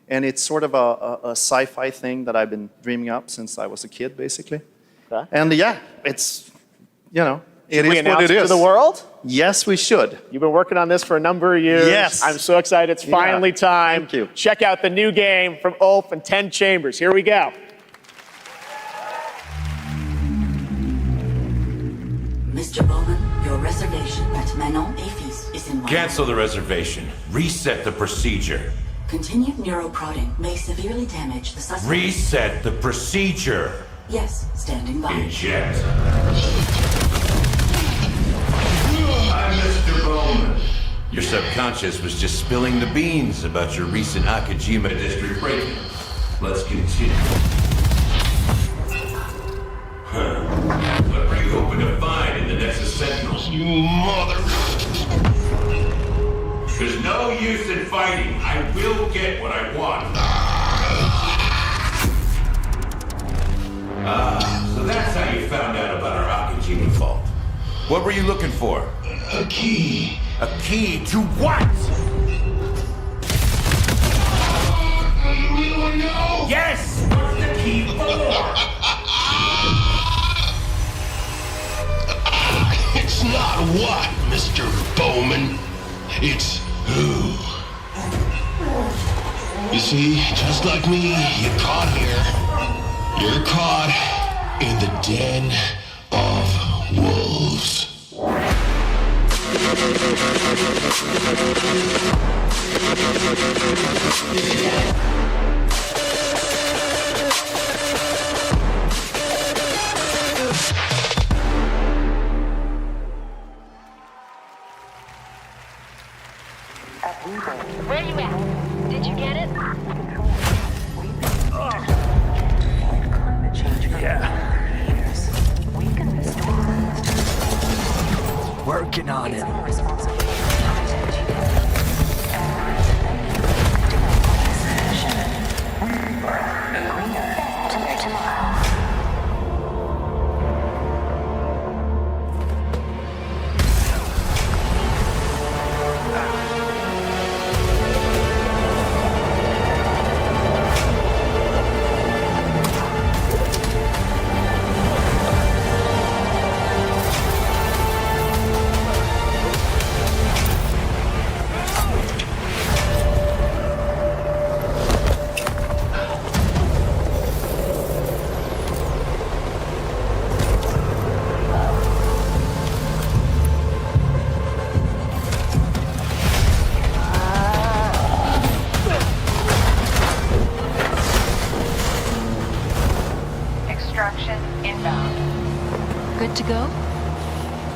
and it's sort of a sci-fi thing that I've been dreaming up since I was a kid, basically. Okay. And yeah, it's, it is what it is. Should we announce it to the world? Yes, we should. You've been working on this for a number of years. Yes. I'm so excited. It's finally time. Thank you. Check out the new game from Ulf and 10 Chambers. Here we go. Mr. Bowman, your reservation at Manon Afis is in line. Cancel the reservation. Reset the procedure. Continued neuroprodding may severely damage the suspect. Reset the procedure. Yes, standing by. Eject. I'm Mr. Bowman. Your subconscious was just spilling the beans about your recent Akajima district break-in. Let's continue. What are you hoping to find in the Nexus Sentinels? You mother... There's no use in fighting. I will get what I want. So that's how you found out about our Akajima vault. What were you looking for? A key. A key to what? You don't know? Yes! What's the key for? It's not what, Mr. Bowman. It's who. You see, just like me, you're caught here. You're caught in the den of wolves. Where you at? Did you get it? Working on it.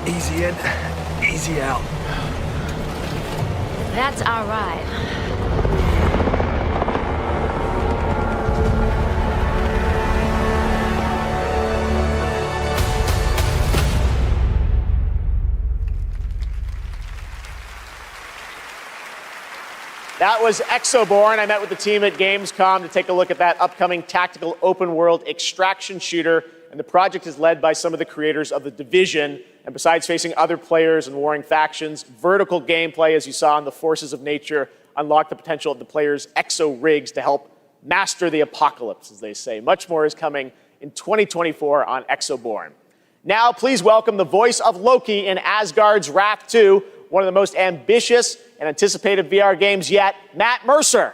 Easy in, easy out. That's our ride. That was Exoborn. I met with the team at Gamescom to take a look at that upcoming tactical open-world extraction shooter, and the project is led by some of the creators of The Division. And besides facing other players and warring factions, vertical gameplay, as you saw in the Forces of Nature, unlocked the potential of the players' exo-rigs to help master the apocalypse, as they say. Much more is coming in 2024 on Exoborn. Now, please welcome the voice of Loki in Asgard's Wrath 2, one of the most ambitious and anticipated VR games yet, Matt Mercer.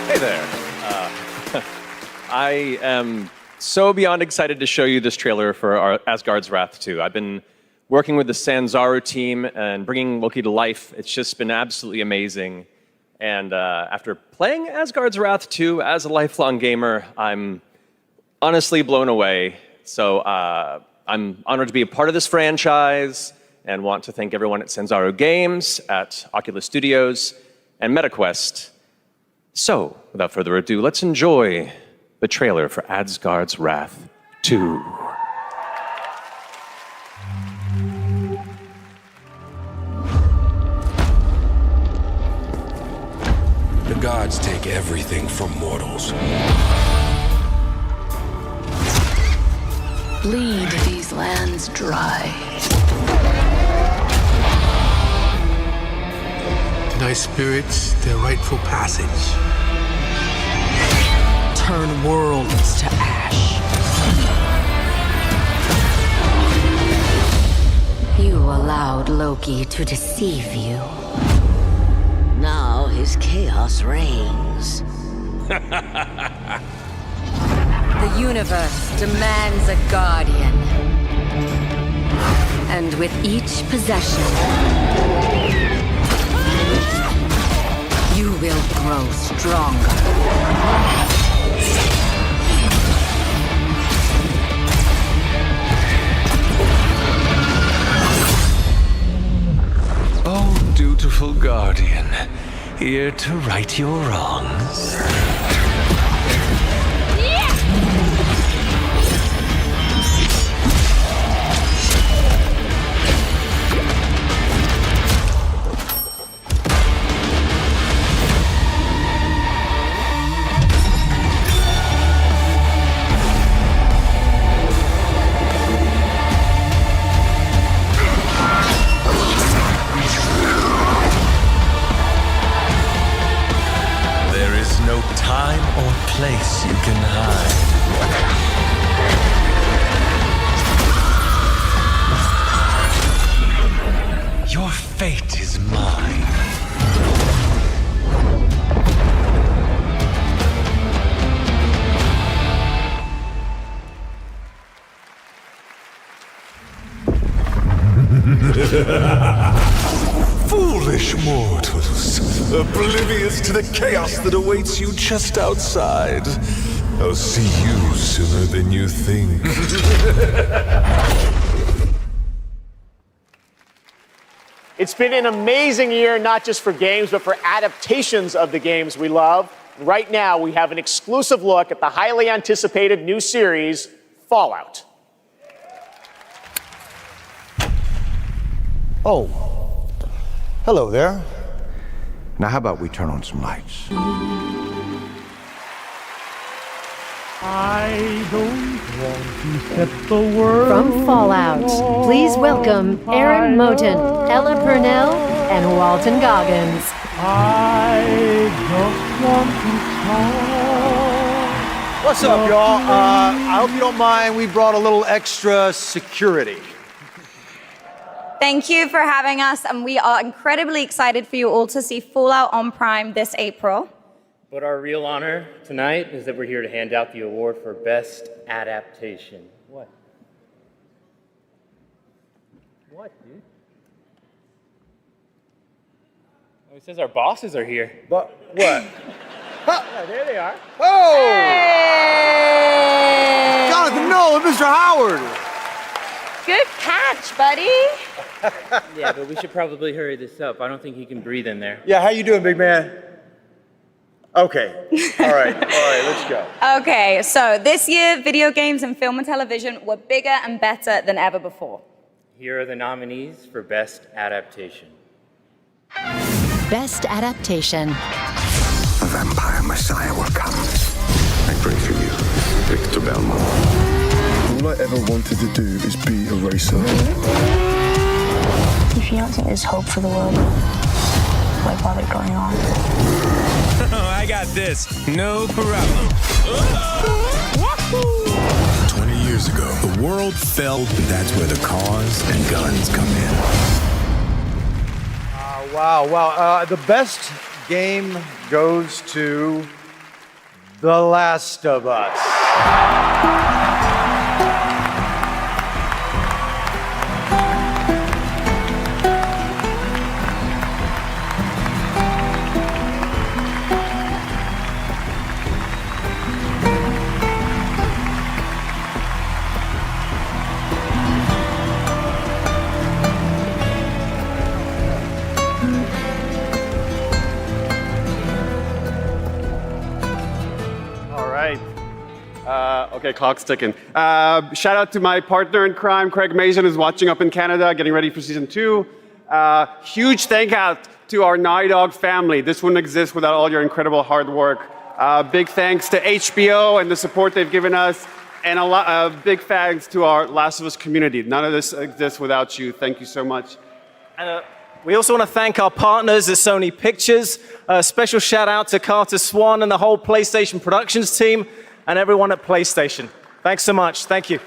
Hey there. I am so beyond excited to show you this trailer for our Asgard's Wrath 2. I've been working with the Sanzaru team and bringing Loki to life. It's just been absolutely amazing. And after playing Asgard's Wrath 2 as a lifelong gamer, I'm honestly blown away. So I'm honored to be a part of this franchise and want to thank everyone at Sanzaru Games, at Oculus Studios, and MetaQuest. So, without further ado, let's enjoy the trailer for Asgard's Wrath 2. The gods take everything from mortals. Bleed these lands dry. Deny spirits their rightful passage. Turn worlds to ash. You allowed Loki to deceive you. Now his chaos reigns. The universe demands a guardian. And with each possession, you will grow stronger. Oh, dutiful guardian, here to right your wrongs. No time or place you can hide. Your fate is mine. Foolish mortals, oblivious to the chaos that awaits you just outside. I'll see you sooner than you think. It's been an amazing year, not just for games, but for adaptations of the games we love. Right now, we have an exclusive look at the highly anticipated new series, Fallout. Oh, hello there. Now, how about we turn on some lights? I don't want to set the world. From Fallout, please welcome Aaron Moten, Ella Purnell, and Walton Goggins. I just want to talk. What's up, y'all? I hope you don't mind. We brought a little extra security. Thank you for having us, and we are incredibly excited for you all to see Fallout on Prime this April. But our real honor tonight is that we're here to hand out the award for Best Adaptation. What? What, dude? Oh, it says our bosses are here. But what? Yeah, there they are. Oh! Hey! Jonathan Nolan, Mr. Howard! Good catch, buddy. Yeah, but we should probably hurry this up. I don't think he can breathe in there. Yeah, how you doing, big man? Okay. All right, let's go. Okay, so this year, video games and film and television were bigger and better than ever before. Here are the nominees for Best Adaptation. Best Adaptation. A vampire messiah will come. I pray for you, Victor Belmont. All I ever wanted to do is be a racer. If you don't think there's hope for the world, why bother going on? I got this. No problem. 20 years ago, the world fell. That's where the cars and guns come in. Wow. The best game goes to The Last of Us. Okay, clock's ticking. Shout out to my partner in crime, Craig Mason, who's watching up in Canada, getting ready for season 2. Huge thank out to our Naughty Dog family. This wouldn't exist without all your incredible hard work. Big thanks to HBO and the support they've given us, and big thanks to our Last of Us community. None of this exists without you. Thank you so much. And we also want to thank our partners at Sony Pictures. A special shout out to Carter Swan and the whole PlayStation Productions team, and everyone at PlayStation. Thanks so much. Thank you.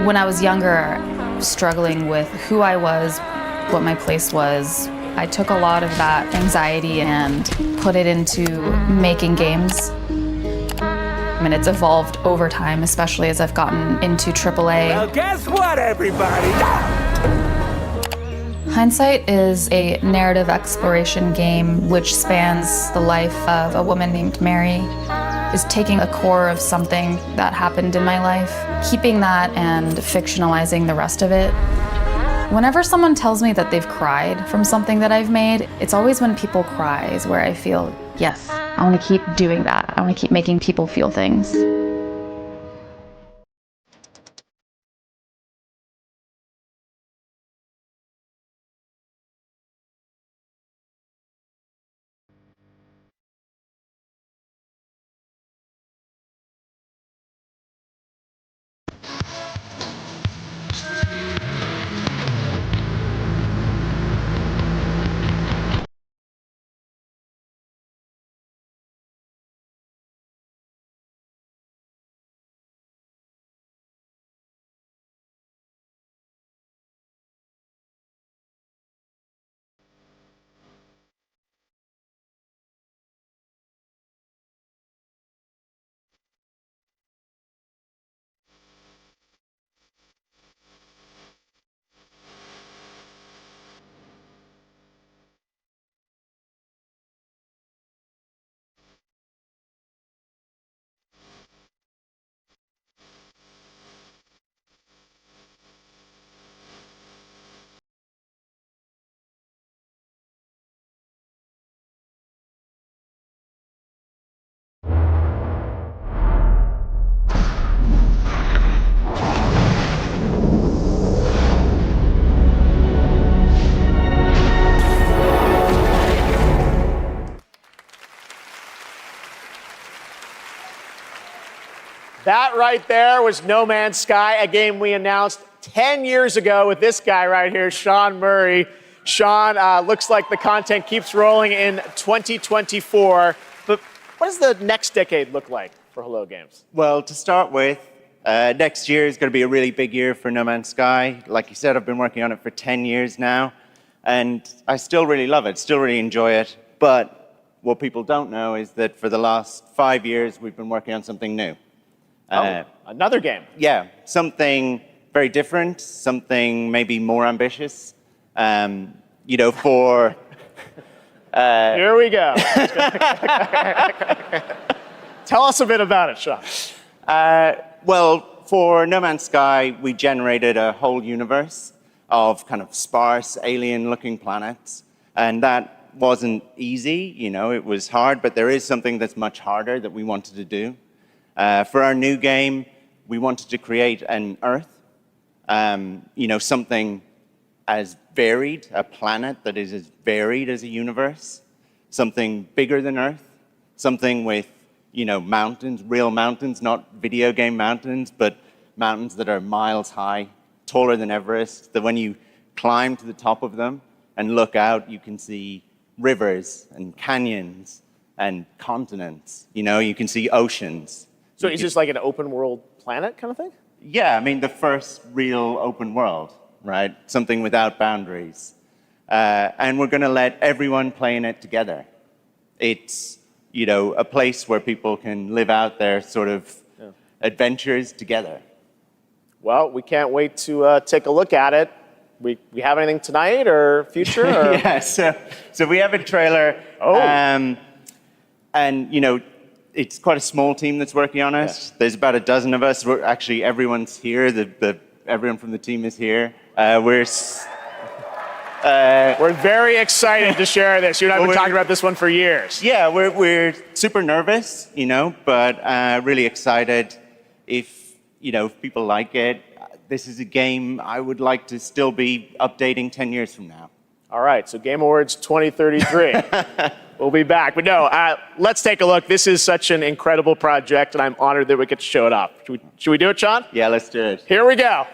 When I was younger, struggling with who I was, what my place was, I took a lot of that anxiety and put it into making games. And it's evolved over time, especially as I've gotten into AAA. Well, guess what, everybody? Hindsight is a narrative exploration game which spans the life of a woman named Mary. Is taking a core of something that happened in my life, keeping that and fictionalizing the rest of it. Whenever someone tells me that they've cried from something that I've made, it's always when people cry is where I feel, yes, I want to keep doing that. I want to keep making people feel things. That right there was No Man's Sky, a game we announced 10 years ago with this guy right here, Sean Murray. Sean, looks like the content keeps rolling in 2024. But what does the next decade look like for Hello Games? Well, to start with, next year is going to be a really big year for No Man's Sky. Like you said, I've been working on it for 10 years now, and I still really love it, still really enjoy it. But what people don't know is that for the last 5 years, we've been working on something new. Another game. Yeah, something very different, something maybe more ambitious. You know, for... Here we go. Tell us a bit about it, Sean. Well, for No Man's Sky, we generated a whole universe of kind of sparse, alien-looking planets. And that wasn't easy, you know, it was hard, but there is something that's much harder that we wanted to do. For our new game, we wanted to create an Earth, you know, something as varied, a planet that is as varied as a universe, something bigger than Earth, something with, you know, mountains, real mountains, not video game mountains, but mountains that are miles high, taller than Everest, that when you climb to the top of them and look out, you can see rivers and canyons and continents, you know, you can see oceans. So is this like an open world planet kind of thing? Yeah, I mean, the first real open world, right? Something without boundaries. And we're going to let everyone play in it together. It's, you know, a place where people can live out their sort of adventures together. Well, we can't wait to take a look at it. We have anything tonight or future? Or? Yeah, so we have a trailer. And, you know, it's quite a small team that's working on it. Yeah. There's about a dozen of us. We're actually, everyone's here. Everyone from the team is here. We're very excited to share this. You and I have been talking about this one for years. Yeah, we're super nervous, you know, but really excited. If, you know, if people like it, this is a game I would like to still be updating 10 years from now. All right, so Game Awards 2033. We'll be back. But no, let's take a look. This is such an incredible project, and I'm honored that we get to show it off. Should we do it, Sean? Yeah, let's do it. Here we go.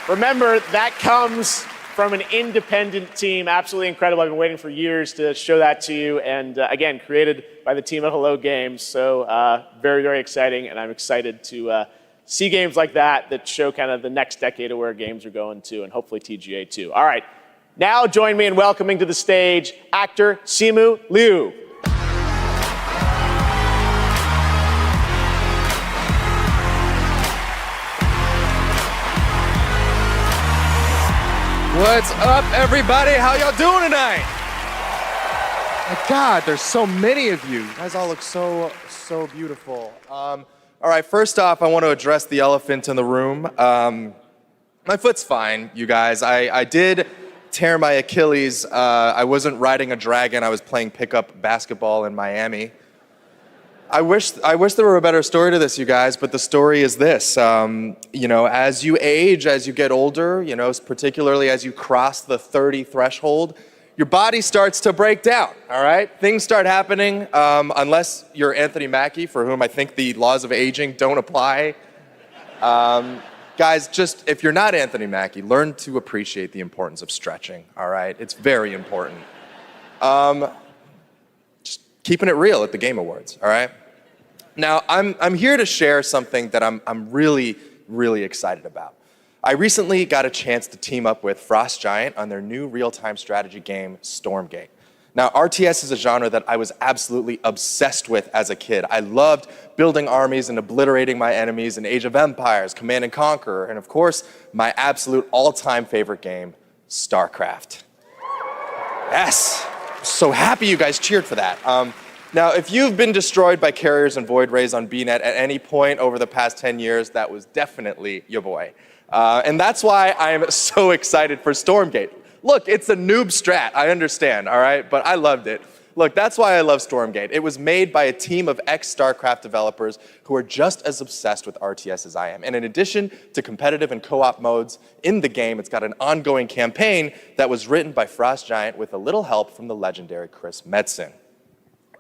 Remember, that comes from an independent team. Absolutely incredible. I've been waiting for years to show that to you. And again, created by the team at Hello Games. So very, very exciting. And I'm excited to see games like that that show kind of the next decade of where games are going to, and hopefully TGA too. All right, Now join me in welcoming to the stage actor Simu Liu. What's up, everybody? How y'all doing tonight? My God, there's so many of you. You guys all look so beautiful. All right, first off, I want to address the elephant in the room. My foot's fine, you guys. I did tear my Achilles. I wasn't riding a dragon. I was playing pickup basketball in Miami. I wish there were a better story to this, you guys, but the story is this. You know, as you age, as you get older, you know, particularly as you cross the 30 threshold, your body starts to break down, all right? Things start happening, unless you're Anthony Mackie, for whom I think the laws of aging don't apply. Guys, just, if you're not Anthony Mackie, learn to appreciate the importance of stretching, all right? It's very important. Just keeping it real at the Game Awards, all right? Now, I'm here to share something that I'm really excited about. I recently got a chance to team up with Frost Giant on their new real-time strategy game, Stormgate. Now, RTS is a genre that I was absolutely obsessed with as a kid. I loved building armies and obliterating my enemies in Age of Empires, Command & Conquer, and of course, my absolute all-time favorite game, StarCraft. Yes, so happy you guys cheered for that. Now, if you've been destroyed by carriers and void rays on BNet at any point over the past 10 years, that was definitely your boy. And that's why I am so excited for Stormgate. Look, it's a noob strat, I understand, all right? But I loved it. Look, that's why I love Stormgate. It was made by a team of ex-StarCraft developers who are just as obsessed with RTS as I am. And in addition to competitive and co-op modes in the game, it's got an ongoing campaign that was written by Frost Giant with a little help from the legendary Chris Metzen.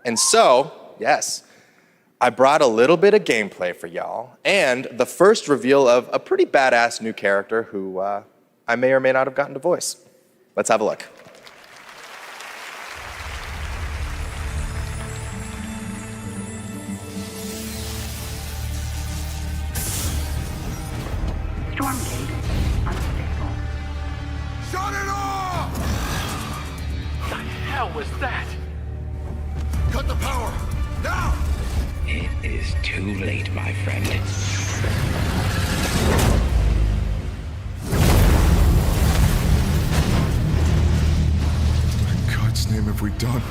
And so, yes, I brought a little bit of gameplay for y'all, and the first reveal of a pretty badass new character who I may or may not have gotten to voice. Let's have a look. Stormgate unstable. Shut it off! What the hell was that? Cut the power! Now! It is too late, my friend. In God's name have we done?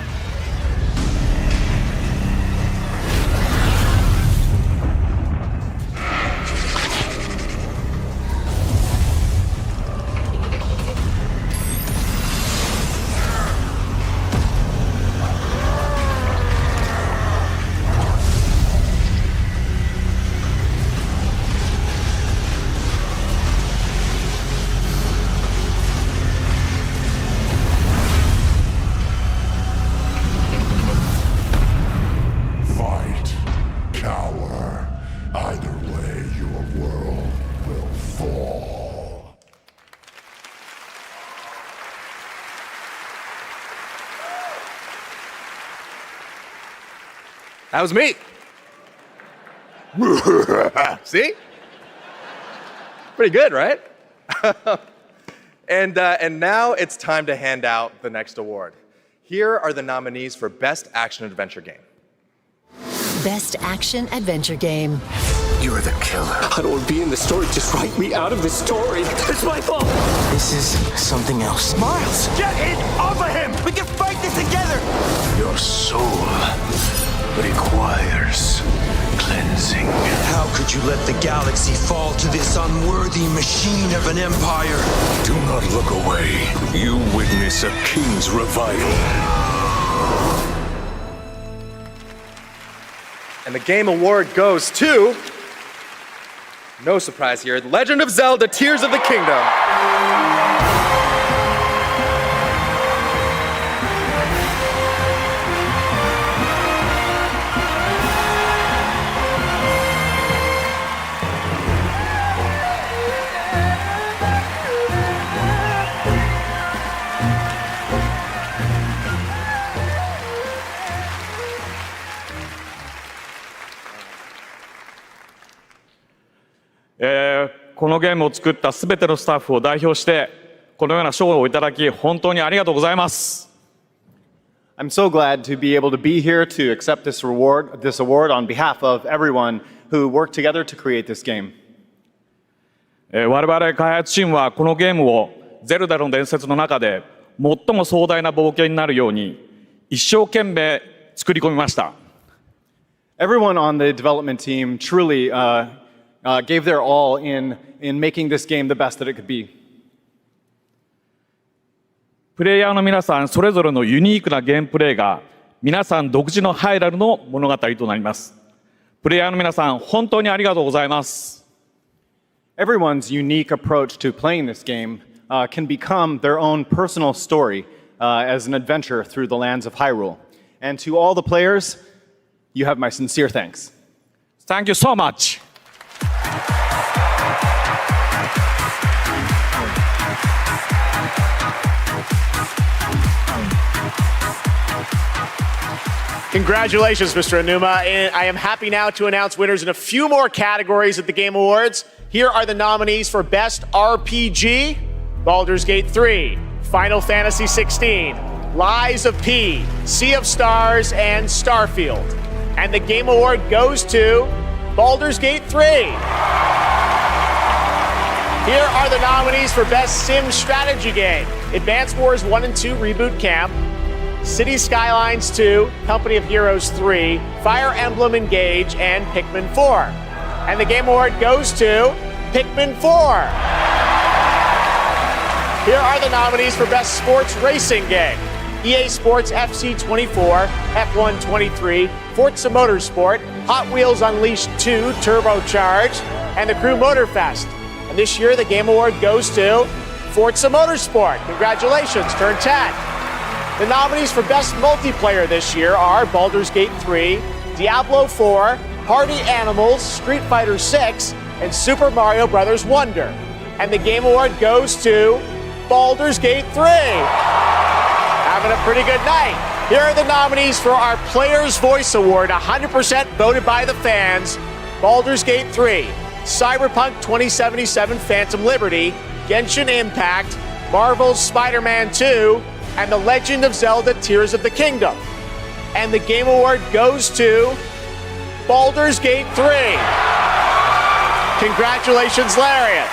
That was me. See? Pretty good, right? And now it's time to hand out the next award. Here are the nominees for Best Action Adventure Game. Best Action Adventure Game. You're the killer. I don't want to be in the story. Just write me out of the story. It's my fault. This is something else. Miles, get it off of him. We can fight this together. Your soul requires cleansing. How could you let the galaxy fall to this unworthy machine of an empire? Do not look away. You witness a king's revival. And the Game Award goes to, no surprise here, Legend of Zelda: Tears of the Kingdom.このゲームを作ったすべてのスタッフを代表してこのような賞をいただき本当にありがとうございます。I'm so glad to be able to be here to accept this award on behalf of everyone who worked together to create this game. 我々開発チームはこのゲームをゼルダの伝説の中で最も壮大な冒険になるように一生懸命作り込みました。Everyone on the development team truly gave their all in making this game the best that it could be. プレイヤーの皆さんそれぞれのユニークなゲームプレイが皆さん独自のハイラルの物語となります。プレイヤーの皆さん本当にありがとうございます。Everyone's unique approach to playing this game can become their own personal story as an adventure through the lands of Hyrule. And to all the players, you have my sincere thanks. Thank you so much. Congratulations, Mr. Aonuma. And I am happy now to announce winners in a few more categories at the Game Awards. Here are the nominees for Best RPG, Baldur's Gate 3, Final Fantasy XVI, Lies of P, Sea of Stars, and Starfield. And the Game Award goes to Baldur's Gate 3. Here are the nominees for Best Sim Strategy Game, Advance Wars 1 and 2 Reboot Camp, City Skylines 2, Company of Heroes 3, Fire Emblem Engage, and Pikmin 4. And the Game Award goes to Pikmin 4. Here are the nominees for Best Sports Racing Game, EA Sports FC 24, F1 23, Forza Motorsport, Hot Wheels Unleashed 2 Turbocharged, and the Crew Motorfest. And this year the Game Award goes to Forza Motorsport. Congratulations, turn 10. The nominees for Best Multiplayer this year are Baldur's Gate 3, Diablo 4, Party Animals, Street Fighter 6, and Super Mario Bros. Wonder. And the Game Award goes to Baldur's Gate 3. Having a pretty good night. Here are the nominees for our Player's Voice Award, 100% voted by the fans. Baldur's Gate 3, Cyberpunk 2077 Phantom Liberty, Genshin Impact, Marvel's Spider-Man 2, and The Legend of Zelda Tears of the Kingdom. And the Game Award goes to Baldur's Gate 3. Congratulations, Lariat.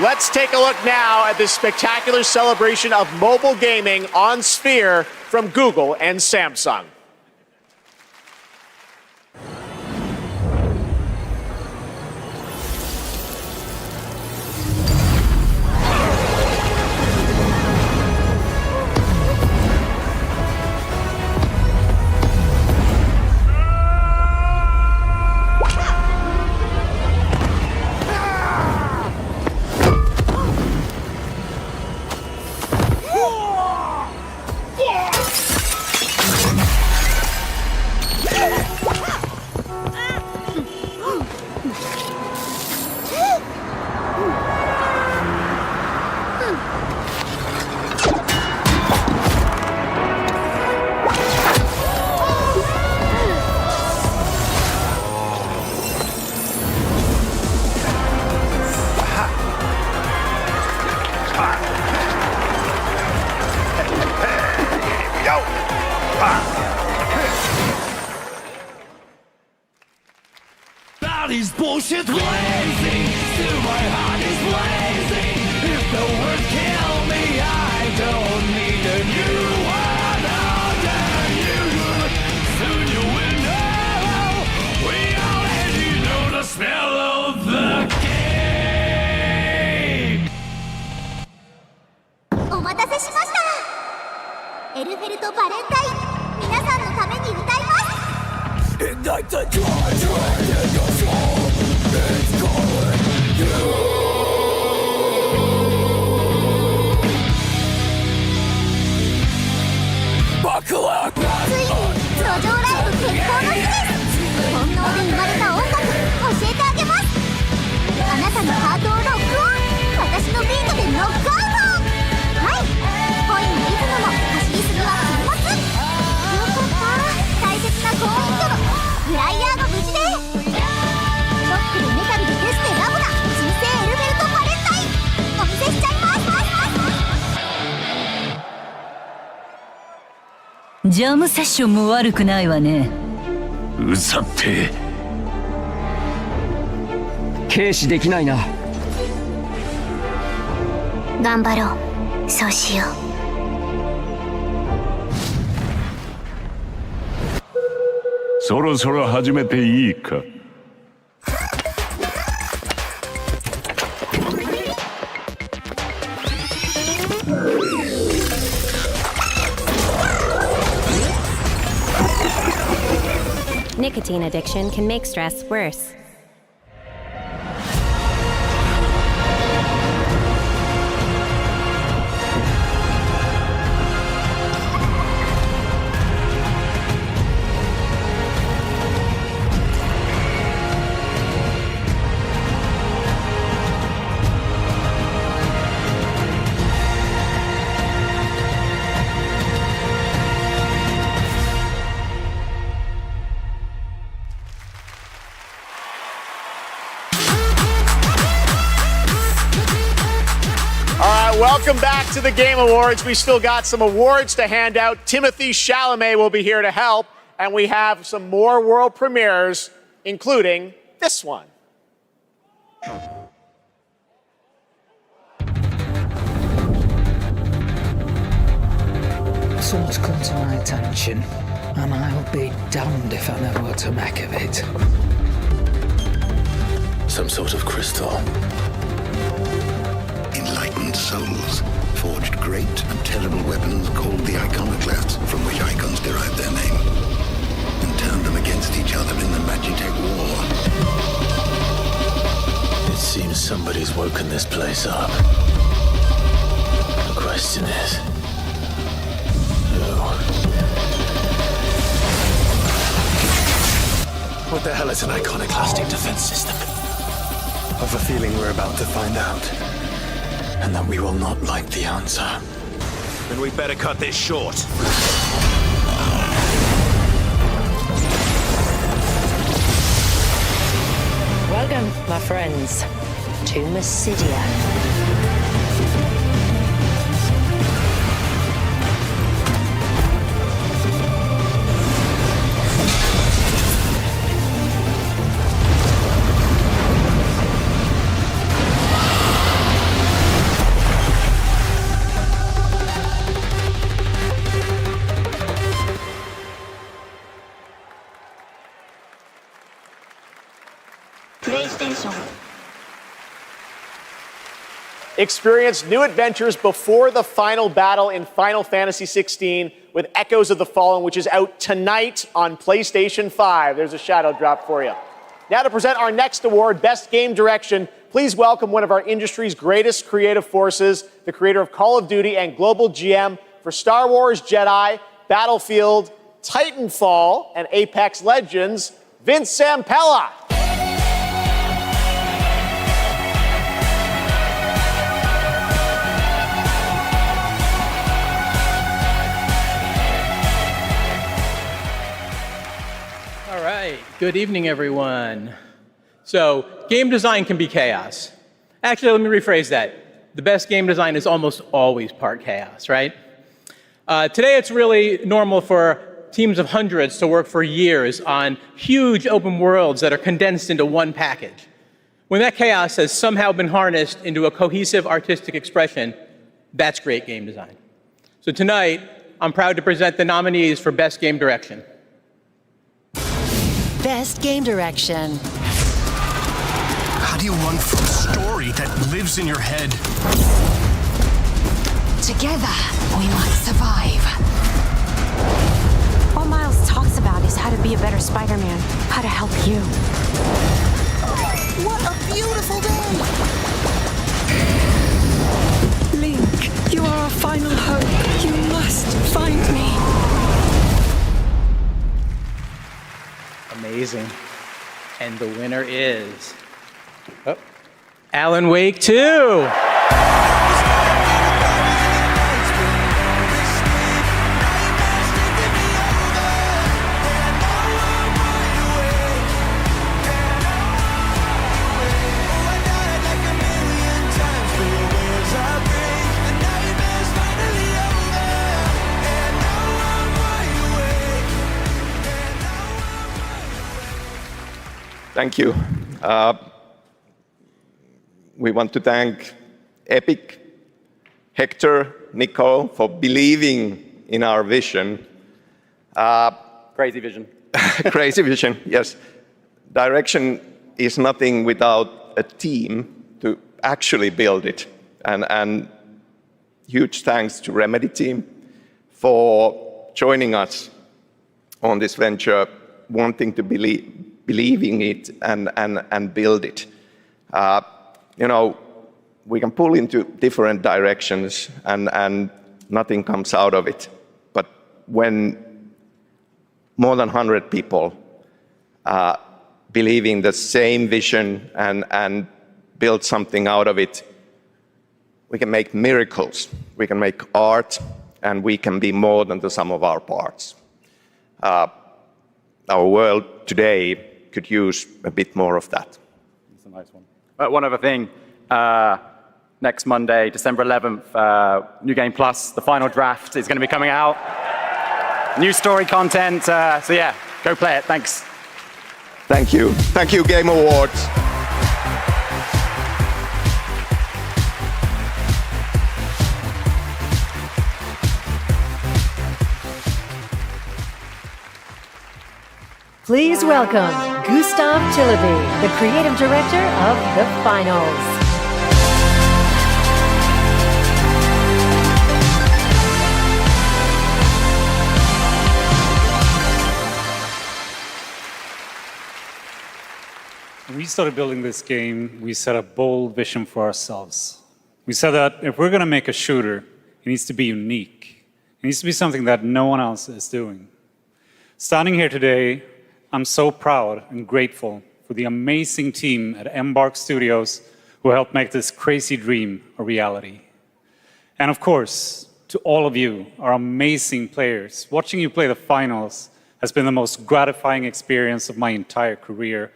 Let's take a look now at this spectacular celebration of mobile gaming on Sphere from Google and Samsung. Body's bullshit lazy, still my heart is blazing. If the words kill me, I don't need a new one other you. Soon you will know, we already know the smell of the game. お待たせしました。エルフェルト・バレンタイン、皆さんのために歌います。Ignite the dragon in your soul. It's calling you. Buckle up. ついに路上ライブ決行の日です。本能で生まれた音楽、教えてあげます。あなたのハートをロックオン。私のビートでノックアウト。はい、恋もリズムも走りすぎは禁物。よかった、大切な婚姻とのフライヤーが無事で。ジャムセッションも悪くないわね。うざって軽視できないな。頑張ろう。そうしよう。そろそろ始めていいか。Nicotine addiction can make stress worse. Welcome back to the Game Awards. We still got some awards to hand out. Timothée Chalamet will be here to help, and we have some more world premieres, including this one. Something's come to my attention, and I'll be damned if I know what to make of it. Some sort of crystal. Enlightened souls forged great and terrible weapons called the iconoclasts, from which icons derived their name, and turned them against each other in the Magitech War. It seems somebody's woken this place up. The question is, who? What the hell is an iconoclastic defense system? I've a feeling we're about to find out. And that we will not like the answer. Then we better cut this short. Welcome, my friends, to Mysidia. Experience new adventures before the final battle in Final Fantasy XVI with Echoes of the Fallen, which is out tonight on PlayStation 5. There's a shadow drop for you. Now to present our next award, Best Game Direction, please welcome one of our industry's greatest creative forces, the creator of Call of Duty and global GM for Star Wars Jedi, Battlefield, Titanfall, and Apex Legends, Vince Zampella. All right, good evening, everyone. So, game design can be chaos. Actually, let me rephrase that. The best game design is almost always part chaos, right? Today, it's really normal for teams of hundreds to work for years on huge open worlds that are condensed into one package. When that chaos has somehow been harnessed into a cohesive artistic expression, that's great game design. So tonight, I'm proud to present the nominees for Best Game Direction. Best Game Direction. How do you run from a story that lives in your head? Together, we might survive. All Miles talks about is how to be a better Spider-Man, how to help you. What a beautiful day! Link, you are our final hope. You must find me. Amazing. And the winner is Alan Wake 2. Thank you. We want to thank Epic, Hector, Nico for believing in our vision. Crazy vision. Crazy vision, yes. Direction is nothing without a team to actually build it. And huge thanks to Remedy team for joining us on this venture, wanting to believe in it and build it. We can pull into different directions and nothing comes out of it. But when more than 100 people believe in the same vision and build something out of it, we can make miracles. We can make art, and we can be more than the sum of our parts. Our world today could use a bit more of that. That's a nice one. One other thing. Next Monday, December 11th, New Game Plus, the final draft is going to be coming out. New story content. So yeah, go play it. Thanks. Thank you. Thank you, Game Awards. Please welcome Gustav Tilleby, the creative director of The Finals. When we started building this game, we set a bold vision for ourselves. We said that if we're going to make a shooter, it needs to be unique. It needs to be something that no one else is doing. Standing here today, I'm so proud and grateful for the amazing team at Embark Studios who helped make this crazy dream a reality. And of course, to all of you, our amazing players. Watching you play the finals has been the most gratifying experience of my entire career.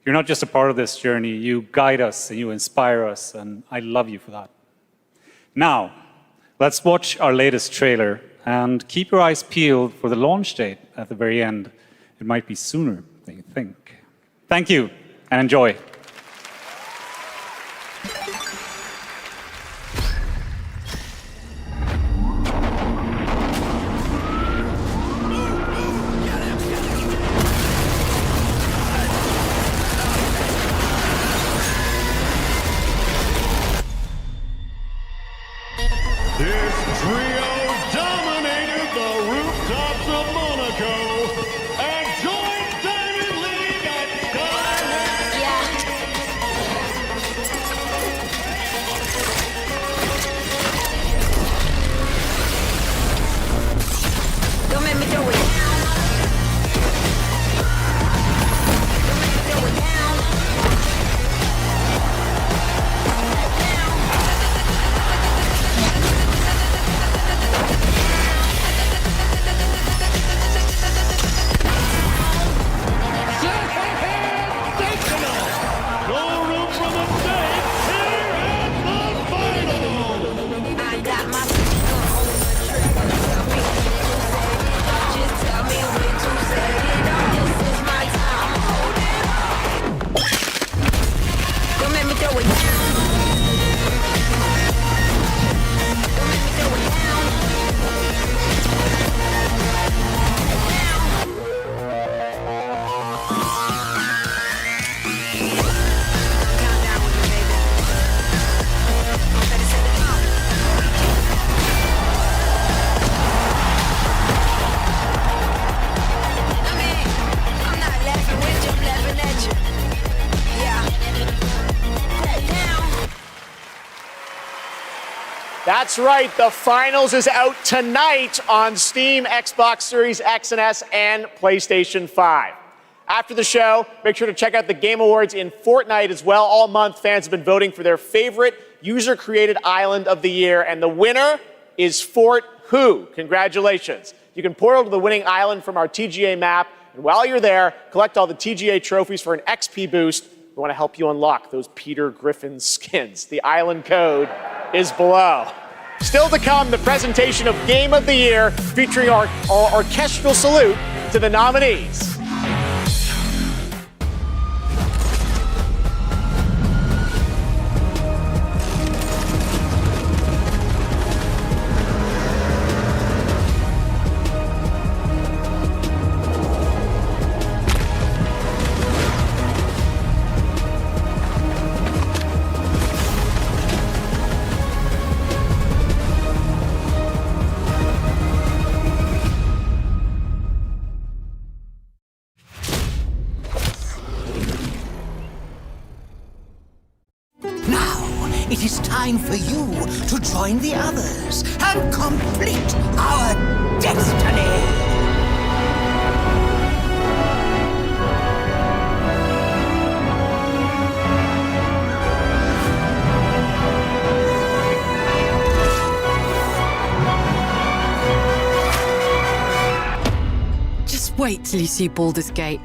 You're not just a part of this journey, you guide us and you inspire us, and I love you for that. Now, let's watch our latest trailer and keep your eyes peeled for the launch date at the very end. It might be sooner than you think. Thank you, and enjoy. This trio dominated the rooftops of Monaco and joined Diamond League at Skyline. Don't make me do it. That's right, the finals is out tonight on Steam, Xbox Series X and S, and PlayStation 5. After the show, make sure to check out the Game Awards in Fortnite as well. All month, fans have been voting for their favorite user-created island of the year, and the winner is Fort Who. Congratulations. You can portal to the winning island from our TGA map, and while you're there, collect all the TGA trophies for an XP boost. We want to help you unlock those Peter Griffin skins. The island code is below. Still to come, the presentation of Game of the Year featuring our orchestral salute to the nominees. time for you to join the others and complete our destiny. Just wait till you see Baldur's Gate.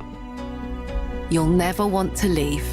You'll never want to leave.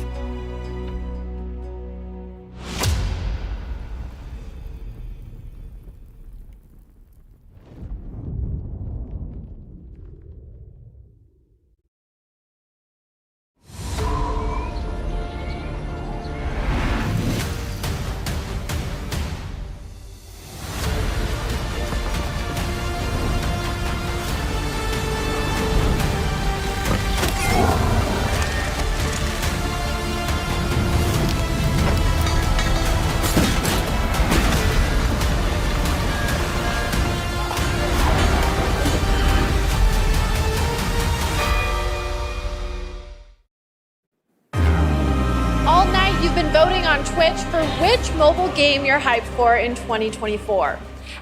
Voting on Twitch for which mobile game you're hyped for in 2024.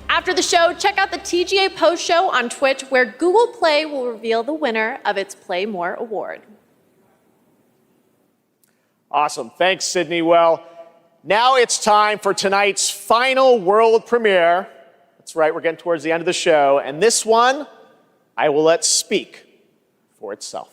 After the show, check out the TGA post show on Twitch where Google Play will reveal the winner of its Play More award. Awesome. Thanks, Sydney. Well, now it's time for tonight's final world premiere. That's right, we're getting towards the end of the show. And this one, I will let speak for itself.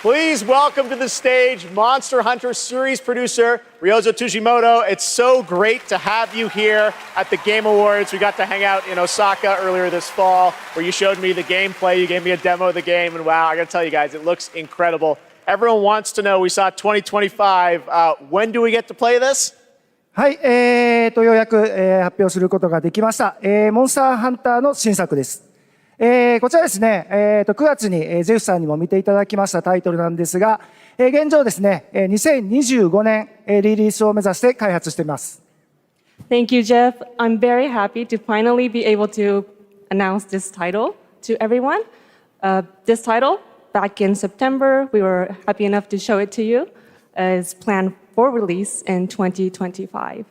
Please welcome to the stage Monster Hunter series producer Ryozo Tujimoto. It's so great to have you here at the Game Awards. We got to hang out in Osaka earlier this fall where you showed me the gameplay. You gave me a demo of the game, and wow, I gotta tell you guys, it looks incredible. Everyone wants to know, we saw 2025. When do we get to play this? はい、ようやく、発表することができました。モンスターハンターの新作です。こちらですね、9月に、ゼフさんにも見ていただきましたタイトルなんですが、現状ですね、2025年、リリースを目指して開発しています。Thank you, Geoff. I'm very happy to finally be able to announce this title to everyone. This title, back in September, we were happy enough to show it to you, is planned for release in 2025.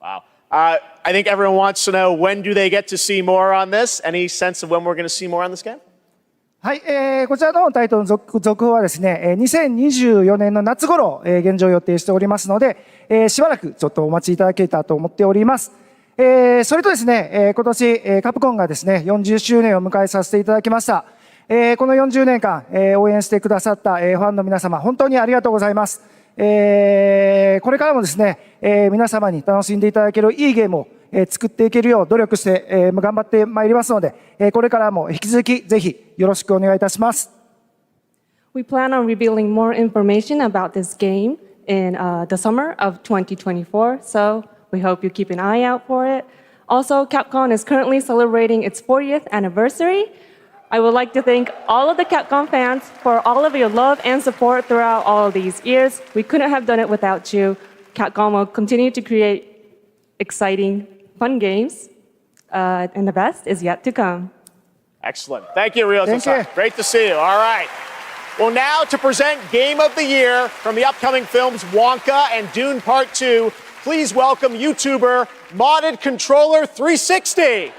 Wow. I think everyone wants to know, when do they get to see more on this? Any sense of when we're going to see more on this game? はい、こちらのタイトルの続報はですね、2024年の夏頃、現状予定しておりますので、しばらくちょっとお待ちいただけたと思っております。それとですね、今年、カプコンがですね、40周年を迎えさせていただきました。この40年間、応援してくださった、ファンの皆様、本当にありがとうございます。これからもですね、皆様に楽しんでいただけるいいゲームを、作っていけるよう努力して、頑張ってまいりますので、これからも引き続きぜひよろしくお願いいたします。We plan on revealing more information about this game in the summer of 2024, so we hope you keep an eye out for it. Also, Capcom is currently celebrating its 40th anniversary. I would like to thank all of the Capcom fans for all of your love and support throughout all of these years. We couldn't have done it without you. Capcom will continue to create exciting, fun games, and the best is yet to come. Excellent. Thank you, Ryo. Thank you. Great to see you. All right. Well, now to present Game of the Year from the upcoming films Wonka and Dune Part 2, please welcome YouTuber Modded Controller 360.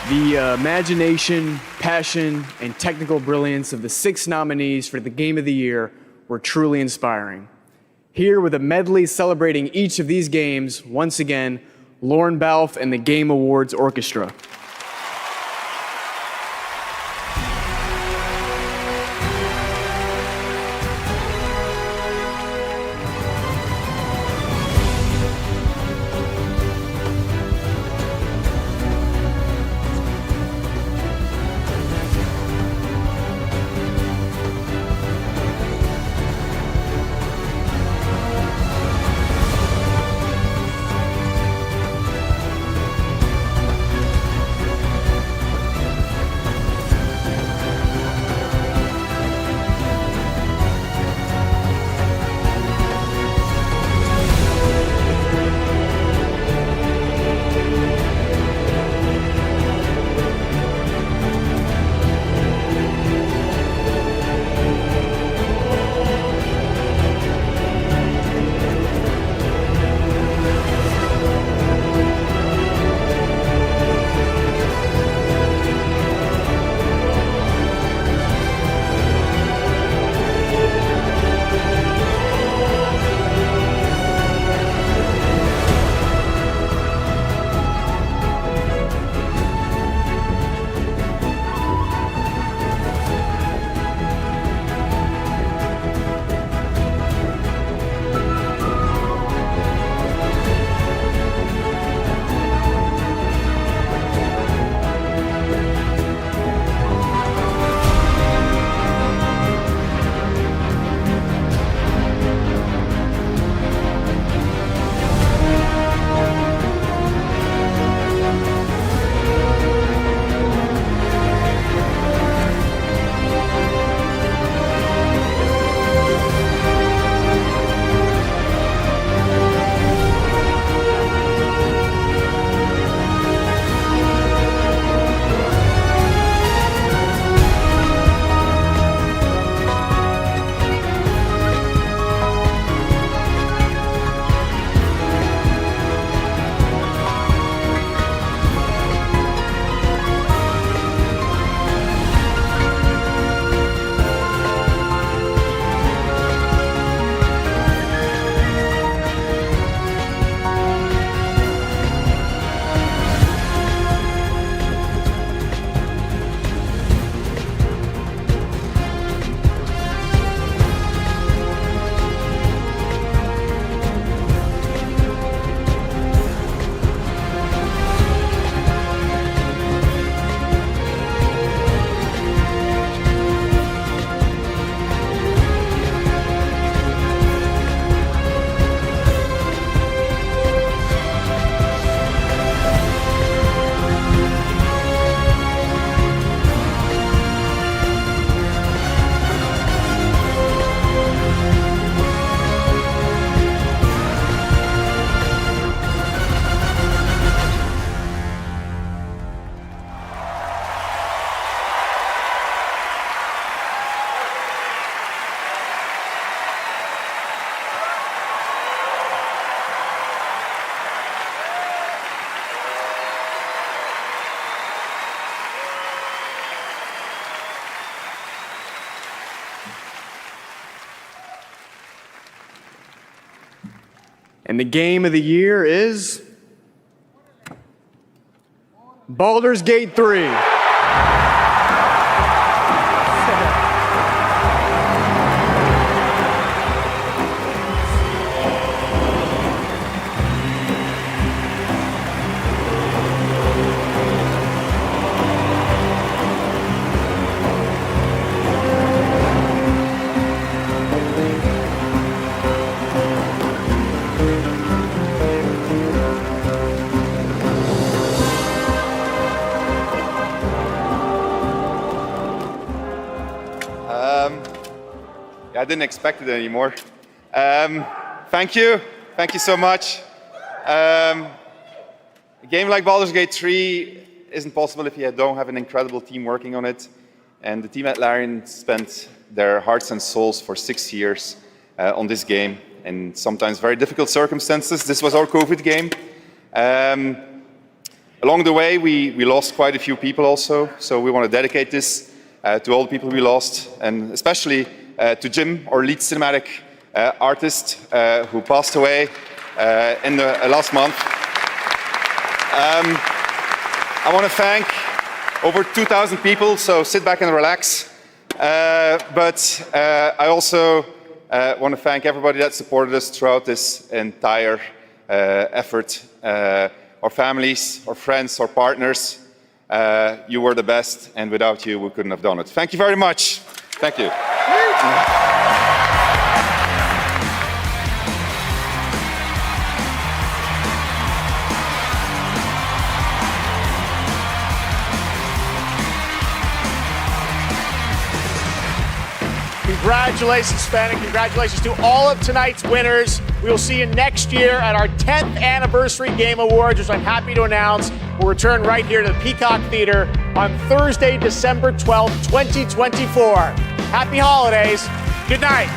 The imagination, passion, and technical brilliance of the 6 nominees for the Game of the Year were truly inspiring. Here with a medley celebrating each of these games, once again, Lauren Balfe and the Game Awards Orchestra. And the game of the year is Baldur's Gate 3. I didn't expect it anymore. Thank you so much. A game like Baldur's Gate 3 isn't possible if you don't have an incredible team working on it. And the team at Larian spent their hearts and souls for 6 years on this game in sometimes very difficult circumstances. This was our COVID game. Along the way, we lost quite a few people also, so we want to dedicate this to all the people we lost, and especially to Jim, our lead cinematic artist, who passed away in the last month. I want to thank over 2,000 people, so sit back and relax. But I also want to thank everybody that supported us throughout this entire effort. Our families, our friends, our partners, you were the best, and without you, we couldn't have done it. Thank you very much. Thank you. Congratulations, Sven, and congratulations to all of tonight's winners. We will see you next year at our 10th Anniversary Game Awards, which I'm happy to announce will return right here to the Peacock Theater on Thursday, December 12th, 2024. Happy holidays. Good night.